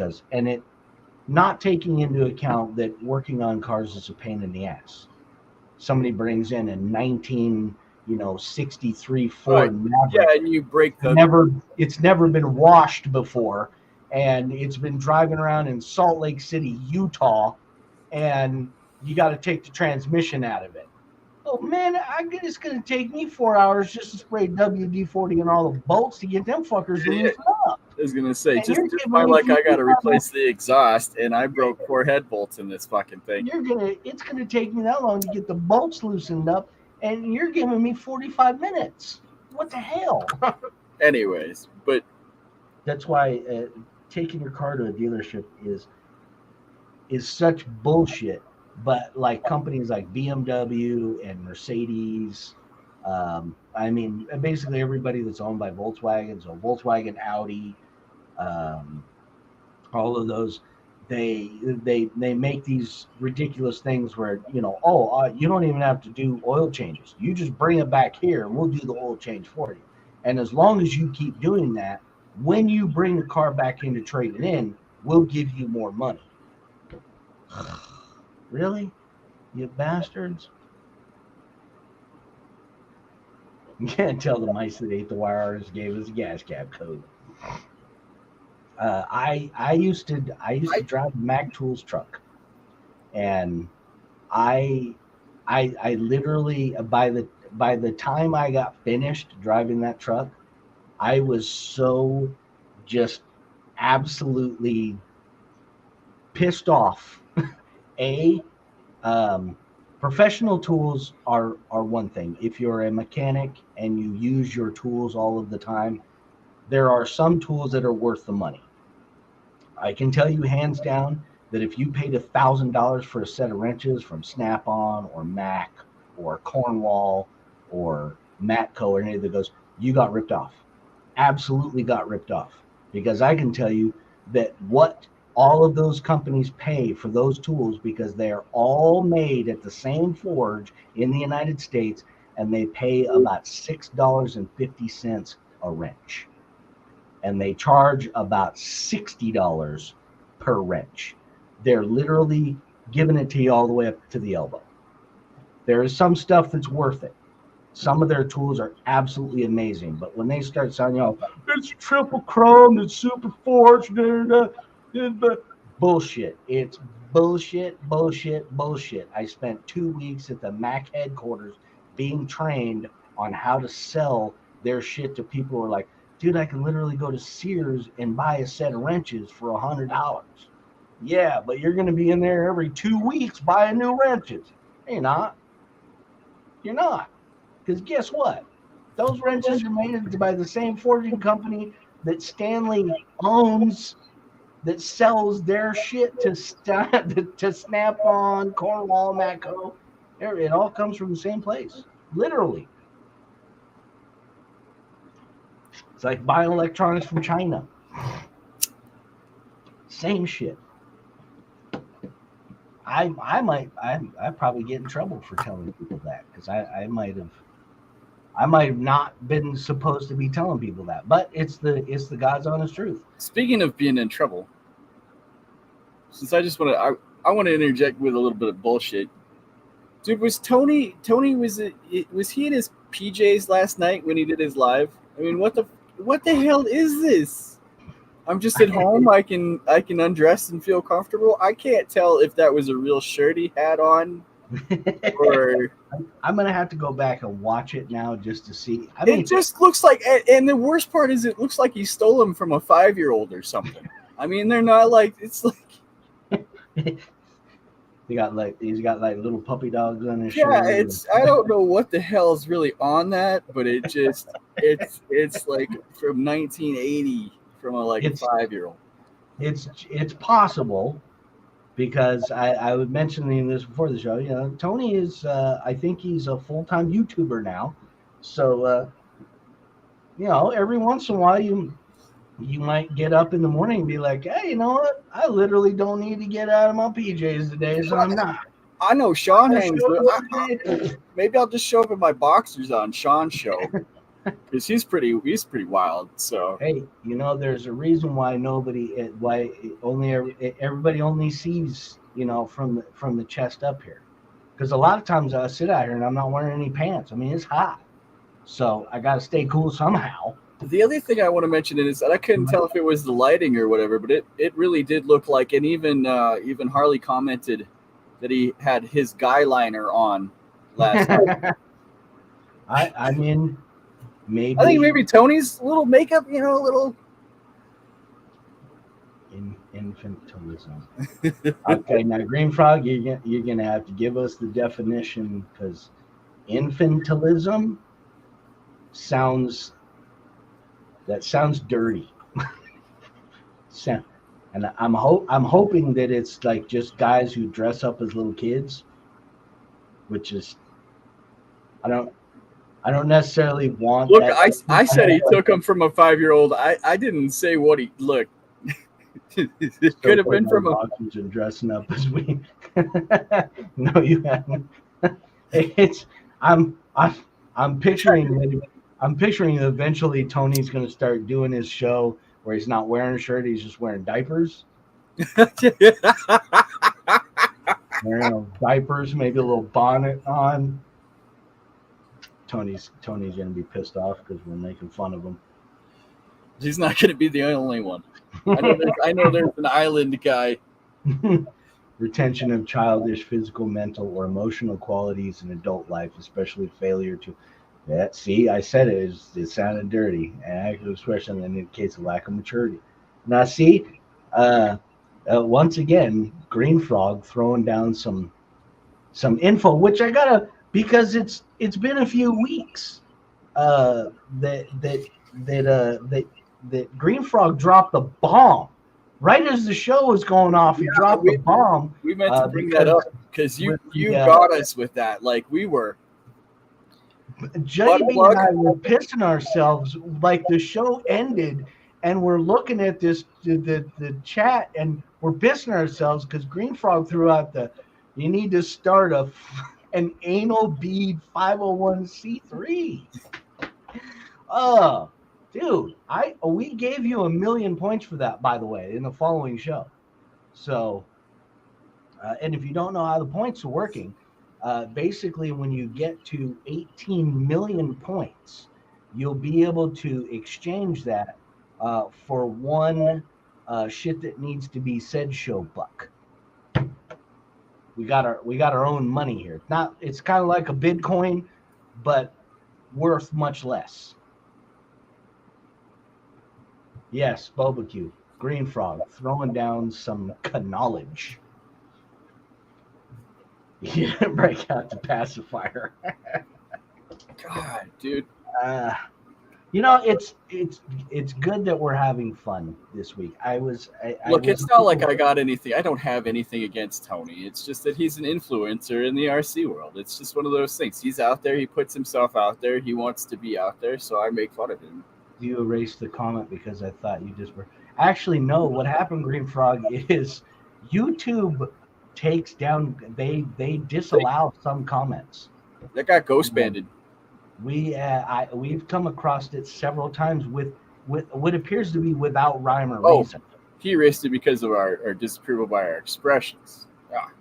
Not taking into account that working on cars is a pain in the ass. Somebody brings in a 1963 Ford Maverick. Yeah, and you break the it's never been washed before, and it's been driving around in Salt Lake City, Utah, and you got to take the transmission out of it. Oh man, it's going to take me 4 hours just to spray WD-40 and all the bolts to get them fuckers loosened up. I was going to say, just find like I got to replace the exhaust, and I broke 4 head bolts in this fucking thing. It's going to take me that long to get the bolts loosened up, and you're giving me 45 minutes. What the hell? Anyways, but that's why taking your car to a dealership is such bullshit. But like companies like BMW and Mercedes, basically everybody that's owned by Volkswagen, so Volkswagen, Audi, all of those, they make these ridiculous things where you don't even have to do oil changes. You just bring it back here, and we'll do the oil change for you. And as long as you keep doing that, when you bring the car back in to trade it in, we'll give you more money. Really? You bastards? You can't tell the mice that ate the wire artist gave us a gas cap code. I used to drive a Mac Tools truck, and I literally by the time I got finished driving that truck, I was so just absolutely pissed off. Professional tools are one thing. If you're a mechanic and you use your tools all of the time, there are some tools that are worth the money. I can tell you hands down that if you paid $1,000 for a set of wrenches from Snap-on or Mac or Cornwall or Matco or any of those, you got ripped off. Absolutely got ripped off. Because I can tell you that what all of those companies pay for those tools, because they are all made at the same forge in the United States, and they pay about $6.50 a wrench. And they charge about $60 per wrench. they're literally giving it to you all the way up to the elbow. There is some stuff that's worth it. Some of their tools are absolutely amazing, but when they start selling, it's triple chrome, it's super forged, bullshit. It's bullshit, bullshit, bullshit. I spent 2 weeks at the Mac headquarters being trained on how to sell their shit to people who are like, dude, I can literally go to Sears and buy a set of wrenches for $100. Yeah, but you're going to be in there every 2 weeks buying new wrenches. You're not. You're not. Because guess what? Those wrenches are made by the same forging company that Stanley owns, that sells their shit to Snap-on, Cornwall, Matco. It all comes from the same place, literally. It's like buying electronics from China. Same shit. I probably get in trouble for telling people that, because I might have not been supposed to be telling people that, but it's the God's honest truth. Speaking of being in trouble, since I want to interject with a little bit of bullshit. Dude, was Tony was he in his PJs last night when he did his live? I mean, what the hell is this? I'm just at home. I can undress and feel comfortable. I can't tell if that was a real shirt he had on, or I'm gonna have to go back and watch it now just to see. It just looks like, and the worst part is, it looks like he stole them from a 5-year-old or something. I mean, they're not like, it's like he's got like little puppy dogs on his shirt. Yeah, I don't know what the hell is really on that, but it just it's like from 1980. From a 5-year-old. It's possible, because I was mentioning this before the show. Tony is I think he's a full-time YouTuber now, so every once in a while you might get up in the morning and be like, hey, you know what? I literally don't need to get out of my PJs today, so I'm not. I know Sean hangs. Maybe I'll just show up in my boxers on Sean's show. Because he's pretty wild. So hey, there's a reason why everybody only sees from the chest up here, because a lot of times I sit out here and I'm not wearing any pants. I mean, it's hot, so I got to stay cool somehow. The other thing I want to mention is that I couldn't tell if it was the lighting or whatever, but it really did look like, and even Harley commented that he had his guy liner on last night. I mean. Maybe I think maybe Tony's little makeup, little infantilism. Okay, now Green Frog, you're gonna have to give us the definition, because infantilism sounds dirty. And I'm hoping that it's like just guys who dress up as little kids, which is I don't necessarily want. Look, I said he took him from a 5-year-old. I didn't say what he look. It could have been from a and dressing up as we. No, you haven't. I'm picturing eventually Tony's going to start doing his show where he's not wearing a shirt, he's just wearing diapers. Wearing diapers, maybe a little bonnet on. Tony's going to be pissed off because we're making fun of him. He's not going to be the only one. I know there's an island guy. Retention of childish physical, mental, or emotional qualities in adult life, especially failure to. Yeah, see, I said it sounded dirty. An active expression that indicates a lack of maturity. Now, see, once again, Green Frog throwing down some info, which I gotta, because it's been a few weeks that Green Frog dropped the bomb right as the show was going off. He dropped the bomb. We meant to bring that up because you got us with that. Like, we were. JB and I were pissing ourselves. Like, the show ended and we're looking at this the chat and we're pissing ourselves because Green Frog threw out you need to start an anal bead 501c3. Oh, dude, we gave you 1,000,000 points for that, by the way, in the following show. So And if you don't know how the points are working, basically when you get to 18 million points, you'll be able to exchange that for one shit that needs to be said show buck. We got our own money here. It's kind of like a Bitcoin, but worth much less. Yes, barbecue, green frog, throwing down some knowledge. You didn't break out the pacifier. God, dude. It's good that we're having fun this week. It's not like I got anything. I don't have anything against Tony. It's just that he's an influencer in the RC world. It's just one of those things. He's out there. He puts himself out there. He wants to be out there, so I make fun of him. You erased the comment because I thought you just were. Actually, no. What happened, Green Frog, is YouTube takes down. They disallow some comments. That got ghost banded. We've come across it several times with what appears to be without rhyme or reason. He erased it because of our disapproval by our expressions.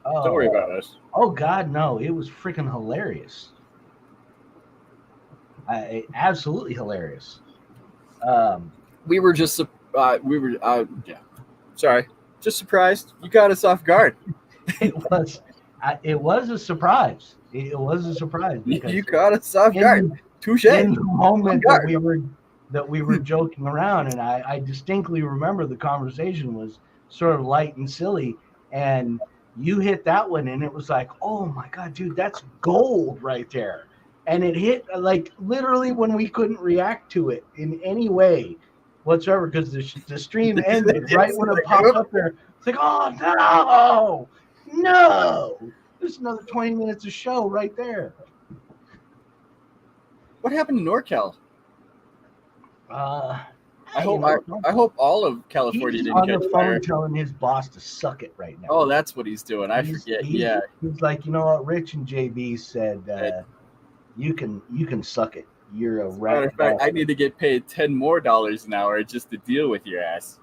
Don't worry about us. Oh God, no! It was freaking hilarious. Absolutely hilarious. We were just sorry, just surprised. You got us off guard. It was a surprise. It was a surprise. You caught us off guard. Touche. In the moment that we were joking around, and I distinctly remember the conversation was sort of light and silly, and you hit that one, and it was like, oh my God, dude, that's gold right there. And it hit like literally when we couldn't react to it in any way whatsoever because the stream ended right when it popped up there. It's like, oh no. There's another 20 minutes of show right there. What happened to NorCal? I hope all of California he's didn't on catch the fire. phone telling his boss to suck it right now. Oh, that's what he's doing. I forget. Yeah. He's like, you know what? Rich and JB said, you can suck it. You're a rat. Matter of fact, I need to get paid $10 more an hour just to deal with your ass.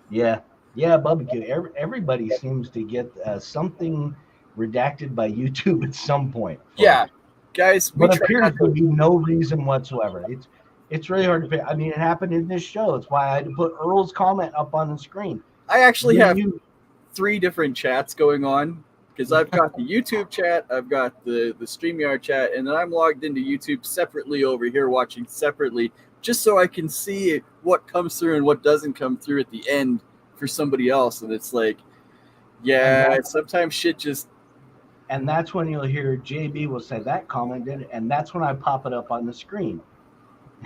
Yeah, barbecue. Everybody seems to get something redacted by YouTube at some point. Yeah, guys. But appears to be no reason whatsoever. It's really hard to pay. I mean, it happened in this show. It's why I had to put Earl's comment up on the screen. I actually have 3 different chats going on because I've got the YouTube chat, I've got the StreamYard chat, and then I'm logged into YouTube separately over here watching separately just so I can see what comes through and what doesn't come through at the end for somebody else. And it's like, yeah, sometimes shit just... And that's when you'll hear JB will say that comment did it, and that's when I pop it up on the screen.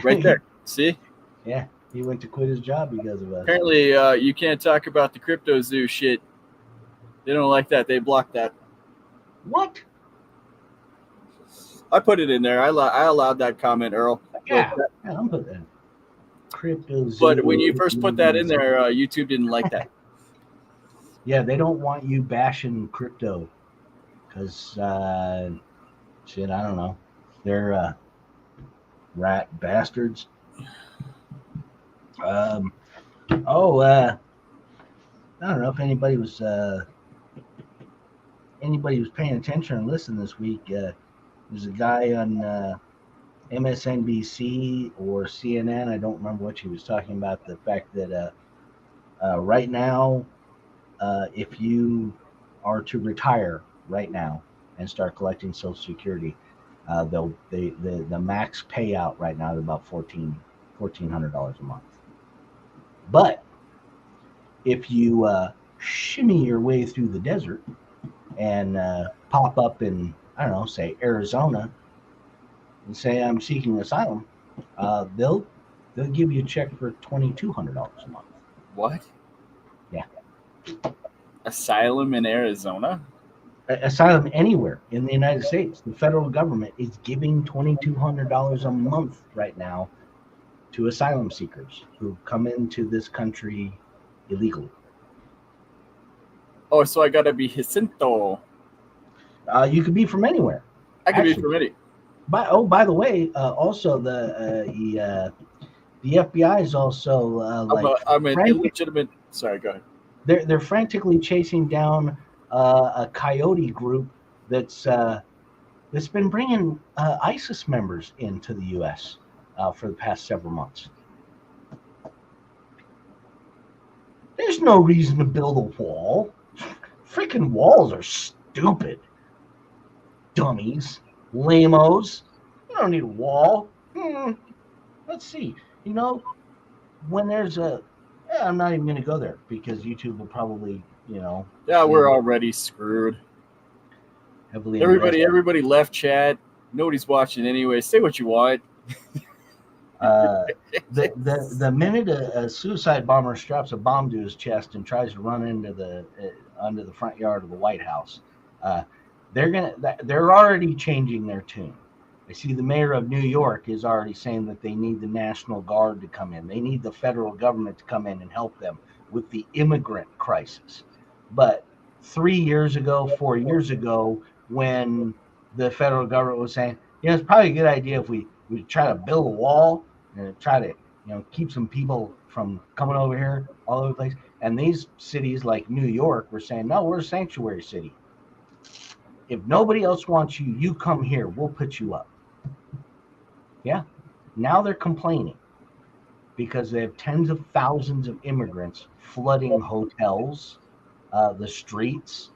Right there. See? Yeah, he went to quit his job because of us. Apparently, you can't talk about the crypto zoo shit. They don't like that. They blocked that. What? I put it in there. I allowed that comment, Earl. Yeah, I'm putting that in. Crypto zoo. But when you first put that in there, YouTube didn't like that. Yeah, they don't want you bashing crypto. Because, shit, I don't know. They're rat bastards. I don't know if anybody was paying attention and listening this week. There's a guy on MSNBC or CNN. I don't remember what he was talking about. The fact that right now, if you are to retire right now and start collecting Social Security, the max payout right now is about $1,400 a month. But if you shimmy your way through the desert and pop up in, I don't know, say Arizona, and say I'm seeking asylum, they'll give you a check for $2,200 a month. What? Yeah. Asylum in Arizona? Asylum anywhere in the United States. The federal government is giving $2,200 a month right now to asylum seekers who come into this country illegally. Oh, so I gotta be Jacinto. You could be from anywhere. I could be from any. By the way, also the FBI is also I'm an illegitimate. Sorry, go ahead. They're frantically chasing down a coyote group that's been bringing ISIS members into the U.S. For the past several months. There's no reason to build a wall. Freaking walls are stupid. Dummies. Lamos. You don't need a wall. Let's see. When there's I'm not even going to go there because YouTube will probably, Yeah, we're already screwed. Heavily everybody left chat. Nobody's watching anyway. Say what you want. The minute a suicide bomber straps a bomb to his chest and tries to run into the front yard of the White House, they're already changing their tune. I see the mayor of New York is already saying that they need the National Guard to come in. They need the federal government to come in and help them with the immigrant crisis. But 3 years ago, 4 years ago, when the federal government was saying, it's probably a good idea if we try to build a wall and try to, keep some people from coming over here all over the place. And these cities like New York were saying, no, we're a sanctuary city. If nobody else wants you, you come here. We'll put you up. Yeah. Now they're complaining because they have tens of thousands of immigrants flooding hotels, the streets.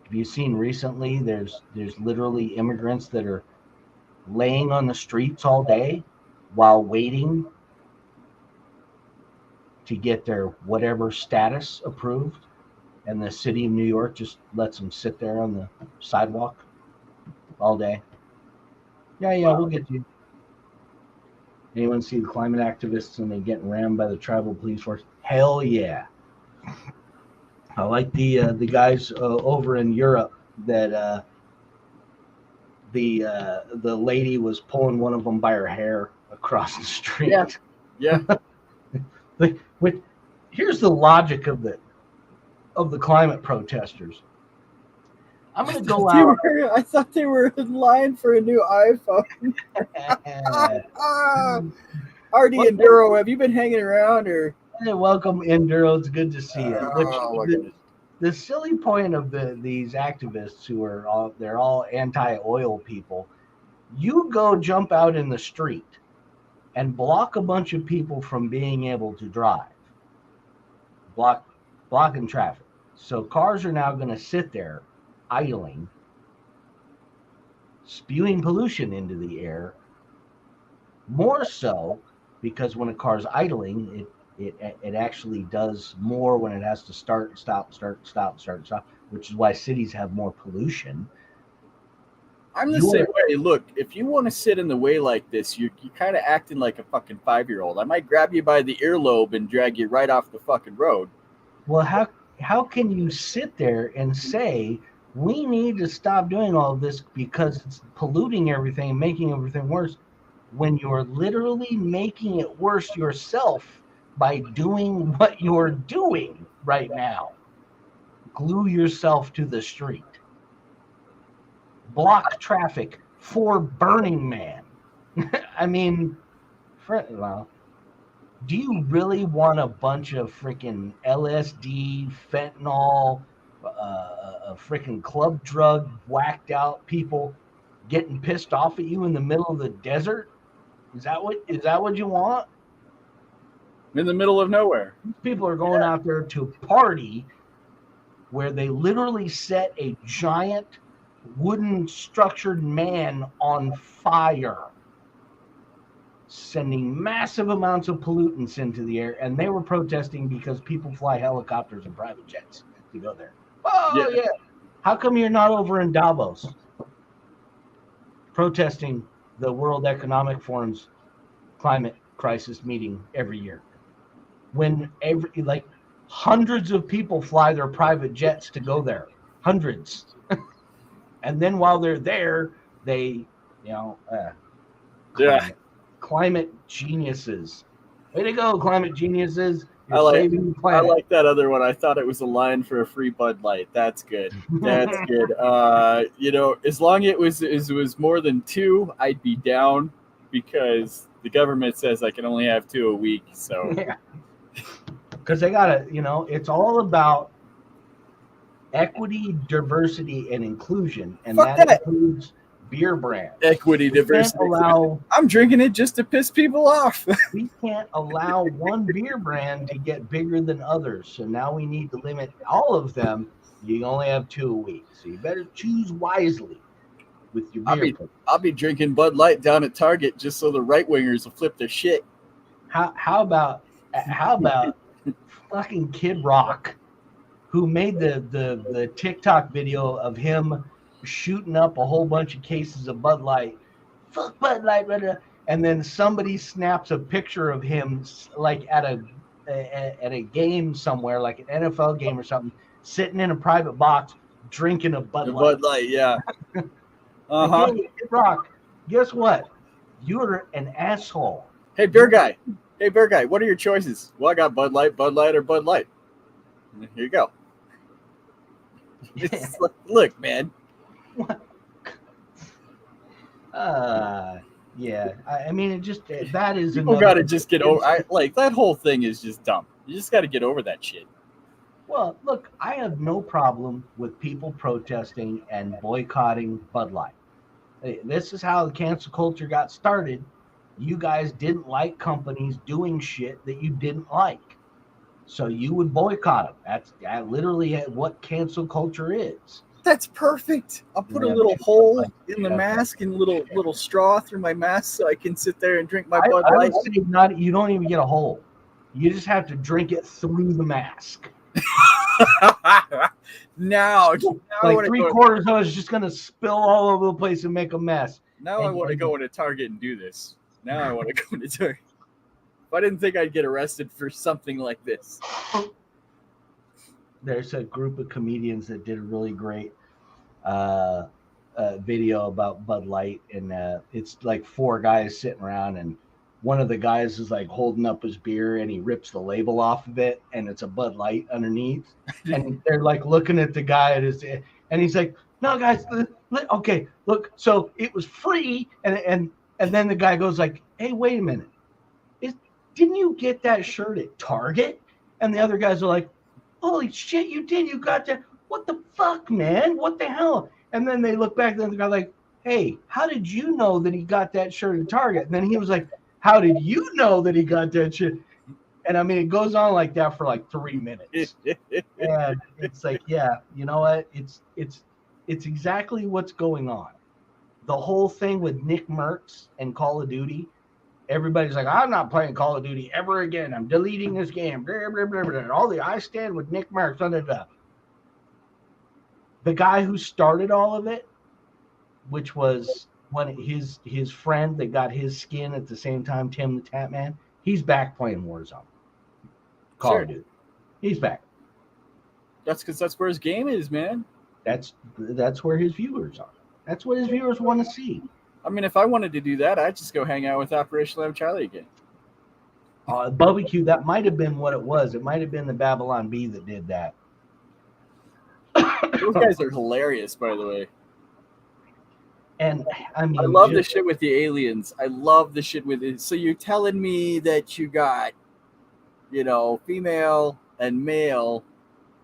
Have you seen recently? There's literally immigrants that are laying on the streets all day while waiting to get their whatever status approved, and the city of New York just lets them sit there on the sidewalk all day. Yeah, we'll get you. Anyone see the climate activists and they getting rammed by the tribal police force? Hell yeah. I like the guys over in Europe that the lady was pulling one of them by her hair across the street. Yeah. Here's the logic of the climate protesters. I'm going to go out. I thought they were in line for a new iPhone. Artie Enduro, have you been hanging around or? Hey, welcome, Enduro. It's good to see you. The silly point of these activists who are all anti-oil people, you go jump out in the street and block a bunch of people from being able to drive, blocking traffic. So cars are now going to sit there idling, spewing pollution into the air, more so because when a car's idling, it actually does more when it has to start, stop, which is why cities have more pollution. I'm the same way. Look, if you want to sit in the way like this, you're kind of acting like a fucking 5-year-old. I might grab you by the earlobe and drag you right off the fucking road. Well, how can you sit there and say we need to stop doing all of this because it's polluting everything and making everything worse when you're literally making it worse yourself by doing what you're doing right now? Glue yourself to the street. Block traffic for Burning Man. I mean, do you really want a bunch of freaking LSD, fentanyl, freaking club drug whacked out people getting pissed off at you in the middle of the desert? Is that what you want? In the middle of nowhere. People are going out there to party where they literally set a giant wooden structured man on fire, sending massive amounts of pollutants into the air, and they were protesting because people fly helicopters and private jets to go there. Oh yeah. How come you're not over in Davos protesting the World Economic Forum's climate crisis meeting every year when hundreds of people fly their private jets to go there? Hundreds. And then while they're there, they, climate geniuses. Way to go, climate geniuses. You're saving the planet. I like that other one. I thought it was a line for a free Bud Light. That's good. That's good. As long as it was more than 2, I'd be down because the government says I can only have 2 a week. So, because they gotta, it's all about equity, diversity, and inclusion, and Fuck that that. includes beer brands. Equity, We can't diversity. allow I'm drinking it just to piss people off. we can't allow one beer brand to get bigger than others. So now we need to limit all of them. You can only have 2 a week, so you better choose wisely with your beer. I'll be drinking Bud Light down at Target just so the right wingers will flip their shit. How about fucking Kid Rock, who made the TikTok video of him shooting up a whole bunch of cases of Bud Light. Fuck Bud Light, and then somebody snaps a picture of him like at a game somewhere, like an NFL game or something, sitting in a private box drinking a Bud Light. Bud Light, yeah. Hey, Kid Rock, guess what? You're an asshole. Hey, beer guy. What are your choices? Well, I got Bud Light, or Bud Light. Here you go. Look, man. Yeah. I mean, it just that is. People got to just get over. That whole thing is just dumb. You just got to get over that shit. Well, look, I have no problem with people protesting and boycotting Bud Light. This is how the cancel culture got started. You guys didn't like companies doing shit that you didn't like, so you would boycott them. That's literally what cancel culture is. That's perfect. I'll put a little hole in the mask and little straw through my mask so I can sit there and drink my Bud Light. You don't even get a hole. You just have to drink it through the mask. now like 3/4 of it's just gonna spill all over the place and make a mess. Now I want to go into Target and do this. Now I want to go into Target. If I didn't think I'd get arrested for something like this. There's a group of comedians that did a really great video about Bud Light, and it's like 4 guys sitting around, and one of the guys is like holding up his beer, and he rips the label off of it, and it's a Bud Light underneath, and they're like looking at the guy and he's like, "No, guys, okay, look, so it was free," and then the guy goes like, "Hey, wait a minute, didn't you get that shirt at Target?" And the other guys are like, "Holy shit, you did! You got that? What the fuck, man? What the hell?" And then they look back, and the guy like, "Hey, how did you know that he got that shirt at Target?" And then he was like, "How did you know that he got that shit?" And I mean, it goes on like that for like 3 minutes. And it's like, yeah, you know what? It's exactly what's going on. The whole thing with Nick Merckx and Call of Duty. Everybody's like, "I'm not playing Call of Duty ever again. I'm deleting this game." Blah, blah, blah, blah. I stand with Nick Merckx. Blah, blah, blah. The guy who started all of it, which was when his friend that got his skin at the same time, Tim the Tap Man, he's back playing Warzone. Call of Duty. He's back. That's because that's where his game is, man. That's where his viewers are. That's what his viewers want to see. I mean, if I wanted to do that, I'd just go hang out with Operation Lamb Charlie again. Barbecue, that might have been what it was. It might have been the Babylon Bee that did that. Those guys are hilarious, by the way. And I mean, I love the shit with the aliens. I love the shit with it. So you're telling me that you got, female and male,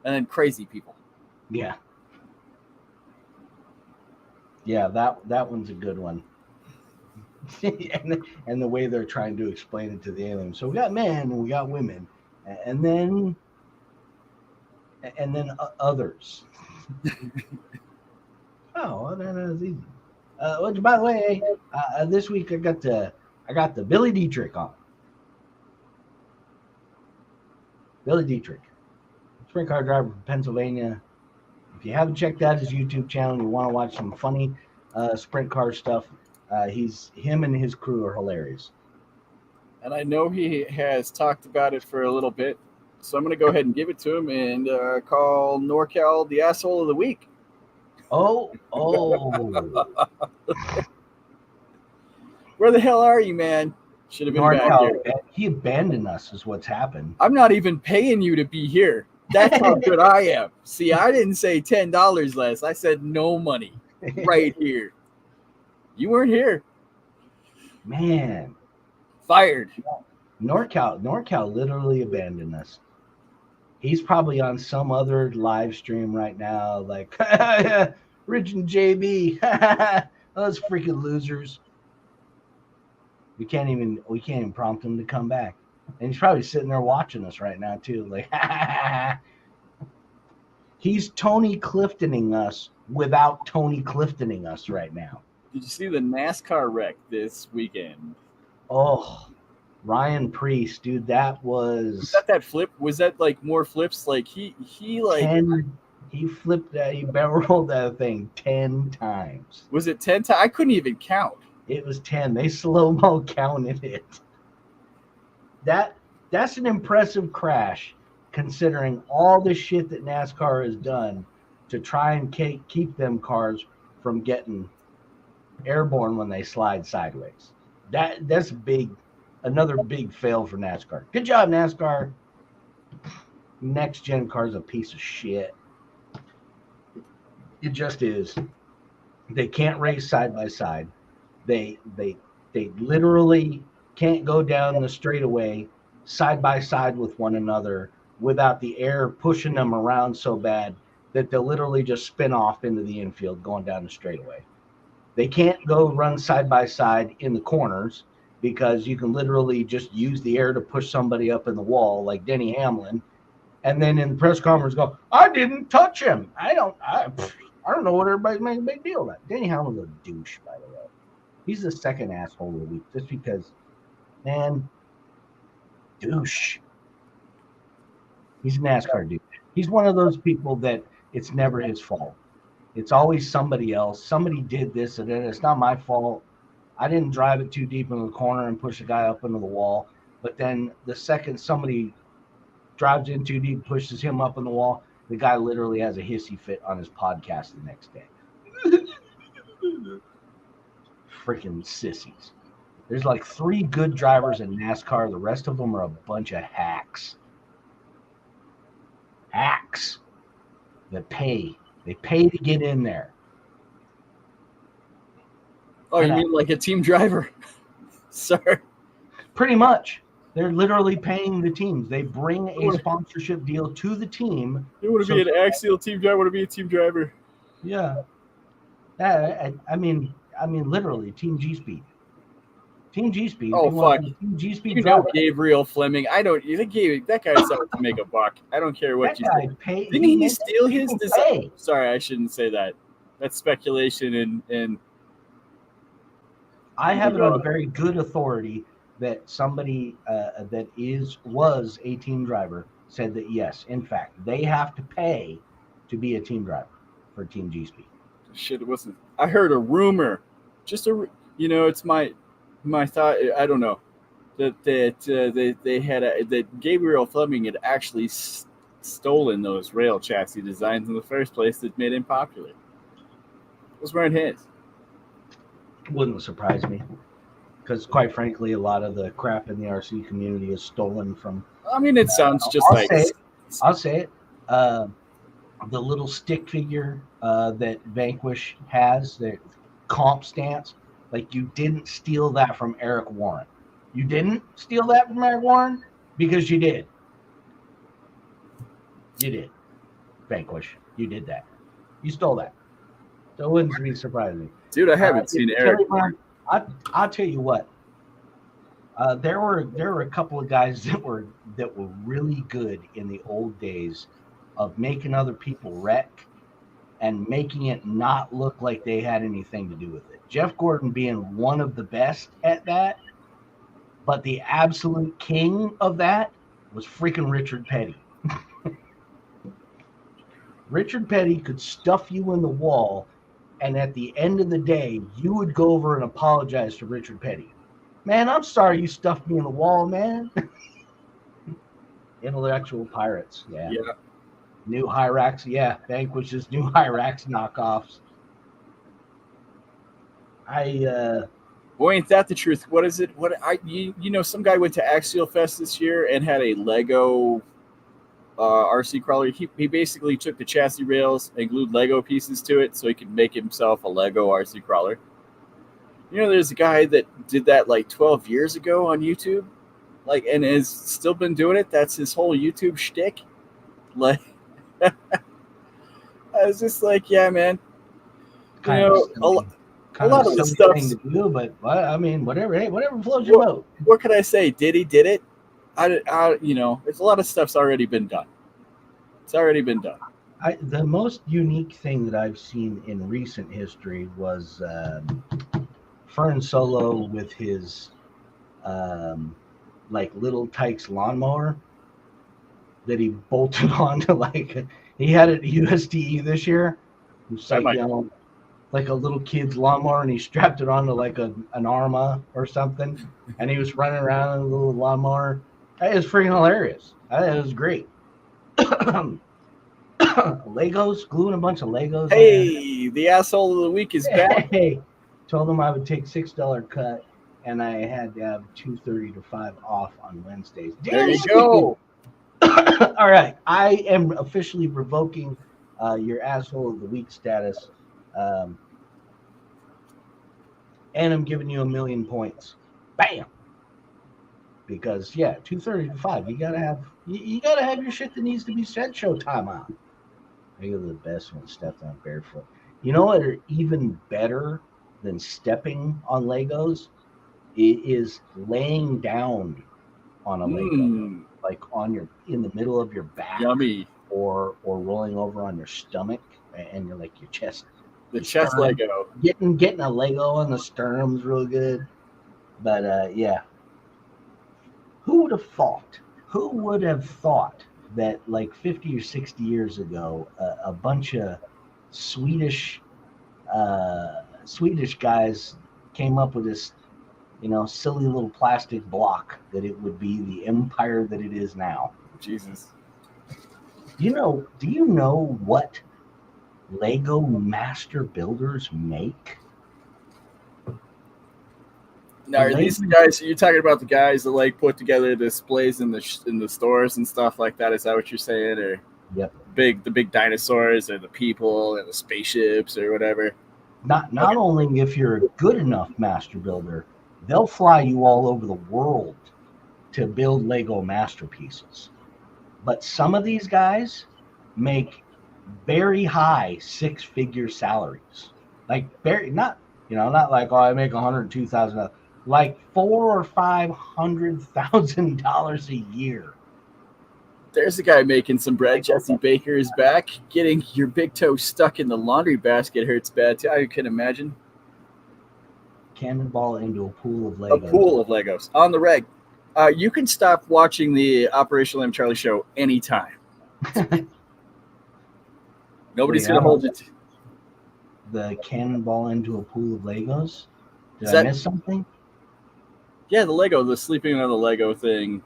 and then crazy people. Yeah. Yeah, that one's a good one. and the way they're trying to explain it to the aliens. So we got men and we got women, and then others. Oh, that is easy. Which, by the way, this week I got the Billy Dietrich on. Billy Dietrich, sprint car driver from Pennsylvania. If you haven't checked out his YouTube channel and you want to watch some funny sprint car stuff, him and his crew are hilarious. And I know he has talked about it for a little bit, so I'm going to go ahead and give it to him and call NorCal the asshole of the week. Oh. Where the hell are you, man? Should have been NorCal, back here. He abandoned us is what's happened. I'm not even paying you to be here. That's how good I am. See, I didn't say $10 less. I said no money right here. You weren't here. Man. Fired. NorCal literally abandoned us. He's probably on some other live stream right now, like Rich and JB, those freaking losers. We can't even prompt him to come back, and he's probably sitting there watching us right now too. Like he's Tony Cliftoning us without Tony Cliftoning us right now. Did you see the NASCAR wreck this weekend? Oh, Ryan Priest, dude, Was that flip? Was that like more flips? Like he like 10. He flipped that. He barrel rolled that thing 10 times. Was it 10 times? I couldn't even count. It was 10. They slow-mo counted it. That's an impressive crash, considering all the shit that NASCAR has done to try and keep them cars from getting airborne when they slide sideways. That's big. Another big fail for NASCAR. Good job, NASCAR. Next gen car is a piece of shit. It just is. They can't race side by side. They literally can't go down the straightaway side by side with one another without the air pushing them around so bad that they'll literally just spin off into the infield going down the straightaway. They can't go run side by side in the corners because you can literally just use the air to push somebody up in the wall like Denny Hamlin, and then in the press conference go, "I didn't touch him. I don't know what everybody's making a big deal about." Denny Hamlin's a douche, by the way. He's the second asshole of the week just because, man, douche. He's a NASCAR dude. He's one of those people that it's never his fault. It's always somebody else. Somebody did this, and then it's not my fault. I didn't drive it too deep into the corner and push the guy up into the wall. But then the second somebody drives in too deep, pushes him up in the wall, the guy literally has a hissy fit on his podcast the next day. Freaking sissies. There's like 3 good drivers in NASCAR. The rest of them are a bunch of hacks. Hacks that pay. They pay to get in there. Oh, you mean like a team driver? Sorry. Pretty much. They're literally paying the teams. They bring a sponsorship deal to the team. You want to be an axial team driver? I want to be a team driver. Yeah. I mean, literally, Team G Speed. Team G Speed. Oh fuck! Team G Speed. You know Gabriel Fleming. I don't. You think that guy's out to make a buck? I don't care what you say. Didn't he steal his design? Sorry, I shouldn't say that. That's speculation and. I have it on very good authority that somebody that was a team driver said that yes, in fact, they have to pay to be a team driver for Team G Speed. Shit, it wasn't. I heard a rumor, just it's my thought. I don't know that they had that Gabriel Fleming had actually stolen those rail chassis designs in the first place that made him popular. Those weren't his. Wouldn't surprise me, because quite frankly, a lot of the crap in the RC community is stolen from. I mean, it sounds just I'll say it. The little stick figure that Vanquish has, the comp stance, like you didn't steal that from Eric Warren. You didn't steal that from Eric Warren because you did. You did. Vanquish. You did that. You stole that. So it wouldn't be surprising. Dude, I haven't seen Eric. I'll tell you what. There were a couple of guys that were really good in the old days of making other people wreck and making it not look like they had anything to do with it. Jeff Gordon being one of the best at that, but the absolute king of that was freaking Richard Petty. Richard Petty could stuff you in the wall, and at the end of the day, you would go over and apologize to Richard Petty. Man, I'm sorry you stuffed me in the wall, man. Intellectual pirates, yeah. New Hyrax, yeah. Vanquish's new Hyrax knockoffs. Boy, ain't that the truth? What is it? Some guy went to Axial Fest this year and had a Lego RC crawler. He basically took the chassis rails and glued Lego pieces to it so he could make himself a Lego RC crawler. There's a guy that did that like 12 years ago on YouTube, and has still been doing it. That's his whole YouTube shtick. Like, I was just like, yeah, man. Kind of silly, a lot of the silly stuff. thing to do, but I mean, whatever. Hey, whatever floats your What, boat. what could I say? Did it? It's a lot of stuff's already been done. It's already been done. The most unique thing that I've seen in recent history was Fern Solo with his like Little Tykes lawnmower that he bolted onto he had it at USDE this year. It's like like a little kid's lawnmower, and he strapped it onto like an Arma or something, and he was running around in a little lawnmower. It was freaking hilarious. It was great. Legos, gluing a bunch of Legos. Hey, the asshole of the week is back. Hey, told him I would take $6 cut, and I had to have 2:30 to 5 off on Wednesdays. There you go. All right, I am officially revoking your asshole of the week status, and I'm giving you 1,000,000 points. Bam. Because 2:30 to 5, you gotta have your shit that needs to be set showtime on. I think the best one stepped on barefoot. You know what are even better than stepping on Legos? It is laying down on a Lego, like in the middle of your back. Yummy. Or rolling over on your stomach, and you're like your chest. The chest sternum. Lego. Getting a Lego on the sternum's real good. But yeah. Who would have thought? Who would have thought that like 50 or 60 years ago, a bunch of Swedish guys came up with this, silly little plastic block that it would be the empire that it is now? Jesus. Do you know what Lego master builders make? Now, are these the guys? You're talking about the guys that put together displays in the stores and stuff like that? Is that what you're saying? Or yep, the big dinosaurs, or the people, and the spaceships, or whatever. Not only if you're a good enough master builder, they'll fly you all over the world to build Lego masterpieces. But some of these guys make very high 6-figure salaries. Like not like, I make $102,000. Like $400,000 or $500,000 a year. There's a guy making some bread. Jesse Baker is back. Getting your big toe stuck in the laundry basket hurts bad too. I can imagine. Cannonball into a pool of Legos. A pool of Legos on the reg. You can stop watching the Operational M. Charlie show anytime. Nobody's going to hold it. The cannonball into a pool of Legos? Did I miss something? Yeah, the sleeping on the Lego thing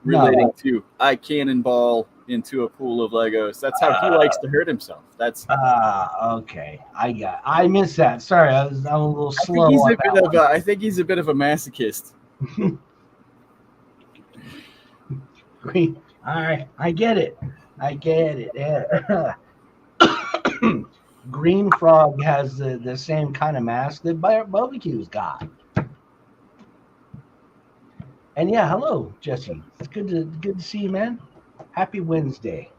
relating to I cannonball into a pool of Legos. That's how he likes to hurt himself. That's okay. I missed that. Sorry, I'm a little slow. I think he's a bit of a masochist. All right, I get it. Yeah. Green Frog has the same kind of mask that Barbecue's got. And hello, Jesse. It's good to see you, man. Happy Wednesday.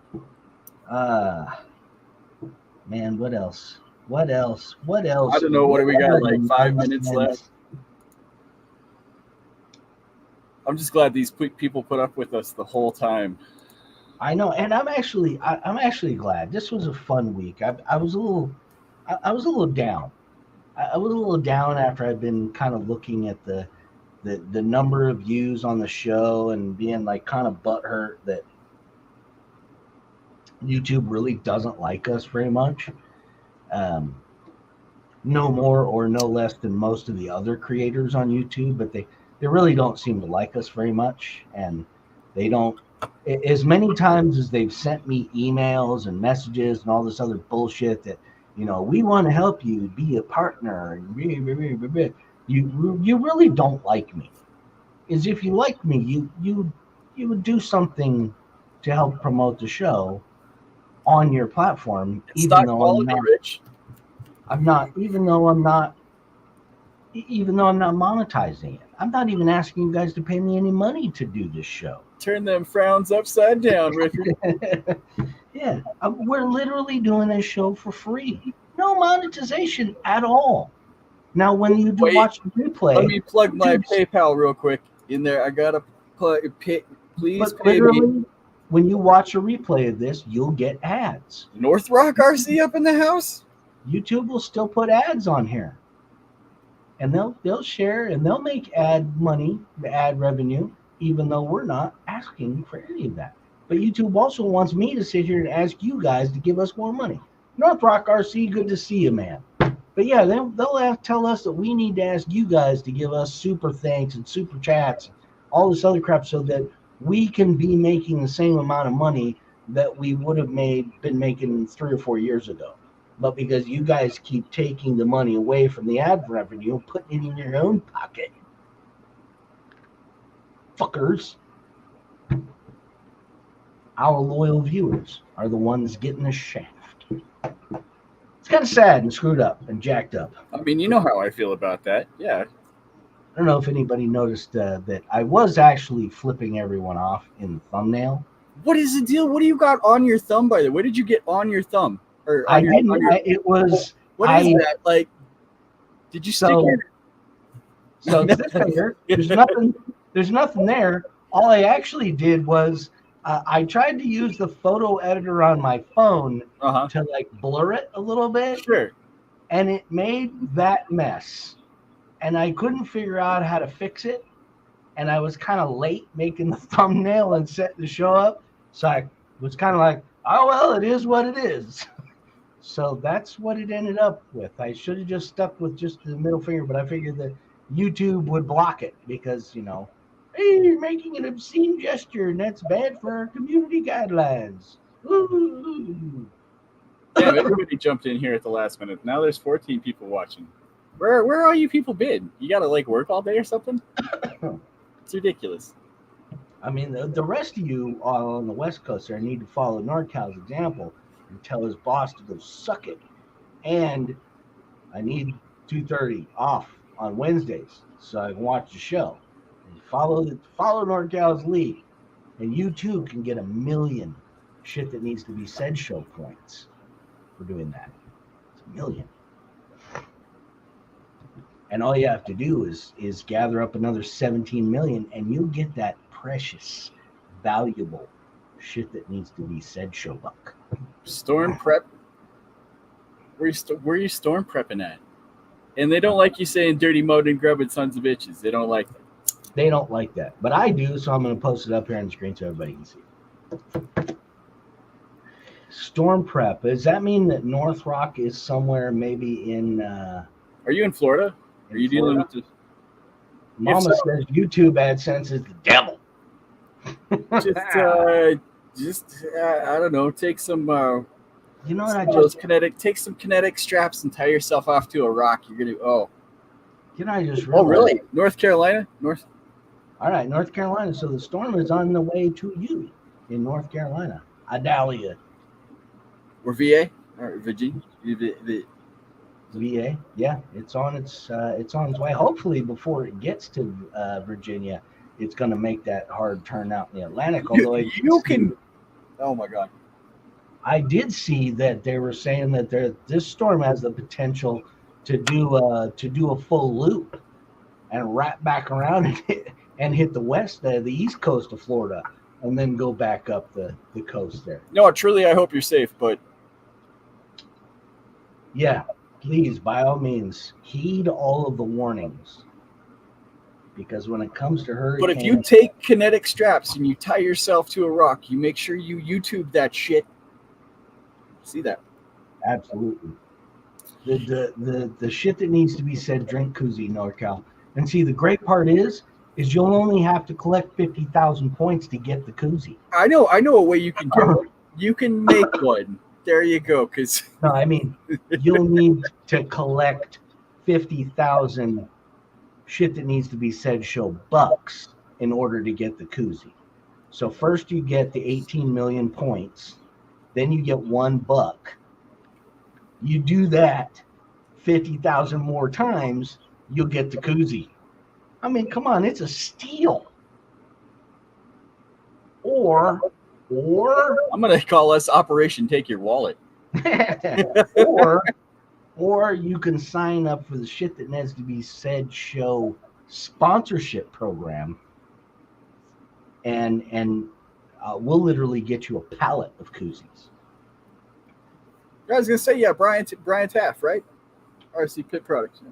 Man, what else? I don't know. What do we got? Like 5 minutes left. I'm just glad these people put up with us the whole time. I know, and I'm actually glad. This was a fun week. I was a little down. I was a little down after I'd been kind of looking at the number of views on the show and being like kind of butthurt that YouTube really doesn't like us very much. No more or no less than most of the other creators on YouTube, but they really don't seem to like us very much, and they don't. As many times as they've sent me emails and messages and all this other bullshit that, we want to help you be a partner, and you really don't like me. Is if you liked me, you would do something to help promote the show on your platform. Even though I'm not monetizing it. I'm not even asking you guys to pay me any money to do this show. Turn them frowns upside down, Richard. Yeah, we're literally doing this show for free. No monetization at all. Now, when you do watch the replay, let me plug my PayPal real quick in there. I gotta please pay me. When you watch a replay of this, you'll get ads. North Rock RC up in the house. YouTube will still put ads on here, and they'll share and they'll make ad money, the ad revenue, even though we're not asking for any of that. But YouTube also wants me to sit here and ask you guys to give us more money. North Rock RC, good to see you, man. But yeah, they'll tell us that we need to ask you guys to give us super thanks and super chats, and all this other crap, so that we can be making the same amount of money that we would have been making 3 or 4 years ago. But because you guys keep taking the money away from the ad revenue and putting it in your own pocket, fuckers, our loyal viewers are the ones getting the shaft. It's kind of sad and screwed up and jacked up. I mean, you know how I feel about that. Yeah. I don't know if anybody noticed that I was actually flipping everyone off in the thumbnail. What is the deal? What do you got on your thumb, by the way? What did you get on your thumb? Or I didn't. It was. What is that? Like, did you stick your... So this finger, there's nothing there. All I actually did was I tried to use the photo editor on my phone to like blur it a little bit. Sure. And it made that mess. And I couldn't figure out how to fix it. And I was kind of late making the thumbnail and setting the show up. So I was kind of like, oh, well, it is what it is. So that's what it ended up with. I should have just stuck with just the middle finger, but I figured that YouTube would block it because, hey, you're making an obscene gesture and that's bad for our community guidelines. Ooh. Damn, everybody jumped in here at the last minute. Now there's 14 people watching. Where all you people been? You gotta work all day or something? It's ridiculous. I mean, the rest of you on the West Coast there need to follow NorCal's example and tell his boss to go suck it. And I need 2:30 off on Wednesdays so I can watch the show. And follow NorCal's lead, and you too can get 1 million shit that needs to be said show points for doing that. It's 1 million. And all you have to do is gather up another 17 million, and you'll get that precious, valuable shit that needs to be said show buck. Storm prep. Where you storm prepping at? And they don't like you saying dirty mode and grubbing sons of bitches. They don't like that. They don't like that. But I do, so I'm going to post it up here on the screen so everybody can see. Storm prep. Does that mean that North Rock is somewhere maybe in... Are you in Florida? Are you dealing with this? Mama says YouTube AdSense is the devil. I don't know. Take some. You know what? Take some kinetic straps and tie yourself off to a rock. You're gonna. Oh. Can I just? Realize, really? North Carolina? All right, North Carolina. So the storm is on the way to you in North Carolina. Idalia. Or VA or Virginia. VA, yeah, it's on its way. Hopefully, before it gets to Virginia, it's going to make that hard turn out in the Atlantic. Although you can, oh my God, I did see that they were saying that this storm has the potential to do a full loop and wrap back around and hit the east coast of Florida, and then go back up the coast there. No, truly, I hope you're safe, but yeah. Please, by all means, heed all of the warnings. Because when it comes to hurricanes... But if you take kinetic straps and you tie yourself to a rock, you make sure you YouTube that shit. See that? Absolutely. The shit that needs to be said, drink koozie, NorCal. And see, the great part is you'll only have to collect 50,000 points to get the koozie. I know a way you can do it. You can make one. There you go. No, I mean, you'll need to collect 50,000 shit that needs to be said show bucks in order to get the koozie. So first you get the 18 million points, then you get $1. You do that 50,000 more times, you'll get the koozie. I mean, come on, it's a steal. Or I'm gonna call us Operation Take Your Wallet. or or you can sign up for the shit that needs to be said show sponsorship program, and we'll literally get you a pallet of koozies. I was gonna say, yeah, Brian Taft, right? RC Pit Products.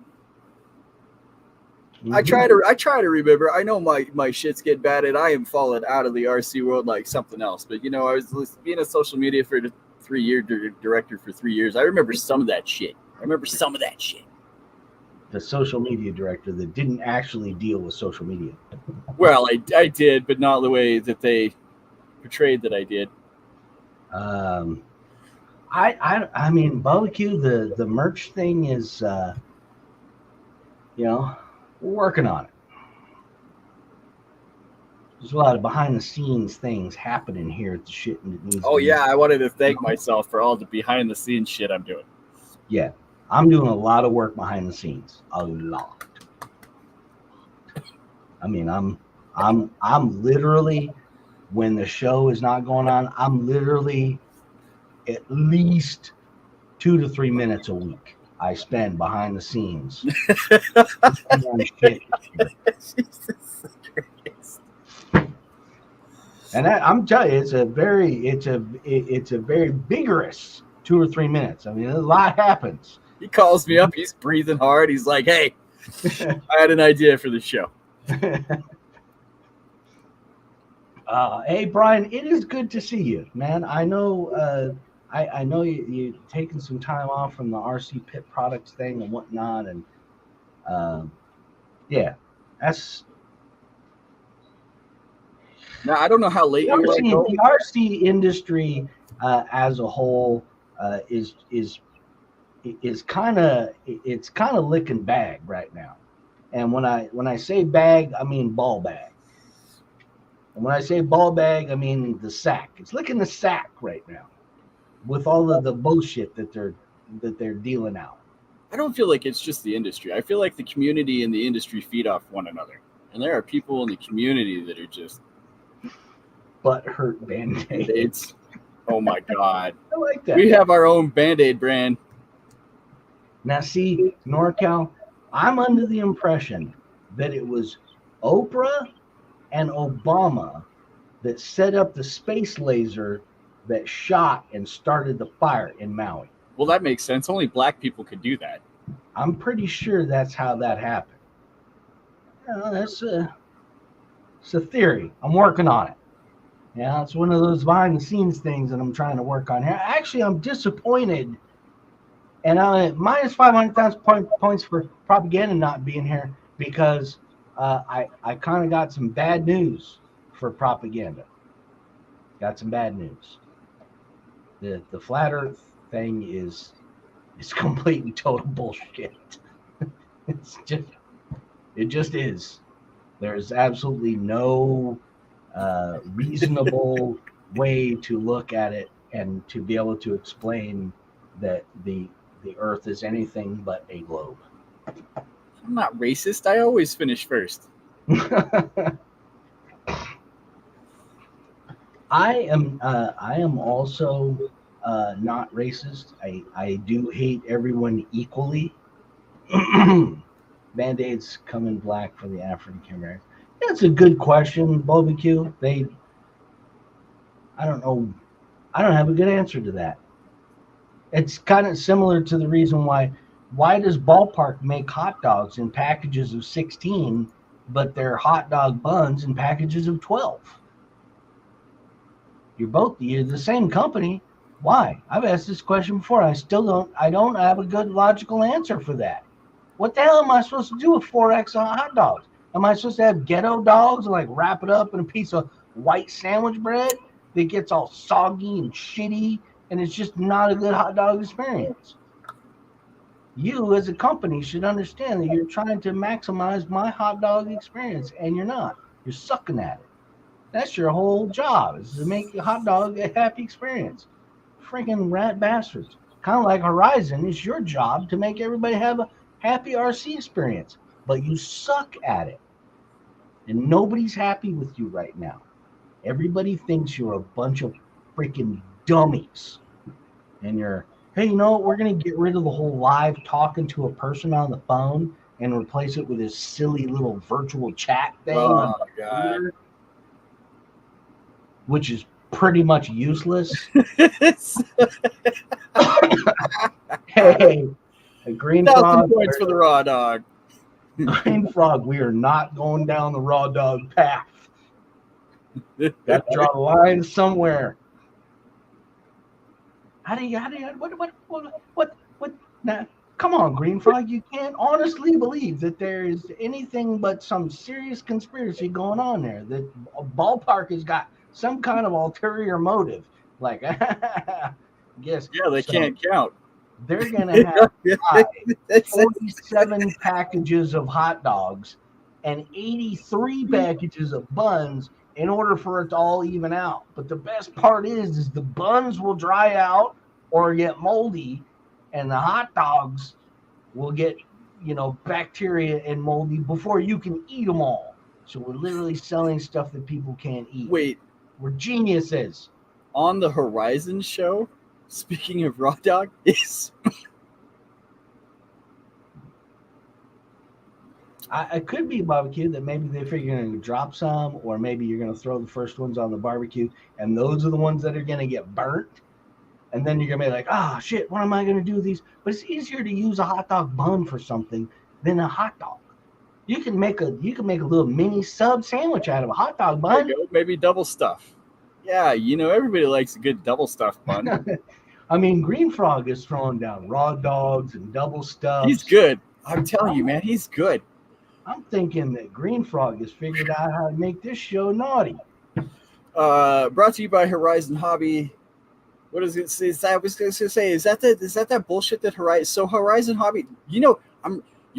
Mm-hmm. I try to remember. I know my shit's get bad, and I am falling out of the RC world like something else. But I was being a social media for the 3-year director for 3 years. I remember some of that shit. The social media director that didn't actually deal with social media. Well, I did, but not the way that they portrayed that I did. I mean, barbecue. The merch thing is, we're working on it. There's a lot of behind the scenes things happening here at the shit that needs. Oh yeah, I wanted to thank myself for all the behind the scenes shit I'm doing. Yeah, I'm doing a lot of work behind the scenes. A lot. I mean, I'm literally, when the show is not going on, I'm literally at least 2 to 3 minutes a week I spend behind the scenes. And I'm telling you, it's a very vigorous 2 or 3 minutes. I mean, a lot happens. He calls me up. He's breathing hard. He's like, "Hey, I had an idea for the show." Hey, Brian, it is good to see you, man. I know I know you're taking some time off from the RC Pit Products thing and whatnot, and yeah, that's. Now I don't know how late the RC industry as a whole is kind of licking bag right now, and when I say bag, I mean ball bag. And when I say ball bag, I mean the sack. It's licking the sack right now, with all of the bullshit that they're dealing out. I don't feel like it's just the industry. I feel like the community and the industry feed off one another, and there are people in the community that are just butthurt Band-Aids. Oh my god! I like that. We have our own Band-Aid brand. Now, see, NorCal, I'm under the impression that it was Oprah and Obama that set up the space laser that shot and started the fire in Maui. Well, that makes sense. Only black people could do that. I'm pretty sure that's how that happened. It's a theory. I'm working on it. Yeah, it's one of those behind the scenes things that I'm trying to work on here. Actually, I'm disappointed, and I'm minus 500,000 points for propaganda not being here, because I kind of got some bad news for propaganda. Got some bad news. The flat Earth thing is complete and total bullshit. It just is. There's absolutely no reasonable way to look at it and to be able to explain that the Earth is anything but a globe. I'm not racist. I always finish first. I am also not racist. I do hate everyone equally. Band-Aids come in black for the African Americans. That's a good question, barbecue. I don't know. I don't have a good answer to that. It's kind of similar to the reason why does Ballpark make hot dogs in packages of 16, but they're hot dog buns in packages of 12? You're the same company. Why? I've asked this question before. I don't have a good logical answer for that. What the hell am I supposed to do with 4X on hot dogs? Am I supposed to have ghetto dogs and like wrap it up in a piece of white sandwich bread that gets all soggy and shitty, and it's just not a good hot dog experience? You as a company should understand that you're trying to maximize my hot dog experience, and you're not. You're sucking at it. That's your whole job, is to make your hot dog a happy experience. Freaking rat bastards. Kind of like Horizon, it's your job to make everybody have a happy RC experience, but you suck at it. And nobody's happy with you right now. Everybody thinks you're a bunch of freaking dummies. And you're, hey, you know what? We're going to get rid of the whole live talking to a person on the phone and replace it with this silly little virtual chat thing on Oh the God. computer, which is pretty much useless. Hey, Green 1,000 Frog, points for the raw dog. Green Frog, we are not going down the raw dog path. Got to draw the line somewhere. What? Now, come on, Green Frog, you can't honestly believe that there is anything but some serious conspiracy going on there. That Ballpark has got some kind of ulterior motive. Like, guess. Yeah, they can't count. They're going to have 47 packages of hot dogs and 83 packages of buns in order for it to all even out. But the best part is the buns will dry out or get moldy, and the hot dogs will get, bacteria and moldy before you can eat them all. So we're literally selling stuff that people can't eat. Wait, we're geniuses. On the Horizon show, speaking of raw dog, is it could be barbecue that maybe they figure you're going to drop some, or maybe you're going to throw the first ones on the barbecue, and those are the ones that are going to get burnt. And then you're going to be like, oh, shit, what am I going to do with these? But it's easier to use a hot dog bun for something than a hot dog. You can make a little mini sub sandwich out of a hot dog bun. There you go. Maybe double stuff. Yeah, everybody likes a good double stuff bun. I mean, Green Frog is throwing down raw dogs and double stuff. He's good. I'm telling you, man, he's good. I'm thinking that Green Frog has figured out how to make this show naughty. Brought to you by Horizon Hobby. What is it? I was going to say, is that that bullshit that Horizon? So Horizon Hobby, you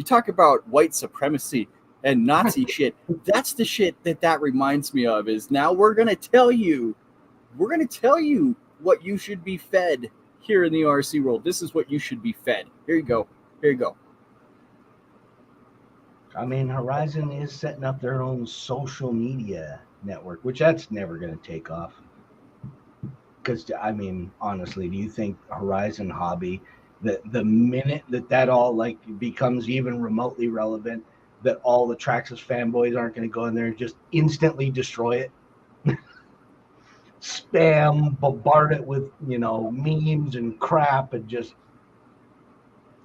talk about white supremacy and Nazi shit. That's the shit that reminds me of. Is now we're going to tell you what you should be fed here in the RC world. This is what you should be fed. Here you go. I mean, Horizon is setting up their own social media network, which that's never going to take off. Because, I mean, honestly, do you think Horizon Hobby, the minute that all becomes even remotely relevant, that all the Traxxas fanboys aren't going to go in there and just instantly destroy it? Spam, bombard it with, memes and crap, and just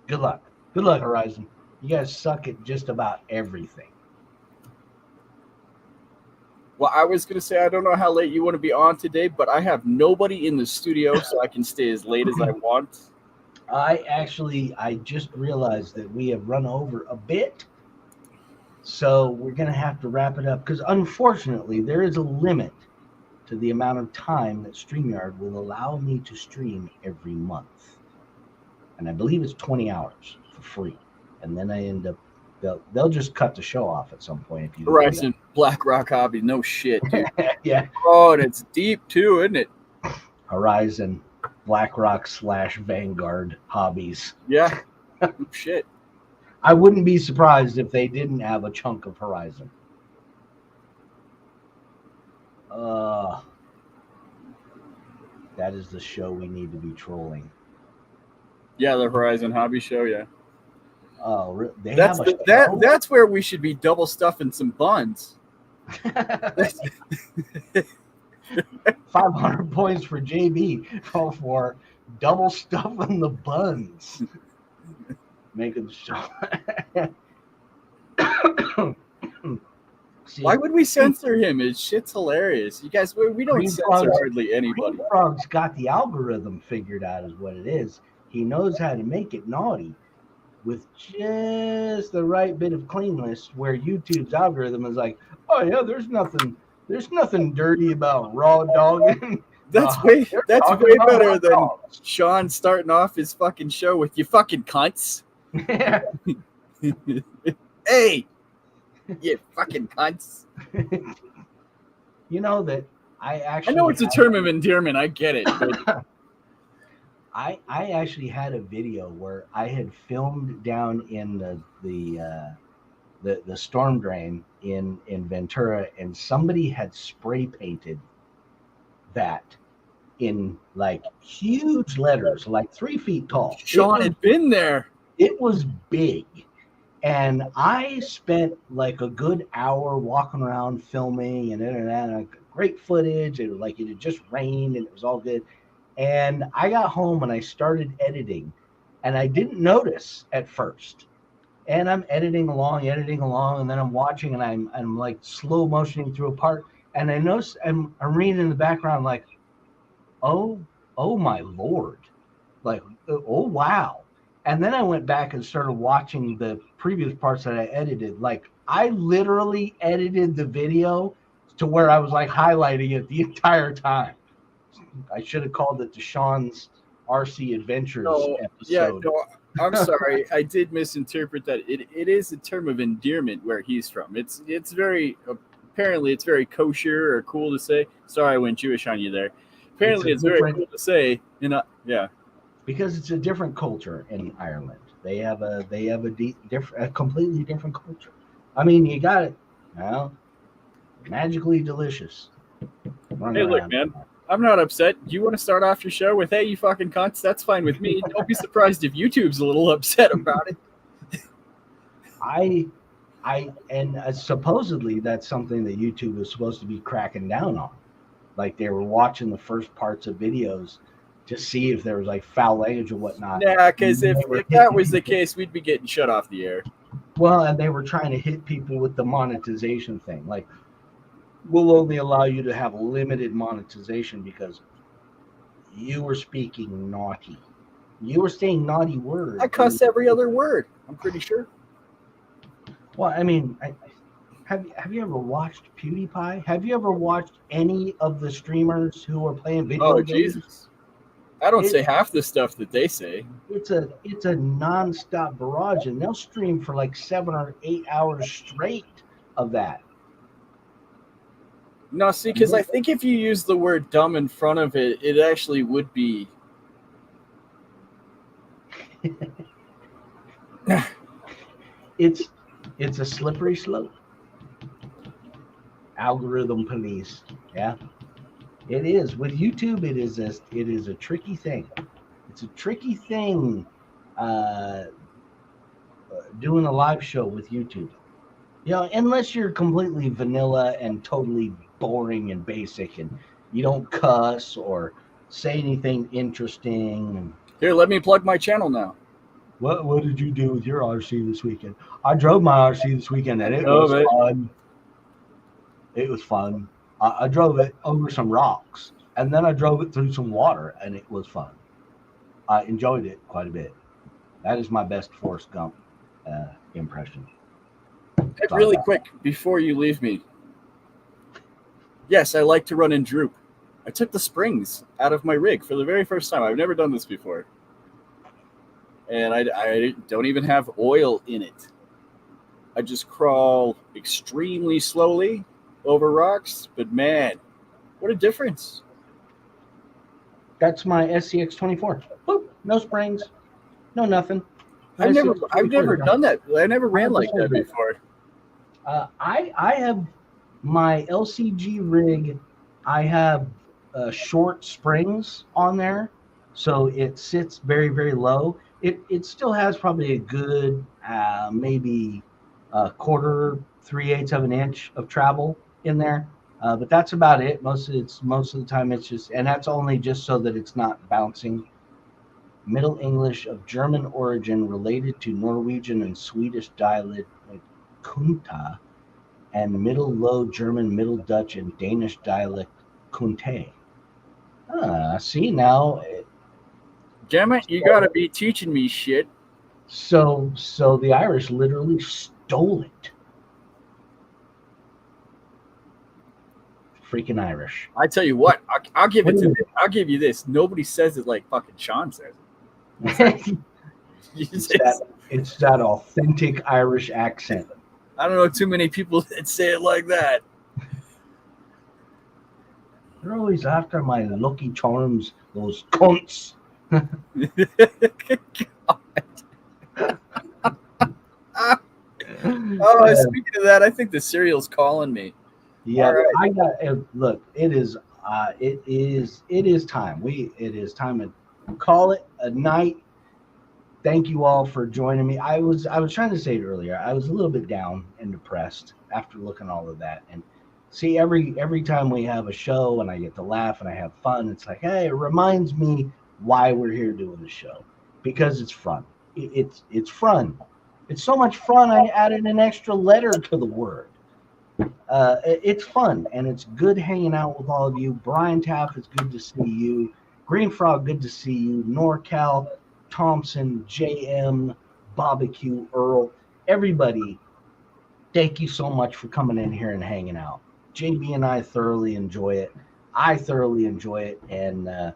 good luck. Good luck, Horizon. You guys suck at just about everything. Well, I was going to say, I don't know how late you want to be on today, but I have nobody in the studio, so I can stay as late as I want. I just realized that we have run over a bit, so we're going to have to wrap it up, because unfortunately, there is a limit to the amount of time that StreamYard will allow me to stream every month. And I believe it's 20 hours for free. And then I end up, they'll just cut the show off at some point. If you Horizon, Black Rock Hobby, no shit, dude. Yeah. Oh, and it's deep too, isn't it? Horizon, BlackRock / Vanguard Hobbies. Yeah, shit. I wouldn't be surprised if they didn't have a chunk of Horizon. That is the show we need to be trolling. Yeah, the Horizon Hobby show, yeah. Oh, that's where we should be double stuffing some buns. 500 points for JB for double stuffing the buns. Making the show. Why would we censor him? His shit's hilarious. You guys, we don't censor hardly anybody. Green Frog's got the algorithm figured out, is what it is. He knows how to make it naughty with just the right bit of cleanness, where YouTube's algorithm is like, oh yeah, there's nothing dirty about raw dogging. That's way better than Sean starting off his fucking show with "you fucking cunts." Hey, you fucking cunts. You know that I know it's a term of endearment. I get it. But I actually had a video where I had filmed down in the the storm drain in Ventura, and somebody had spray painted that in like huge letters, like 3 feet tall. Sean had been there. It was big. And I spent like a good hour walking around filming and great footage. It had just rained and it was all good. And I got home and I started editing, and I didn't notice at first. And I'm editing along, and then I'm watching, and I'm like slow motioning through a part, and I notice I'm reading in the background like, oh my Lord, like, oh wow. And then I went back and started watching the previous parts that I edited. Like, I literally edited the video to where I was like highlighting it the entire time. I should have called it the Sean's RC Adventures episode. Yeah, no, I'm sorry. I did misinterpret that. It is a term of endearment where he's from. It's very, apparently it's very kosher or cool to say. Sorry, I went Jewish on you there. Apparently it's very cool to say. Yeah. Because it's a different culture in Ireland. They have a completely different culture. I mean, you got it. Well, magically delicious. Hey, look, man. I'm not upset. You want to start off your show with, hey, you fucking cunts? That's fine with me. Don't be surprised if YouTube's a little upset about it. Supposedly that's something that YouTube was supposed to be cracking down on. Like, they were watching the first parts of videos to see if there was like foul language or whatnot. Yeah, because if that was the case, we'd be getting shut off the air. Well, and they were trying to hit people with the monetization thing. Like, we'll only allow you to have limited monetization because you were speaking naughty. You were saying naughty words. I cuss every other word, I'm pretty sure. Well, I mean, have you ever watched PewDiePie? Have you ever watched any of the streamers who are playing video games? Jesus. I don't say half the stuff that they say. It's a nonstop barrage, and they'll stream for like 7 or 8 hours straight of that. No, see, because I think if you use the word dumb in front of it, it actually would be. It's a slippery slope. Algorithm police, yeah. It is. With YouTube, it is a tricky thing. It's a tricky thing doing a live show with YouTube. You know, unless you're completely vanilla and totally boring and basic and you don't cuss or say anything interesting. Here, let me plug my channel now. What did you do with your RC this weekend? I drove my RC this weekend and it was fun. It was fun. I drove it over some rocks, and then I drove it through some water, and it was fun. I enjoyed it quite a bit. That is my best Forrest Gump impression. Really quick, before you leave me. Yes, I like to run and droop. I took the springs out of my rig for the very first time. I've never done this before. And I don't even have oil in it. I just crawl extremely slowly over rocks, but man, what a difference. That's my SCX24. Boop, no springs, no nothing. I've never done that. I never ran like that before. I have my LCG rig. I have short springs on there, so it sits very, very low. It still has probably a good maybe a quarter, 3/8 of an inch of travel in there, but that's about it. Most of the time it's just, and that's only just so that it's not bouncing. Middle English of German origin, related to Norwegian and Swedish dialect like kunta, and Middle Low German, Middle Dutch, and Danish dialect kunte. See now. Damn it, you gotta be teaching me shit. So the Irish literally stole it. Freaking Irish. I tell you what, I'll give it to this. I'll give you this. Nobody says it like fucking Sean says it. It's that authentic Irish accent. I don't know too many people that say it like that. They're always after my Lucky Charms, those cunts. Oh, speaking of that, I think the cereal's calling me. Yeah, All right. I got. Look, it is. It is time. It is time to call it a night. Thank you all for joining me. I was trying to say it earlier. I was a little bit down and depressed after looking at all of that. And see, every time we have a show and I get to laugh and I have fun, it's like, hey, it reminds me why we're here doing the show, because it's fun. It's fun. It's so much fun. I added an extra letter to the word. It's fun and it's good hanging out with all of you. Brian Taff, it's good to see you. Green Frog, good to see you. NorCal, Thompson, JM, Barbecue, Earl, everybody, thank you so much for coming in here and hanging out. JB and I thoroughly enjoy it. I thoroughly enjoy it. And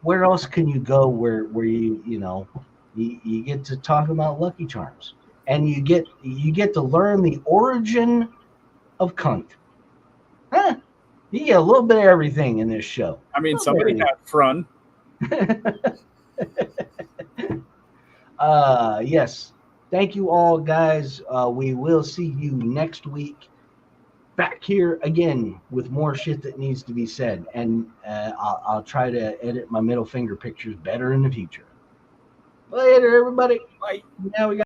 where else can you go where you get to talk about Lucky Charms and you get to learn the origin of cunt. Huh? You get a little bit of everything in this show. I mean, somebody had fun. Yes. Thank you all, guys. We will see you next week back here again with more shit that needs to be said. And I'll try to edit my middle finger pictures better in the future. Later, everybody. Bye. Now we got